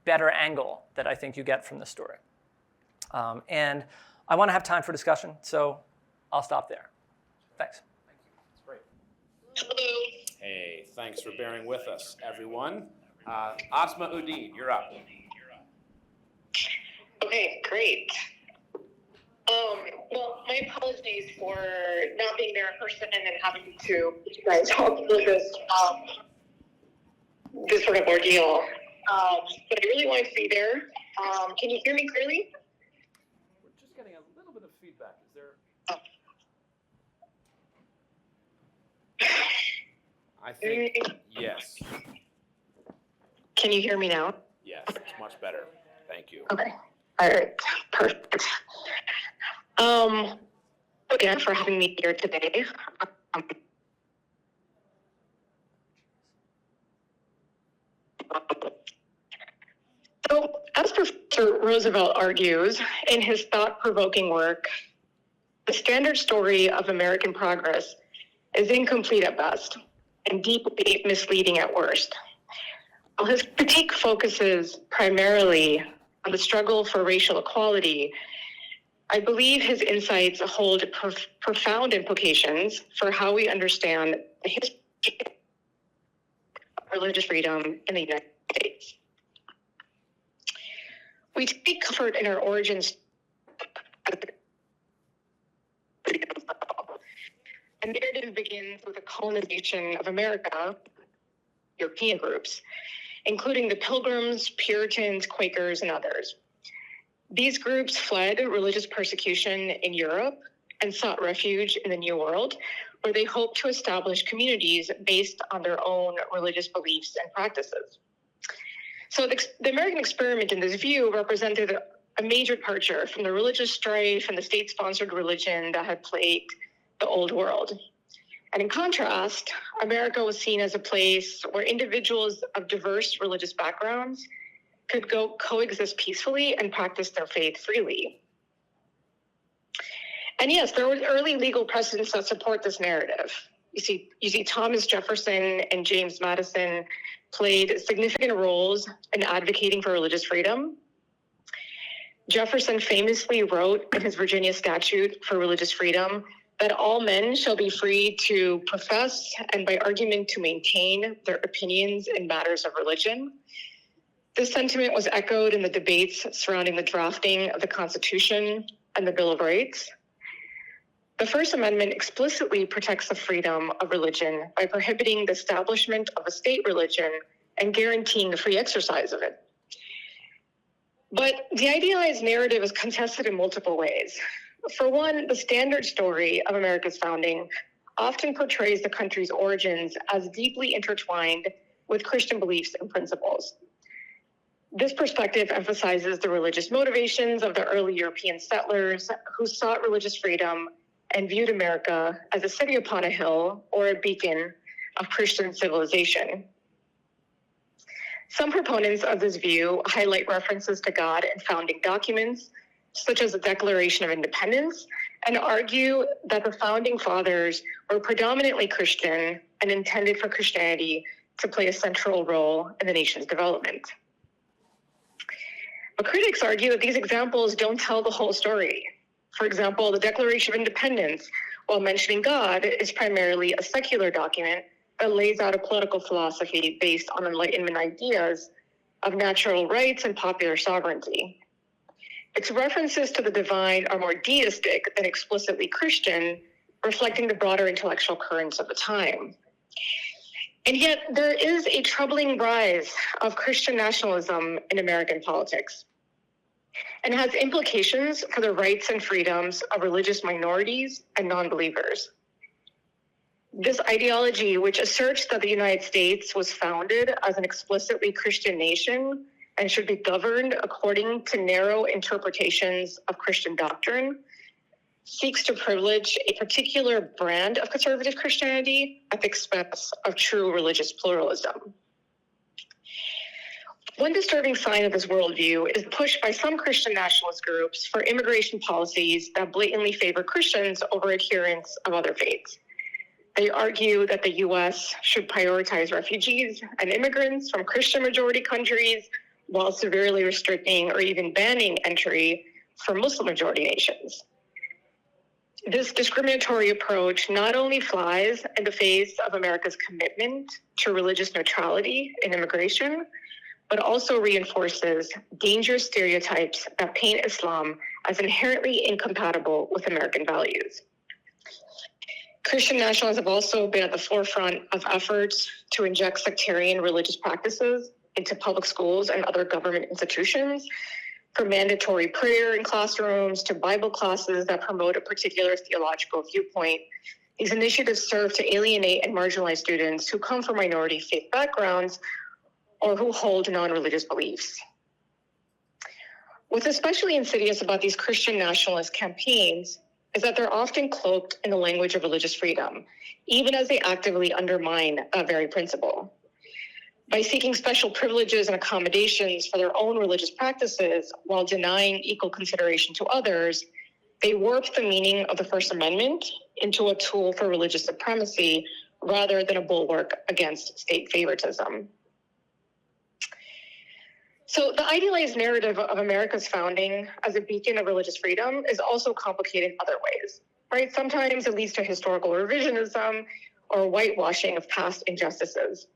better angle that I think you get from the story. And I want to have time for discussion, so I'll stop there. Thanks. Thank you. That's great. Hello. Hey, thanks for bearing with us, everyone. Asma Uddin, you're up. Okay, great. Well, my apologies for not being there in person and then having to talk through this sort of ordeal. But I really wanted to be there. Can you hear me clearly? We're just getting a little bit of feedback. Is there? I think yes. Can you hear me now? Yes, it's much better. Thank you. Okay. All right. Perfect. Again, for having me here today. So, as Professor Roosevelt argues in his thought-provoking work, the standard story of American progress is incomplete at best and deeply misleading at worst. While his critique focuses primarily on the struggle for racial equality, I believe his insights hold profound implications for how we understand the history of religious freedom in the United States. We take comfort in our origins. The narrative begins with the colonization of America, European groups, including the Pilgrims, Puritans, Quakers, and others. These groups fled religious persecution in Europe and sought refuge in the New World, where they hoped to establish communities based on their own religious beliefs and practices. So the American experiment in this view represented a major departure from the religious strife and the state-sponsored religion that had plagued the old world. And in contrast, America was seen as a place where individuals of diverse religious backgrounds could coexist peacefully and practice their faith freely. And yes, there was early legal precedents that support this narrative. You see Thomas Jefferson and James Madison played significant roles in advocating for religious freedom. Jefferson famously wrote in his Virginia Statute for Religious Freedom that all men shall be free to profess and by argument to maintain their opinions in matters of religion. This sentiment was echoed in the debates surrounding the drafting of the Constitution and the Bill of Rights. The First Amendment explicitly protects the freedom of religion by prohibiting the establishment of a state religion and guaranteeing the free exercise of it. But the idealized narrative is contested in multiple ways. For one, the standard story of America's founding often portrays the country's origins as deeply intertwined with Christian beliefs and principles. This perspective emphasizes the religious motivations of the early European settlers who sought religious freedom and viewed America as a city upon a hill or a beacon of Christian civilization. Some proponents of this view highlight references to God in founding documents, such as the Declaration of Independence, and argue that the founding fathers were predominantly Christian and intended for Christianity to play a central role in the nation's development. But critics argue that these examples don't tell the whole story. For example, the Declaration of Independence, while mentioning God, is primarily a secular document that lays out a political philosophy based on Enlightenment ideas of natural rights and popular sovereignty. Its references to the divine are more deistic than explicitly Christian, reflecting the broader intellectual currents of the time. And yet, there is a troubling rise of Christian nationalism in American politics, and has implications for the rights and freedoms of religious minorities and non-believers. This ideology, which asserts that the United States was founded as an explicitly Christian nation and should be governed according to narrow interpretations of Christian doctrine, seeks to privilege a particular brand of conservative Christianity at the expense of true religious pluralism. One disturbing sign of this worldview is the push by some Christian nationalist groups for immigration policies that blatantly favor Christians over adherents of other faiths. They argue that the U.S. should prioritize refugees and immigrants from Christian-majority countries while severely restricting or even banning entry from Muslim-majority nations. This discriminatory approach not only flies in the face of America's commitment to religious neutrality in immigration, but also reinforces dangerous stereotypes that paint Islam as inherently incompatible with American values. Christian nationalists have also been at the forefront of efforts to inject sectarian religious practices into public schools and other government institutions, from mandatory prayer in classrooms to Bible classes that promote a particular theological viewpoint. These initiatives serve to alienate and marginalize students who come from minority faith backgrounds or who hold non-religious beliefs. What's especially insidious about these Christian nationalist campaigns is that they're often cloaked in the language of religious freedom, even as they actively undermine that very principle. By seeking special privileges and accommodations for their own religious practices while denying equal consideration to others, they warp the meaning of the First Amendment into a tool for religious supremacy rather than a bulwark against state favoritism. So the idealized narrative of America's founding as a beacon of religious freedom is also complicated in other ways, right? Sometimes it leads to historical revisionism or whitewashing of past injustices.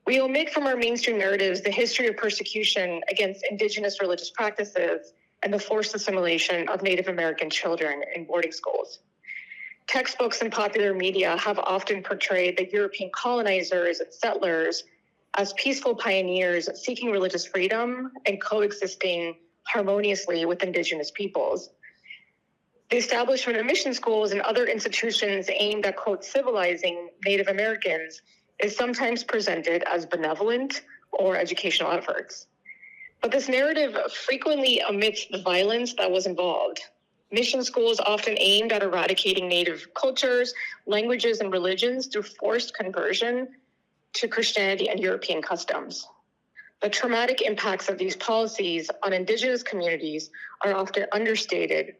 We omit from our mainstream narratives the history of persecution against indigenous religious practices and the forced assimilation of Native American children in boarding schools. Textbooks and popular media have often portrayed the European colonizers and settlers as peaceful pioneers seeking religious freedom and coexisting harmoniously with indigenous peoples. The establishment of mission schools and other institutions aimed at, quote, civilizing Native Americans is sometimes presented as benevolent or educational efforts. But this narrative frequently omits the violence that was involved. Mission schools often aimed at eradicating Native cultures, languages, and religions through forced conversion to Christianity and European customs. The traumatic impacts of these policies on indigenous communities are often understated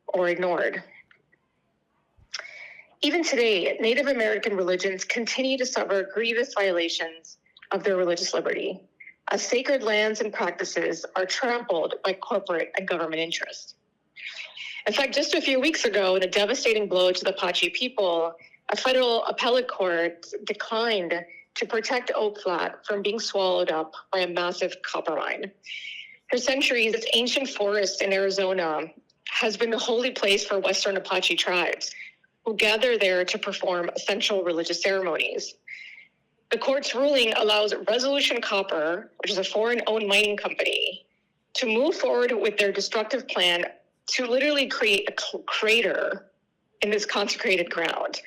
or ignored. Even today, Native American religions continue to suffer grievous violations of their religious liberty, as sacred lands and practices are trampled by corporate and government interests. In fact, just a few weeks ago, in a devastating blow to the Apache people, a federal appellate court declined to protect Oak Flat from being swallowed up by a massive copper mine. For centuries, this ancient forest in Arizona has been the holy place for Western Apache tribes, who gather there to perform essential religious ceremonies. The court's ruling allows Resolution Copper, which is a foreign-owned mining company, to move forward with their destructive plan to literally create a crater in this consecrated ground.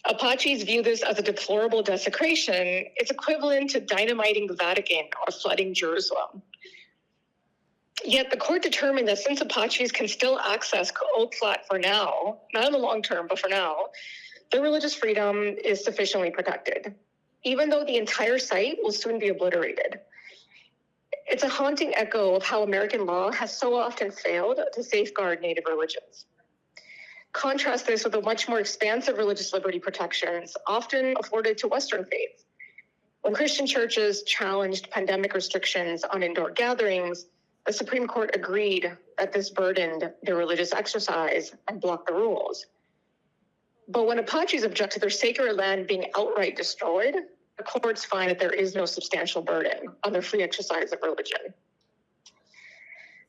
Apaches view this as a deplorable desecration. It's equivalent to dynamiting the Vatican or flooding Jerusalem. Yet the court determined that since Apaches can still access Oak Flat for now, not in the long term, but for now, their religious freedom is sufficiently protected, even though the entire site will soon be obliterated. It's a haunting echo of how American law has so often failed to safeguard Native religions. Contrast this with the much more expansive religious liberty protections often afforded to Western faiths. When Christian churches challenged pandemic restrictions on indoor gatherings, the Supreme Court agreed that this burdened their religious exercise and blocked the rules. But when Apaches object to their sacred land being outright destroyed, the courts find that there is no substantial burden on their free exercise of religion.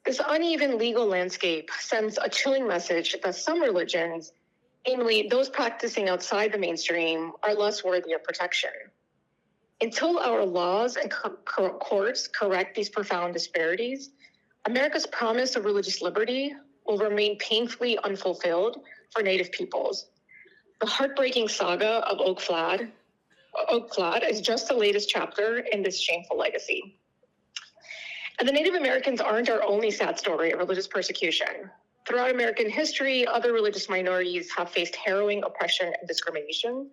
This uneven legal landscape sends a chilling message that some religions, namely those practicing outside the mainstream, are less worthy of protection. Until our laws and courts correct these profound disparities, America's promise of religious liberty will remain painfully unfulfilled for Native peoples. The heartbreaking saga of Oak Flat is just the latest chapter in this shameful legacy. And the Native Americans aren't our only sad story of religious persecution. Throughout American history, other religious minorities have faced harrowing oppression and discrimination.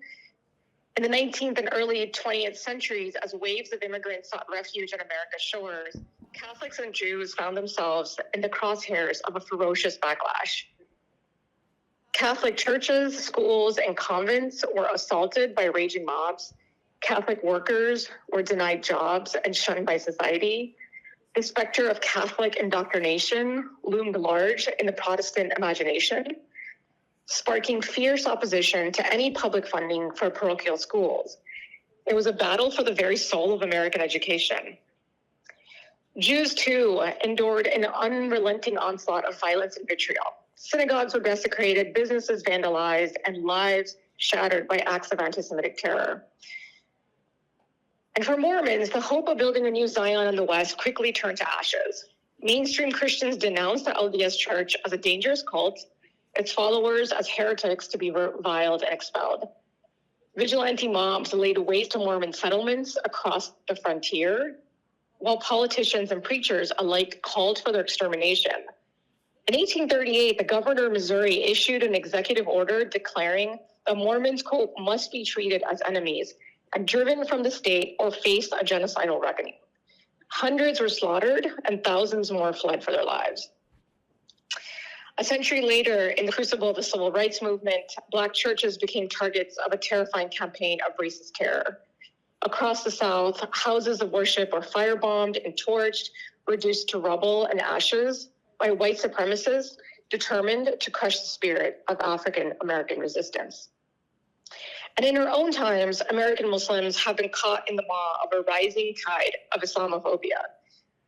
In the 19th and early 20th centuries, as waves of immigrants sought refuge on America's shores, Catholics and Jews found themselves in the crosshairs of a ferocious backlash. Catholic churches, schools, and convents were assaulted by raging mobs. Catholic workers were denied jobs and shunned by society. The specter of Catholic indoctrination loomed large in the Protestant imagination, sparking fierce opposition to any public funding for parochial schools. It was a battle for the very soul of American education. Jews, too, endured an unrelenting onslaught of violence and vitriol. Synagogues were desecrated, businesses vandalized, and lives shattered by acts of anti-Semitic terror. And for Mormons, the hope of building a new Zion in the West quickly turned to ashes. Mainstream Christians denounced the LDS Church as a dangerous cult, its followers as heretics to be reviled and expelled. Vigilante mobs laid waste to Mormon settlements across the frontier, while politicians and preachers alike called for their extermination. In 1838, the governor of Missouri issued an executive order declaring that Mormons, quote, must be treated as enemies and driven from the state or face a genocidal reckoning. Hundreds were slaughtered and thousands more fled for their lives. A century later, in the crucible of the civil rights movement, Black churches became targets of a terrifying campaign of racist terror. Across the South, houses of worship were firebombed and torched, reduced to rubble and ashes by white supremacists determined to crush the spirit of African American resistance. And in our own times, American Muslims have been caught in the maw of a rising tide of Islamophobia,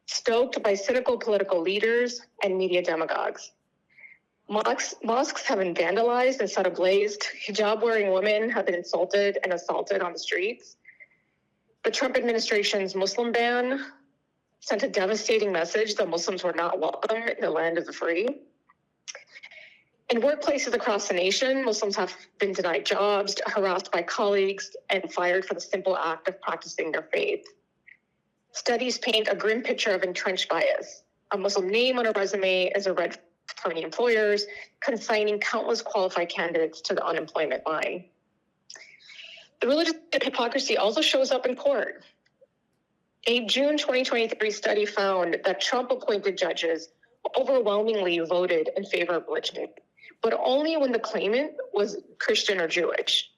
stoked by cynical political leaders and media demagogues. Mosques have been vandalized and set ablaze. Hijab-wearing women have been insulted and assaulted on the streets. The Trump administration's Muslim ban sent a devastating message that Muslims were not welcome in the land of the free. In workplaces across the nation, Muslims have been denied jobs, harassed by colleagues, and fired for the simple act of practicing their faith. Studies paint a grim picture of entrenched bias. A Muslim name on a resume is a red for many employers, consigning countless qualified candidates to the unemployment line. The religious hypocrisy also shows up in court. A June 2023 study found that Trump-appointed judges overwhelmingly voted in favor of religion, but only when the claimant was Christian or Jewish.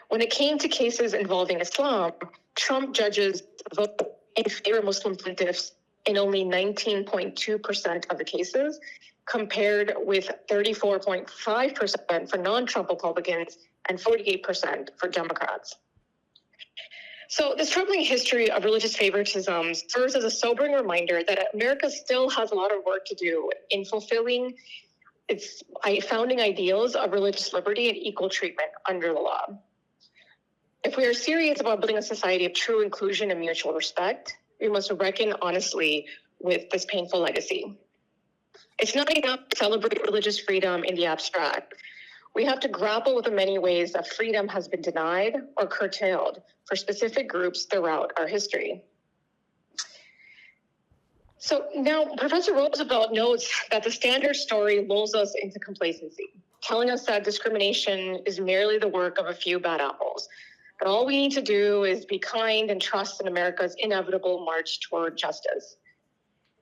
When it came to cases involving Islam, Trump judges voted in favor of Muslim plaintiffs in only 19.2% of the cases, compared with 34.5% for non-Trump Republicans and 48% for Democrats. So this troubling history of religious favoritism serves as a sobering reminder that America still has a lot of work to do in fulfilling its founding ideals of religious liberty and equal treatment under the law. If we are serious about building a society of true inclusion and mutual respect, we must reckon honestly with this painful legacy. It's not enough to celebrate religious freedom in the abstract. We have to grapple with the many ways that freedom has been denied or curtailed for specific groups throughout our history. So now Professor Roosevelt notes that the standard story lulls us into complacency, telling us that discrimination is merely the work of a few bad apples. But all we need to do is be kind and trust in America's inevitable march toward justice.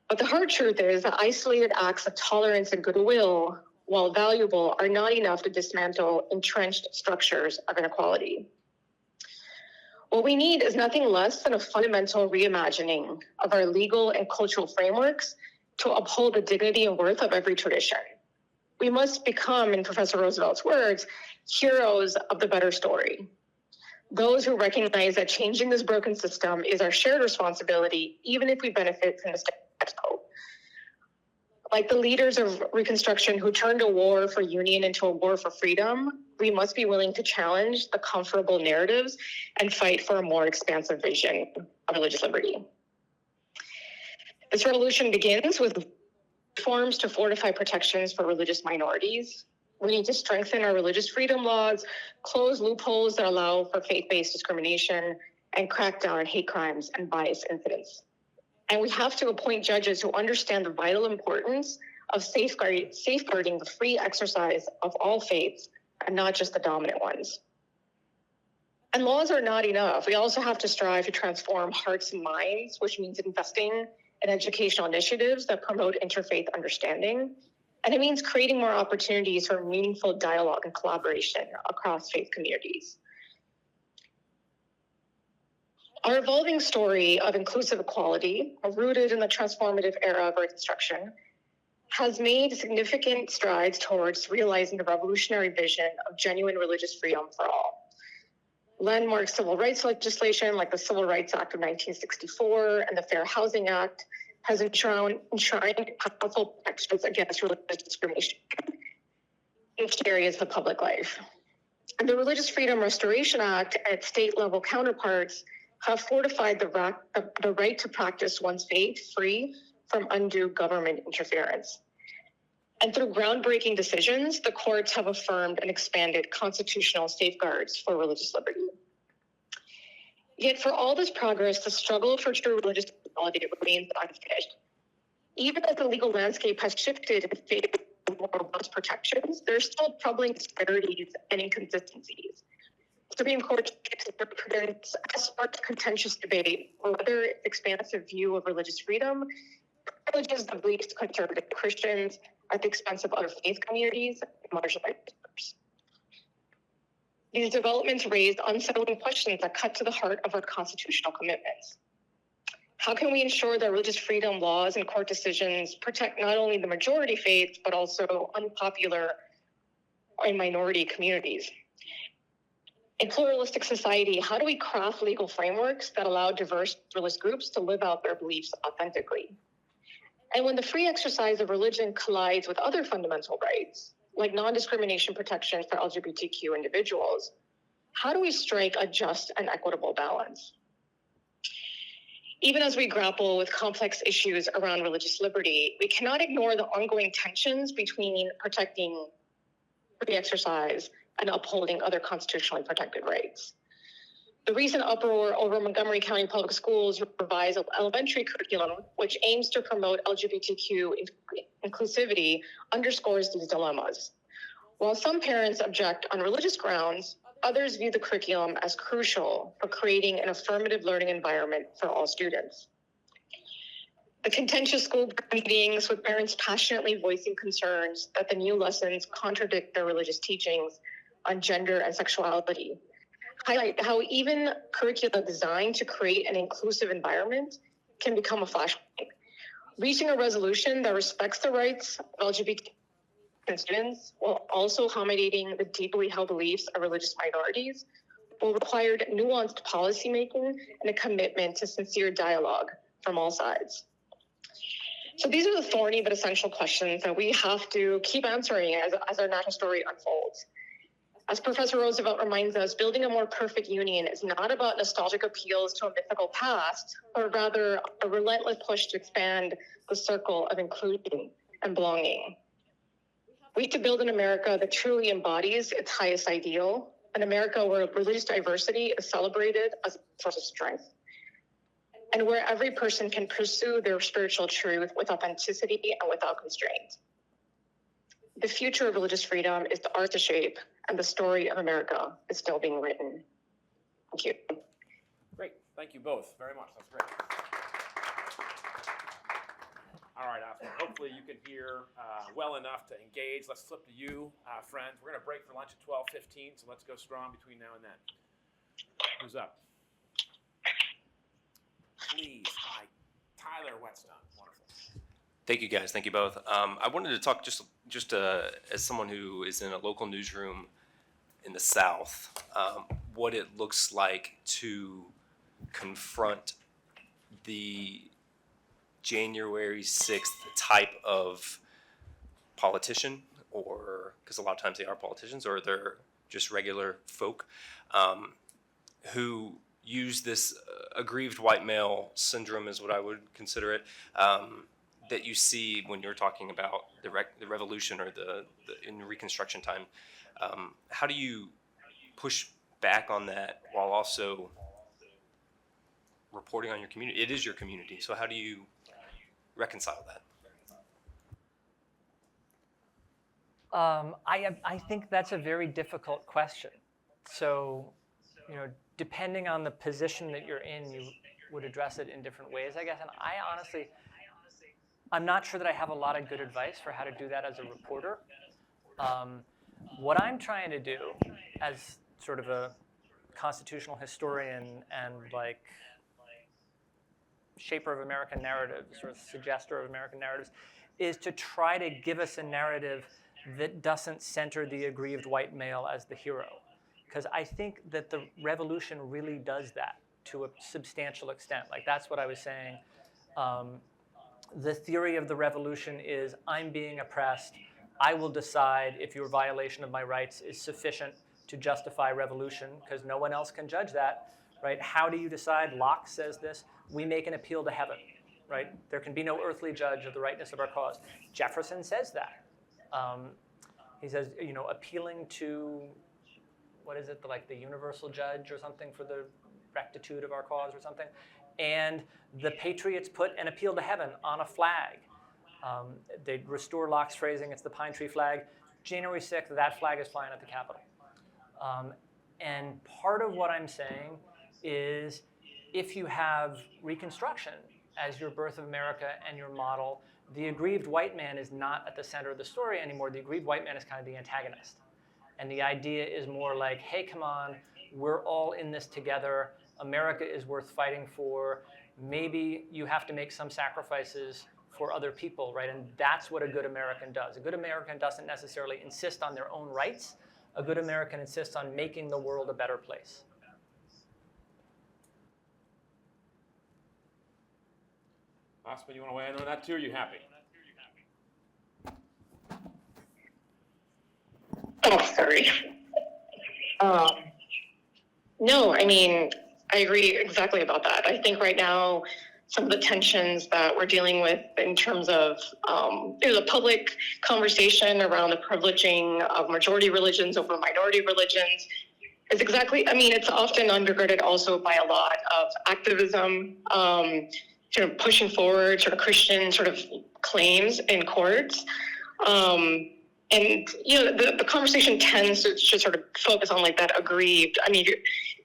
But the hard truth is that isolated acts of tolerance and goodwill, while valuable, are not enough to dismantle entrenched structures of inequality. What we need is nothing less than a fundamental reimagining of our legal and cultural frameworks to uphold the dignity and worth of every tradition. We must become, in Professor Roosevelt's words, heroes of the better story. Those who recognize that changing this broken system is our shared responsibility, even if we benefit from the status quo. Like the leaders of Reconstruction who turned a war for union into a war for freedom, we must be willing to challenge the comfortable narratives and fight for a more expansive vision of religious liberty. This revolution begins with reforms to fortify protections for religious minorities. We need to strengthen our religious freedom laws, close loopholes that allow for faith-based discrimination, and crack down on hate crimes and bias incidents. And we have to appoint judges who understand the vital importance of safeguarding the free exercise of all faiths and not just the dominant ones. And laws are not enough. We also have to strive to transform hearts and minds, which means investing in educational initiatives that promote interfaith understanding. And it means creating more opportunities for meaningful dialogue and collaboration across faith communities. Our evolving story of inclusive equality, rooted in the transformative era of Reconstruction, has made significant strides towards realizing the revolutionary vision of genuine religious freedom for all. Landmark civil rights legislation like the Civil Rights Act of 1964 and the Fair Housing Act has enshrined powerful protections against religious discrimination in key areas of public life. And the Religious Freedom Restoration Act and its state-level counterparts have fortified the right to practice one's faith free from undue government interference. And through groundbreaking decisions, the courts have affirmed and expanded constitutional safeguards for religious liberty. Yet for all this progress, the struggle for true religious equality remains unfinished. Even as the legal landscape has shifted in favor of more robust protections, there are still troubling disparities and inconsistencies. Supreme Court cases represents a sparked contentious debate on whether its expansive view of religious freedom privileges the beliefs of conservative Christians at the expense of other faith communities and marginalized groups. These developments raised unsettling questions that cut to the heart of our constitutional commitments. How can we ensure that religious freedom laws and court decisions protect not only the majority faiths, but also unpopular and minority communities? In pluralistic society, how do we craft legal frameworks that allow diverse religious groups to live out their beliefs authentically? And when the free exercise of religion collides with other fundamental rights, like non-discrimination protections for LGBTQ individuals, how do we strike a just and equitable balance? Even as we grapple with complex issues around religious liberty, we cannot ignore the ongoing tensions between protecting free exercise and upholding other constitutionally protected rights. The recent uproar over Montgomery County Public Schools' revised elementary curriculum, which aims to promote LGBTQ inclusivity, underscores these dilemmas. While some parents object on religious grounds, others view the curriculum as crucial for creating an affirmative learning environment for all students. The contentious school meetings with parents passionately voicing concerns that the new lessons contradict their religious teachings on gender and sexuality highlight how even curricula designed to create an inclusive environment can become a flashpoint. Reaching a resolution that respects the rights of LGBT students while also accommodating the deeply held beliefs of religious minorities will require nuanced policymaking and a commitment to sincere dialogue from all sides. So these are the thorny but essential questions that we have to keep answering as our national story unfolds. As Professor Roosevelt reminds us, building a more perfect union is not about nostalgic appeals to a mythical past, but rather a relentless push to expand the circle of inclusion and belonging. We have to build an America that truly embodies its highest ideal, an America where religious diversity is celebrated as a source of strength, and where every person can pursue their spiritual truth with authenticity and without constraint. The future of religious freedom is ours to shape, and the story of America is still being written. Thank you. Great. Thank you both very much. That's great. All right, Oscar. Hopefully you can hear well enough to engage. Let's flip to you, friends. We're going to break for lunch at 12:15, so let's go strong between now and then. Who's up? Please, Tyler Whetstone. Wonderful. Thank you, guys. Thank you both. I wanted to talk just as someone who is in a local newsroom in the South, what it looks like to confront the January 6th type of politician, or because a lot of times they are politicians or they're just regular folk who use this aggrieved white male syndrome is what I would consider it, that you see when you're talking about the revolution or the in Reconstruction time. How do you push back on that while also reporting on your community? It is your community, so how do you reconcile that? I think that's a very difficult question. So, depending on the position that you're in, you would address it in different ways, I guess. And I'm not sure that I have a lot of good advice for how to do that as a reporter. What I'm trying to do as sort of a constitutional historian and shaper of American narratives or suggester of American narratives is to try to give us a narrative that doesn't center the aggrieved white male as the hero. Because I think that the revolution really does that to a substantial extent. That's what I was saying. The theory of the revolution is I'm being oppressed. I will decide if your violation of my rights is sufficient to justify revolution, because no one else can judge that, right? How do you decide? Locke says this. We make an appeal to heaven, right? There can be no earthly judge of the rightness of our cause. Jefferson says that. He says, appealing to, what is it, the universal judge or something for the rectitude of our cause or something. And the Patriots put an appeal to heaven on a flag. They restore Locke's phrasing, it's the pine tree flag. January 6th, that flag is flying at the Capitol. And part of what I'm saying is if you have Reconstruction as your birth of America and your model, the aggrieved white man is not at the center of the story anymore. The aggrieved white man is kind of the antagonist. And the idea is more like, hey, come on, we're all in this together. America is worth fighting for. Maybe you have to make some sacrifices for other people, right? And that's what a good American does. A good American doesn't necessarily insist on their own rights. A good American insists on making the world a better place. Osman, you want to weigh in on that too, or are you happy? Oh, sorry. No, I agree exactly about that. I think right now, some of the tensions that we're dealing with in terms of the public conversation around the privileging of majority religions over minority religions is exactly, it's often undergirded also by a lot of activism, sort of pushing forward sort of Christian sort of claims in courts. And, the conversation tends to sort of focus on that aggrieved.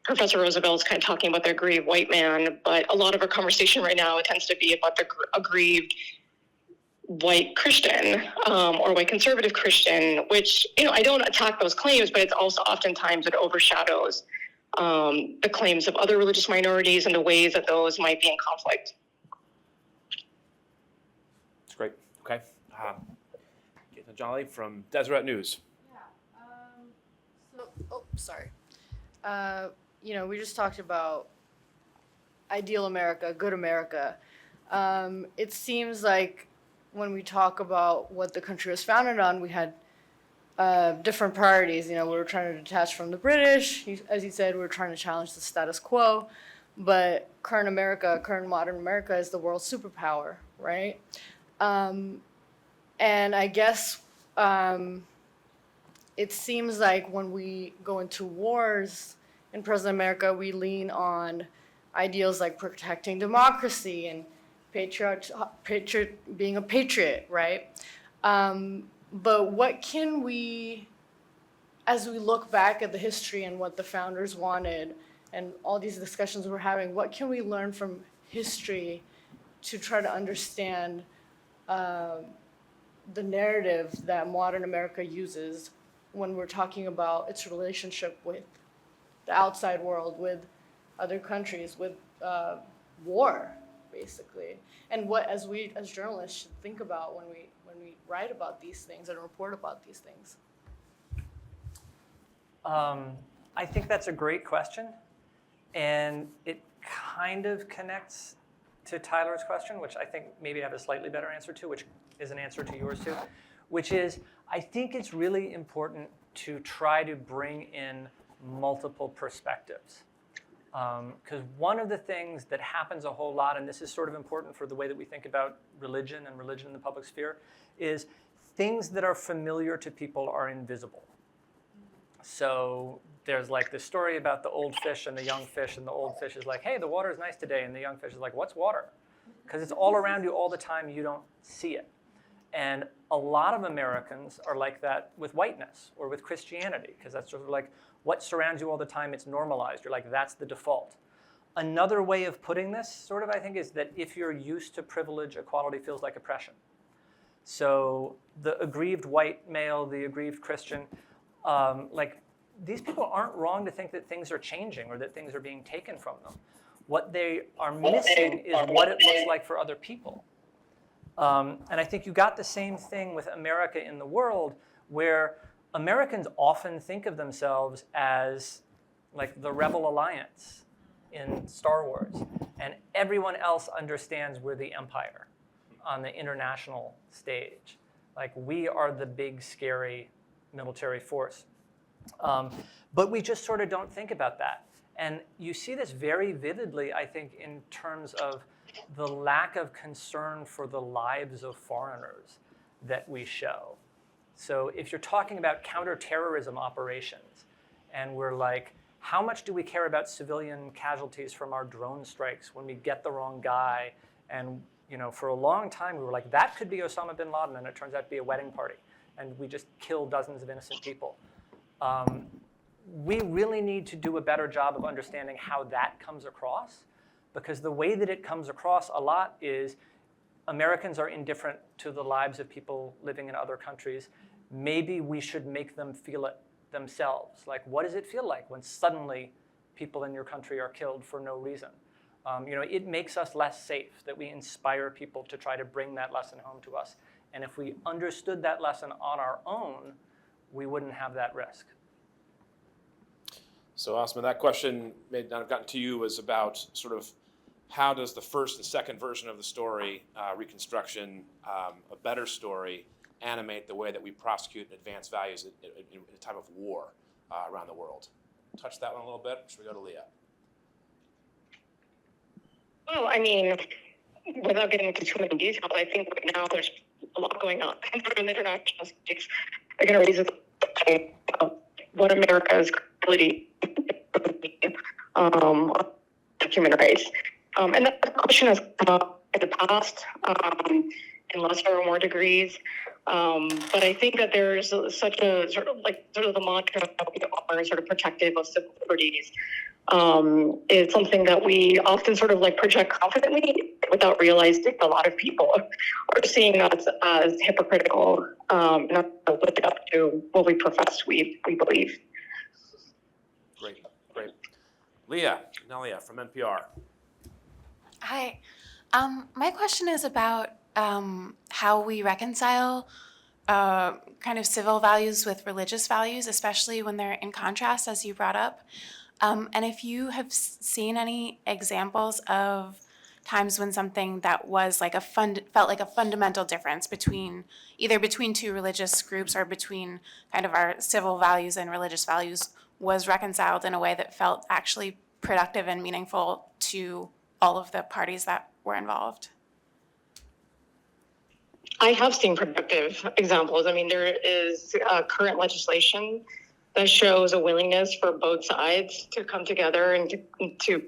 Professor Roosevelt's kind of talking about the aggrieved white man, but a lot of our conversation right now, it tends to be about the aggrieved white Christian or white conservative Christian, which, I don't attack those claims, but it's also oftentimes it overshadows the claims of other religious minorities and the ways that those might be in conflict. That's great. Okay. Gaethan Jolly from Deseret News. Sorry. we just talked about ideal America, good America. It seems like when we talk about what the country was founded on, we had different priorities. We were trying to detach from the British. As you said, we were trying to challenge the status quo. But current America, current modern America is the world superpower, right? And I guess it seems like when we go into wars in present America, we lean on ideals like protecting democracy and being a patriot, right? But what can we, as we look back at the history and what the founders wanted and all these discussions we're having, what can we learn from history to try to understand the narrative that modern America uses when we're talking about its relationship with the outside world, with other countries, with war, basically, and what as journalists should think about when we write about these things and report about these things? I think that's a great question, and it kind of connects to Tyler's question, which I think maybe I have a slightly better answer to, which is an answer to yours too, which is I think it's really important to try to bring in multiple perspectives. Because one of the things that happens a whole lot, and this is sort of important for the way that we think about religion and religion in the public sphere, is things that are familiar to people are invisible. So there's like this story about the old fish and the young fish, and the old fish is like, hey, the water is nice today, and the young fish is like, what's water? Because it's all around you all the time, you don't see it. And a lot of Americans are like that with whiteness or with Christianity, because that's sort of like what surrounds you all the time, it's normalized. You're like, that's the default. Another way of putting this, sort of, I think, is that if you're used to privilege, equality feels like oppression. So the aggrieved white male, the aggrieved Christian, these people aren't wrong to think that things are changing or that things are being taken from them. What they are missing is what it looks like for other people. And I think you got the same thing with America in the world, where Americans often think of themselves as like the Rebel Alliance in Star Wars, and everyone else understands we're the empire on the international stage. Like, we are the big, scary military force. But we just sort of don't think about that. And you see this very vividly, I think, in terms of the lack of concern for the lives of foreigners that we show. So if you're talking about counterterrorism operations, and we're like, how much do we care about civilian casualties from our drone strikes when we get the wrong guy? And for a long time, we were like, that could be Osama bin Laden, and it turns out to be a wedding party. And we just kill dozens of innocent people. We really need to do a better job of understanding how that comes across, because the way that it comes across a lot is Americans are indifferent to the lives of people living in other countries. Maybe we should make them feel it themselves. Like, what does it feel like when suddenly people in your country are killed for no reason? It makes us less safe that we inspire people to try to bring that lesson home to us. And if we understood that lesson on our own, we wouldn't have that risk. So, Osman, that question may not have gotten to you, was about sort of how does the first and second version of the story, Reconstruction, a better story, animate the way that we prosecute and advance values in a time of war around the world? Touch that one a little bit. Should we go to Leah? Well, I mean, without getting into too many details, I think right now there's a lot going on in the international stakes. They're going to raise the question of what America's credibility on human rights. And that question has come up in the past in lesser or more degrees. But I think that there's such a sort of the mantra that we are sort of protective of civil liberties. It's something that we often sort of project confidently without realizing a lot of people are seeing us as hypocritical, not living up to what we profess we believe. Great. Leah from NPR. Hi. My question is about how we reconcile kind of civil values with religious values, especially when they're in contrast, as you brought up. And if you have seen any examples of times when something that was like felt like a fundamental difference either between two religious groups or between kind of our civil values and religious values was reconciled in a way that felt actually productive and meaningful to all of the parties that were involved. I have seen productive examples. I mean, there is current legislation that shows a willingness for both sides to come together and to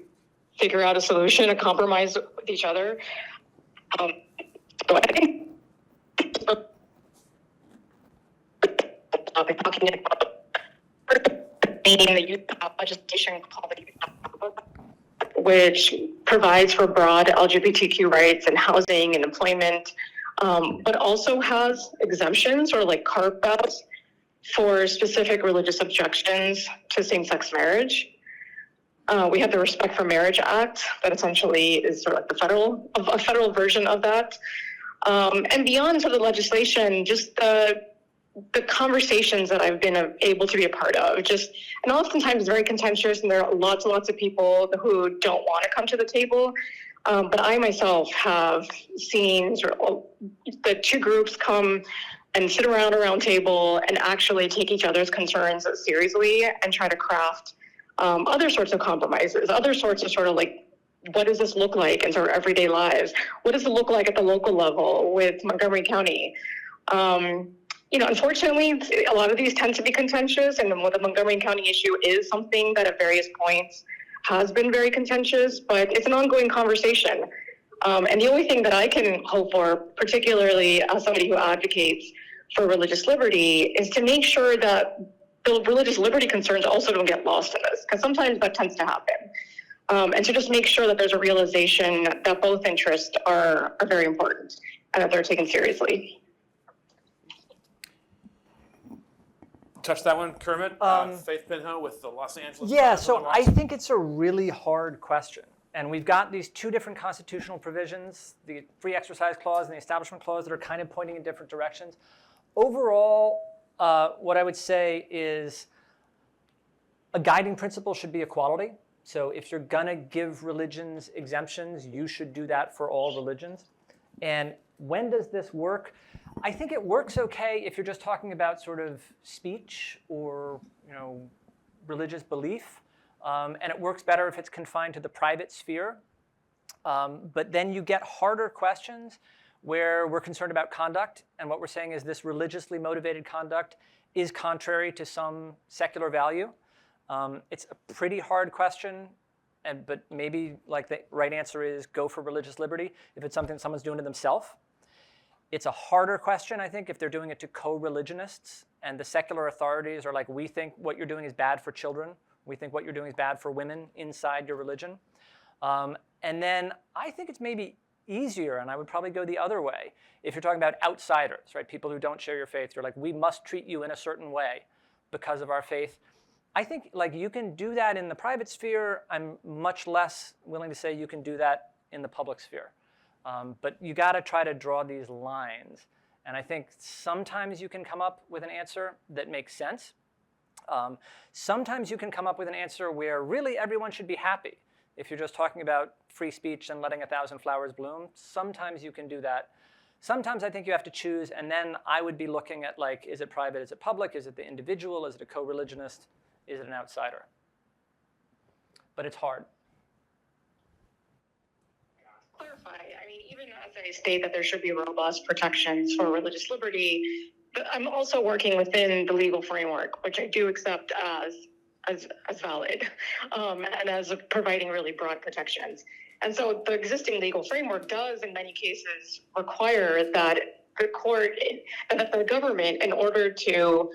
figure out a solution, a compromise with each other. So I think talking about the youth legislation called the Youth Outlook, which provides for broad LGBTQ rights in housing and employment, but also has exemptions or like carve-outs for specific religious objections to same-sex marriage. We have the Respect for Marriage Act that essentially is sort of like a federal version of that. And beyond sort of the legislation, just the conversations that I've been able to be a part of, and oftentimes very contentious, and there are lots and lots of people who don't want to come to the table. But I myself have seen sort of the two groups come and sit around a round table and actually take each other's concerns seriously and try to craft other sorts of compromises, other sorts of sort of like, what does this look like in our everyday lives? What does it look like at the local level with Montgomery County? Unfortunately, a lot of these tend to be contentious, and the Montgomery County issue is something that at various points has been very contentious, but it's an ongoing conversation. And the only thing that I can hope for, particularly as somebody who advocates for religious liberty, is to make sure that the religious liberty concerns also don't get lost in this, because sometimes that tends to happen. And to just make sure that there's a realization that both interests are very important and that they're taken seriously. Touch that one, Kermit. Faith Pinho with the Los Angeles Yeah, Times so otherwise. I think it's a really hard question. And we've got these two different constitutional provisions, the Free Exercise Clause and the Establishment Clause, that are kind of pointing in different directions. Overall, what I would say is a guiding principle should be equality. So if you're going to give religions exemptions, you should do that for all religions. And when does this work? I think it works okay if you're just talking about sort of speech or religious belief. And it works better if it's confined to the private sphere. But then you get harder questions where we're concerned about conduct. And what we're saying is this religiously motivated conduct is contrary to some secular value. It's a pretty hard question, but maybe like the right answer is go for religious liberty if it's something someone's doing to themselves. It's a harder question, I think, if they're doing it to co-religionists and the secular authorities are like, we think what you're doing is bad for children. We think what you're doing is bad for women inside your religion. And then I think it's maybe easier, and I would probably go the other way, if you're talking about outsiders, right? People who don't share your faith. You're like, we must treat you in a certain way because of our faith. I think like you can do that in the private sphere. I'm much less willing to say you can do that in the public sphere. But you got to try to draw these lines. And I think sometimes you can come up with an answer that makes sense. Sometimes you can come up with an answer where really everyone should be happy. If you're just talking about free speech and letting 1,000 flowers bloom, sometimes you can do that. Sometimes I think you have to choose, and then I would be looking at like, is it private, is it public, is it the individual, is it a co-religionist, is it an outsider? But it's hard. Clarify, I mean, even as I state that there should be robust protections for religious liberty, but I'm also working within the legal framework, which I do accept as valid, and as providing really broad protections. And so the existing legal framework does, in many cases, require that the court, that the government, in order to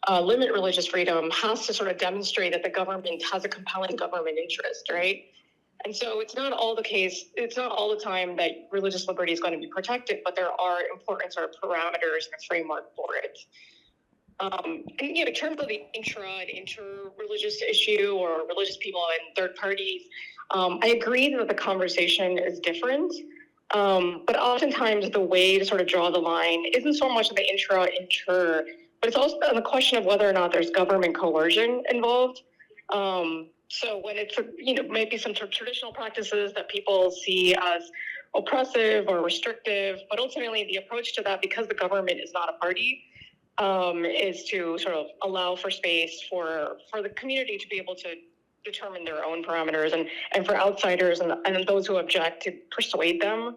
limit religious freedom, has to sort of demonstrate that the government has a compelling government interest, right? And so it's not all the case, it's not all the time that religious liberty is going to be protected, but there are important sort of parameters and a framework for it. And in terms of the inter religious issue or religious people and third parties, I agree that the conversation is different. But oftentimes the way to sort of draw the line isn't so much the inter, but it's also the question of whether or not there's government coercion involved. So when it's, maybe some sort of traditional practices that people see as oppressive or restrictive, but ultimately the approach to that, because the government is not a party, is to sort of allow for space for the community to be able to determine their own parameters, and for outsiders and those who object to persuade them,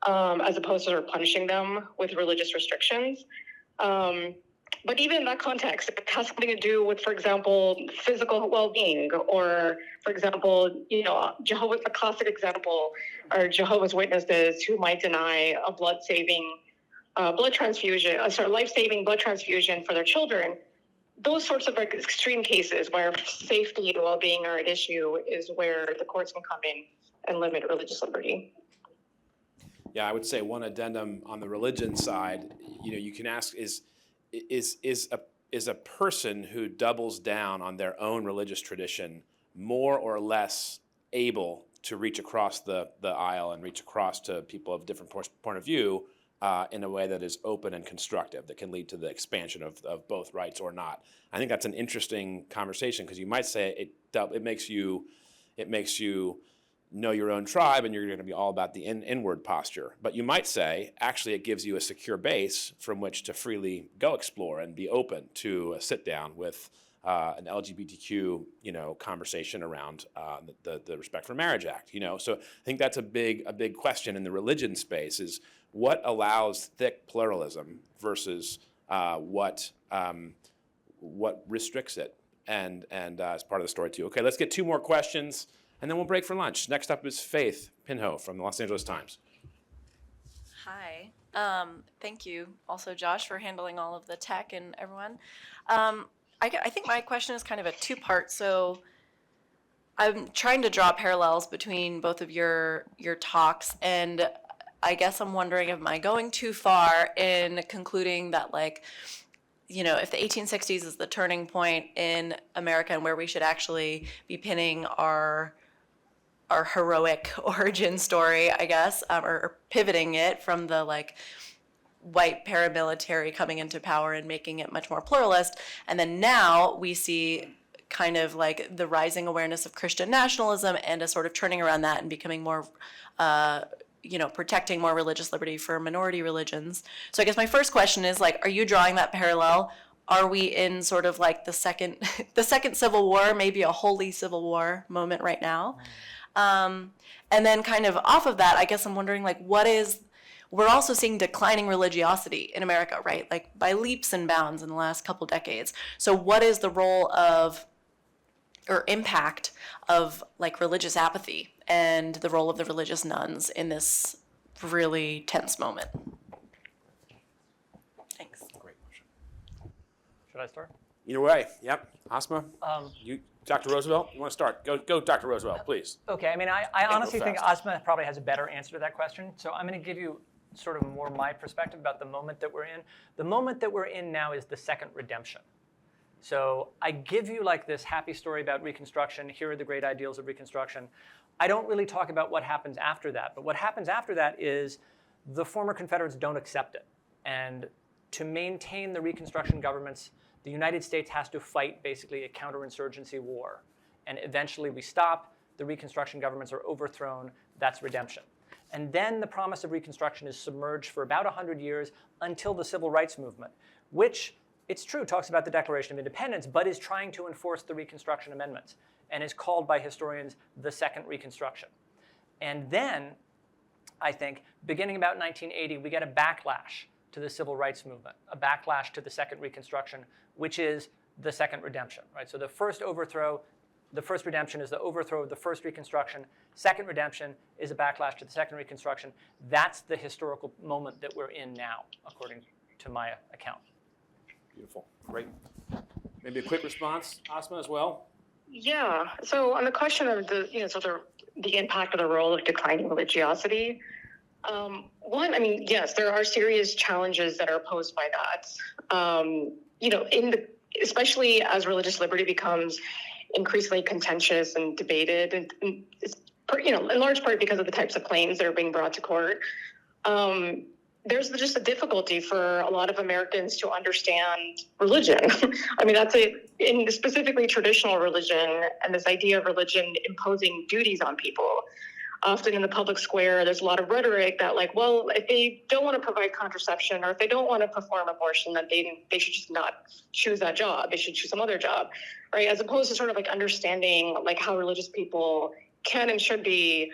as opposed to sort of punishing them with religious restrictions. But even in that context, it has something to do with, for example, physical well-being, or, for example, Jehovah's, a classic example are Jehovah's Witnesses who might deny a life-saving blood transfusion for their children. Those sorts of extreme cases where safety and well-being are at issue is where the courts can come in and limit religious liberty. Yeah, I would say one addendum on the religion side. You can ask: is a person who doubles down on their own religious tradition more or less able to reach across the aisle and reach across to people of different point of view in a way that is open and constructive, that can lead to the expansion of both rights or not? I think that's an interesting conversation, because you might say it makes you know your own tribe, and you're going to be all about the inward posture. But you might say, actually, it gives you a secure base from which to freely go explore and be open to a sit down with an LGBTQ, conversation around the Respect for Marriage Act. So I think that's a big question in the religion space: is what allows thick pluralism versus what restricts it, and as part of the story too. Okay, let's get 2 more questions, and then we'll break for lunch. Next up is Faith Pinho from the Los Angeles Times. Hi. Thank you also, Josh, for handling all of the tech and everyone. I think my question is kind of a 2-part. So I'm trying to draw parallels between both of your talks, and I guess I'm wondering, am I going too far in concluding that, if the 1860s is the turning point in America and where we should actually be pinning our heroic origin story, I guess, or pivoting it from the white paramilitary coming into power and making it much more pluralist. And then now we see kind of the rising awareness of Christian nationalism and a sort of turning around that and becoming more, protecting more religious liberty for minority religions. So I guess my first question is, are you drawing that parallel? Are we in sort of the second Civil War, maybe a holy Civil War moment right now? And then kind of off of that, I guess I'm wondering, we're also seeing declining religiosity in America, right? By leaps and bounds in the last couple decades. So what is the role of, or impact of, religious apathy and the role of the religious nuns in this really tense moment? Thanks. Great question. Should I start? Either way, yep. Asma, Dr. Roosevelt, you want to start? Go, Dr. Roosevelt, please. Okay, I honestly think Asma probably has a better answer to that question. So I'm going to give you sort of more my perspective about the moment that we're in. The moment that we're in now is the second redemption. So I give you this happy story about Reconstruction. Here are the great ideals of Reconstruction. I don't really talk about what happens after that. But what happens after that is the former Confederates don't accept it. And to maintain the Reconstruction governments, the United States has to fight basically a counterinsurgency war. And eventually we stop, the Reconstruction governments are overthrown, that's redemption. And then the promise of Reconstruction is submerged for about 100 years until the Civil Rights Movement, which, it's true, talks about the Declaration of Independence, but is trying to enforce the Reconstruction Amendments and is called by historians the Second Reconstruction. And then, I think, beginning about 1980, we get a backlash to the Civil Rights Movement, a backlash to the Second Reconstruction, which is the Second Redemption, right? So the first redemption is the overthrow of the first Reconstruction. Second redemption is a backlash to the Second Reconstruction. That's the historical moment that we're in now, according to my account. Beautiful, great. Maybe a quick response, Asma, as well? Yeah. So on the question of the impact of the role of declining religiosity, yes, there are serious challenges that are posed by that. Especially as religious liberty becomes increasingly contentious and debated, and it's, in large part because of the types of claims that are being brought to court. there's just a difficulty for a lot of Americans to understand religion. I mean, in specifically traditional religion, and this idea of religion imposing duties on people. Often in the public square, there's a lot of rhetoric that like, well, if they don't want to provide contraception or if they don't want to perform abortion, then they should just not choose that job. They should choose some other job, right? As opposed to sort of like understanding like how religious people can and should be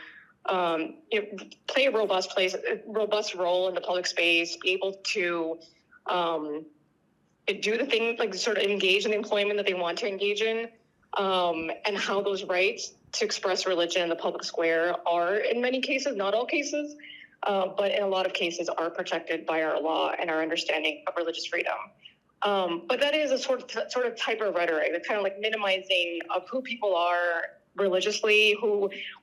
play a robust role in the public space, be able to do the thing, like sort of engage in the employment that they want to engage in, and how those rights to express religion in the public square are, in many cases, not all cases, but in a lot of cases are protected by our law and our understanding of religious freedom. But that is a sort of type of rhetoric, the kind of like minimizing of who people are religiously,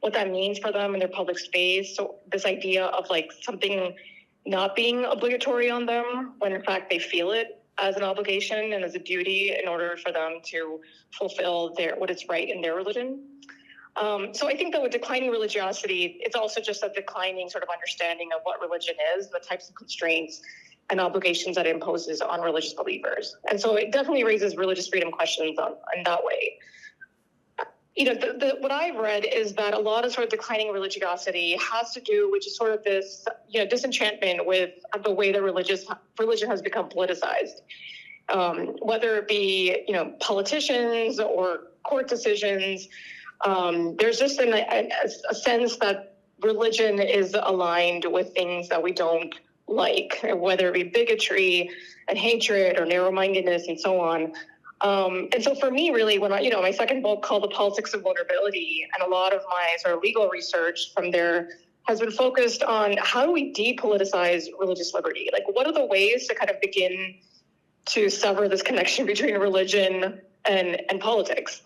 what that means for them in their public space. So this idea of like something not being obligatory on them when in fact they feel it as an obligation and as a duty in order for them to fulfill what is right in their religion. So I think that with declining religiosity, it's also just a declining sort of understanding of what religion is, the types of constraints and obligations that it imposes on religious believers. And so it definitely raises religious freedom questions in that way. What I've read is that a lot of sort of declining religiosity has to do with just sort of this, disenchantment with the way that religion has become politicized. Whether it be, politicians or court decisions, there's just a sense that religion is aligned with things that we don't like, whether it be bigotry and hatred or narrow-mindedness and so on. And so for me, really, when my second book called The Politics of Vulnerability, and a lot of my sort of legal research from there has been focused on how do we depoliticize religious liberty? Like, what are the ways to kind of begin to sever this connection between religion and politics?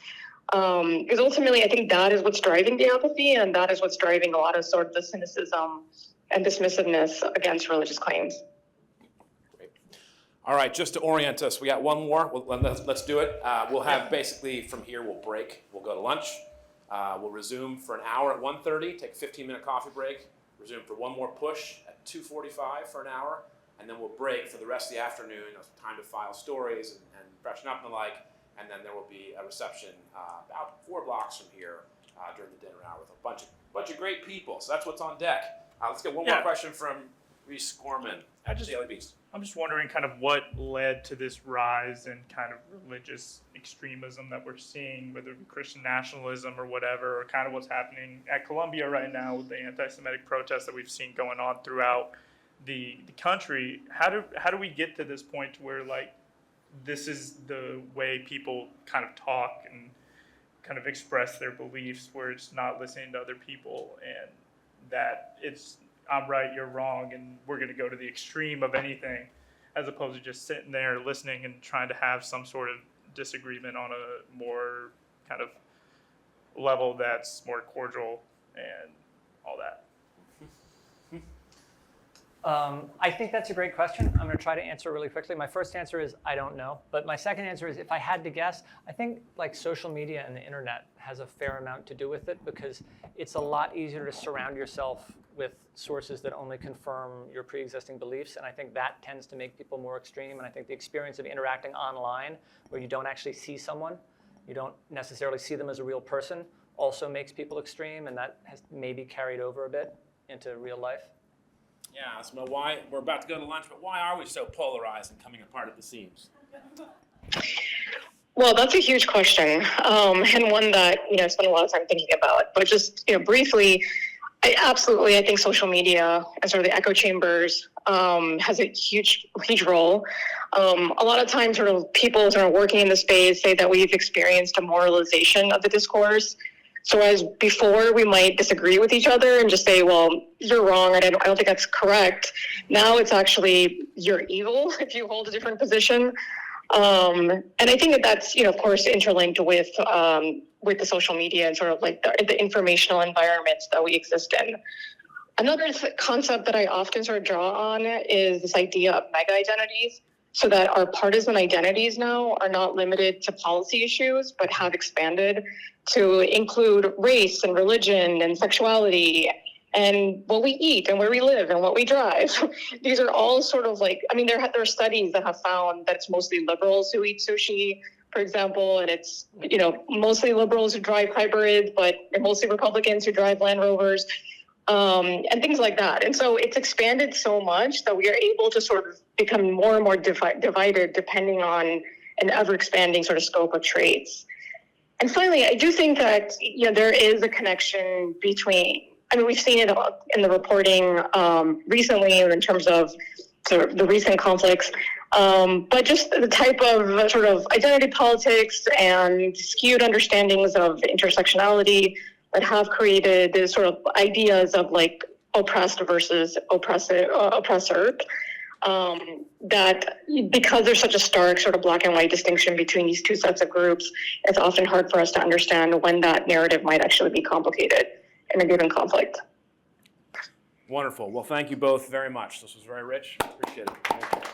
Because ultimately, I think that is what's driving the apathy, and that is what's driving a lot of sort of the cynicism and dismissiveness against religious claims. All right, just to orient us, we got one more. Let's do it. We'll have basically from here, we'll break. We'll go to lunch. We'll resume for an hour at 1:30, take a 15-minute coffee break, resume for one more push at 2:45 for an hour, and then we'll break for the rest of the afternoon, time to file stories and freshen up and the like, and then there will be a reception about 4 blocks from here during the dinner hour with a bunch of great people. So that's what's on deck. Let's get one more question from Reese Gorman, Daily Beast. I'm just wondering kind of what led to this rise in kind of religious extremism that we're seeing, whether it be Christian nationalism or whatever, or kind of what's happening at Columbia right now with the anti-Semitic protests that we've seen going on throughout the country. How do we get to this point to where like this is the way people kind of talk and kind of express their beliefs, where it's not listening to other people and that it's I'm right, you're wrong, and we're going to go to the extreme of anything, as opposed to just sitting there listening and trying to have some sort of disagreement on a more kind of level that's more cordial and all that? I think that's a great question. I'm going to try to answer really quickly. My first answer is I don't know. But my second answer is if I had to guess, I think like social media and the internet has a fair amount to do with it, because it's a lot easier to surround yourself with sources that only confirm your pre-existing beliefs. And I think that tends to make people more extreme. And I think the experience of interacting online where you don't actually see someone, you don't necessarily see them as a real person, also makes people extreme. And that has maybe carried over a bit into real life. Yeah, so why we're about to go to lunch, but why are we so polarized and coming apart at the seams? Well, that's a huge question, and one that I spend a lot of time thinking about. But just briefly, I think social media and sort of the echo chambers has a huge role. A lot of times, sort of people sort of working in the space say that we've experienced a moralization of the discourse. So as before, we might disagree with each other and just say, well, you're wrong, and I don't think that's correct. Now it's actually you're evil if you hold a different position. And I think that's, of course, interlinked with the social media and sort of like the informational environments that we exist in. Another concept that I often sort of draw on is this idea of mega identities, so that our partisan identities now are not limited to policy issues, but have expanded to include race and religion and sexuality and and what we eat and where we live and what we drive. These are all sort of like, I mean, there are studies that have found that it's mostly liberals who eat sushi, for example, and it's, you know, mostly liberals who drive hybrids, but they're mostly Republicans who drive Land Rovers, and things like that. And so it's expanded so much that we are able to sort of become more and more divided depending on an ever-expanding sort of scope of traits. And finally, I do think that, you know, there is a connection between, I mean, we've seen it in the reporting recently in terms of sort of the recent conflicts, but just the type of sort of identity politics and skewed understandings of intersectionality that have created these sort of ideas of like oppressed versus oppressor, that because there's such a stark sort of black and white distinction between these two sets of groups, it's often hard for us to understand when that narrative might actually be complicated in a given conflict. Wonderful. Well, thank you both very much. This was very rich. Appreciate it. Thank you.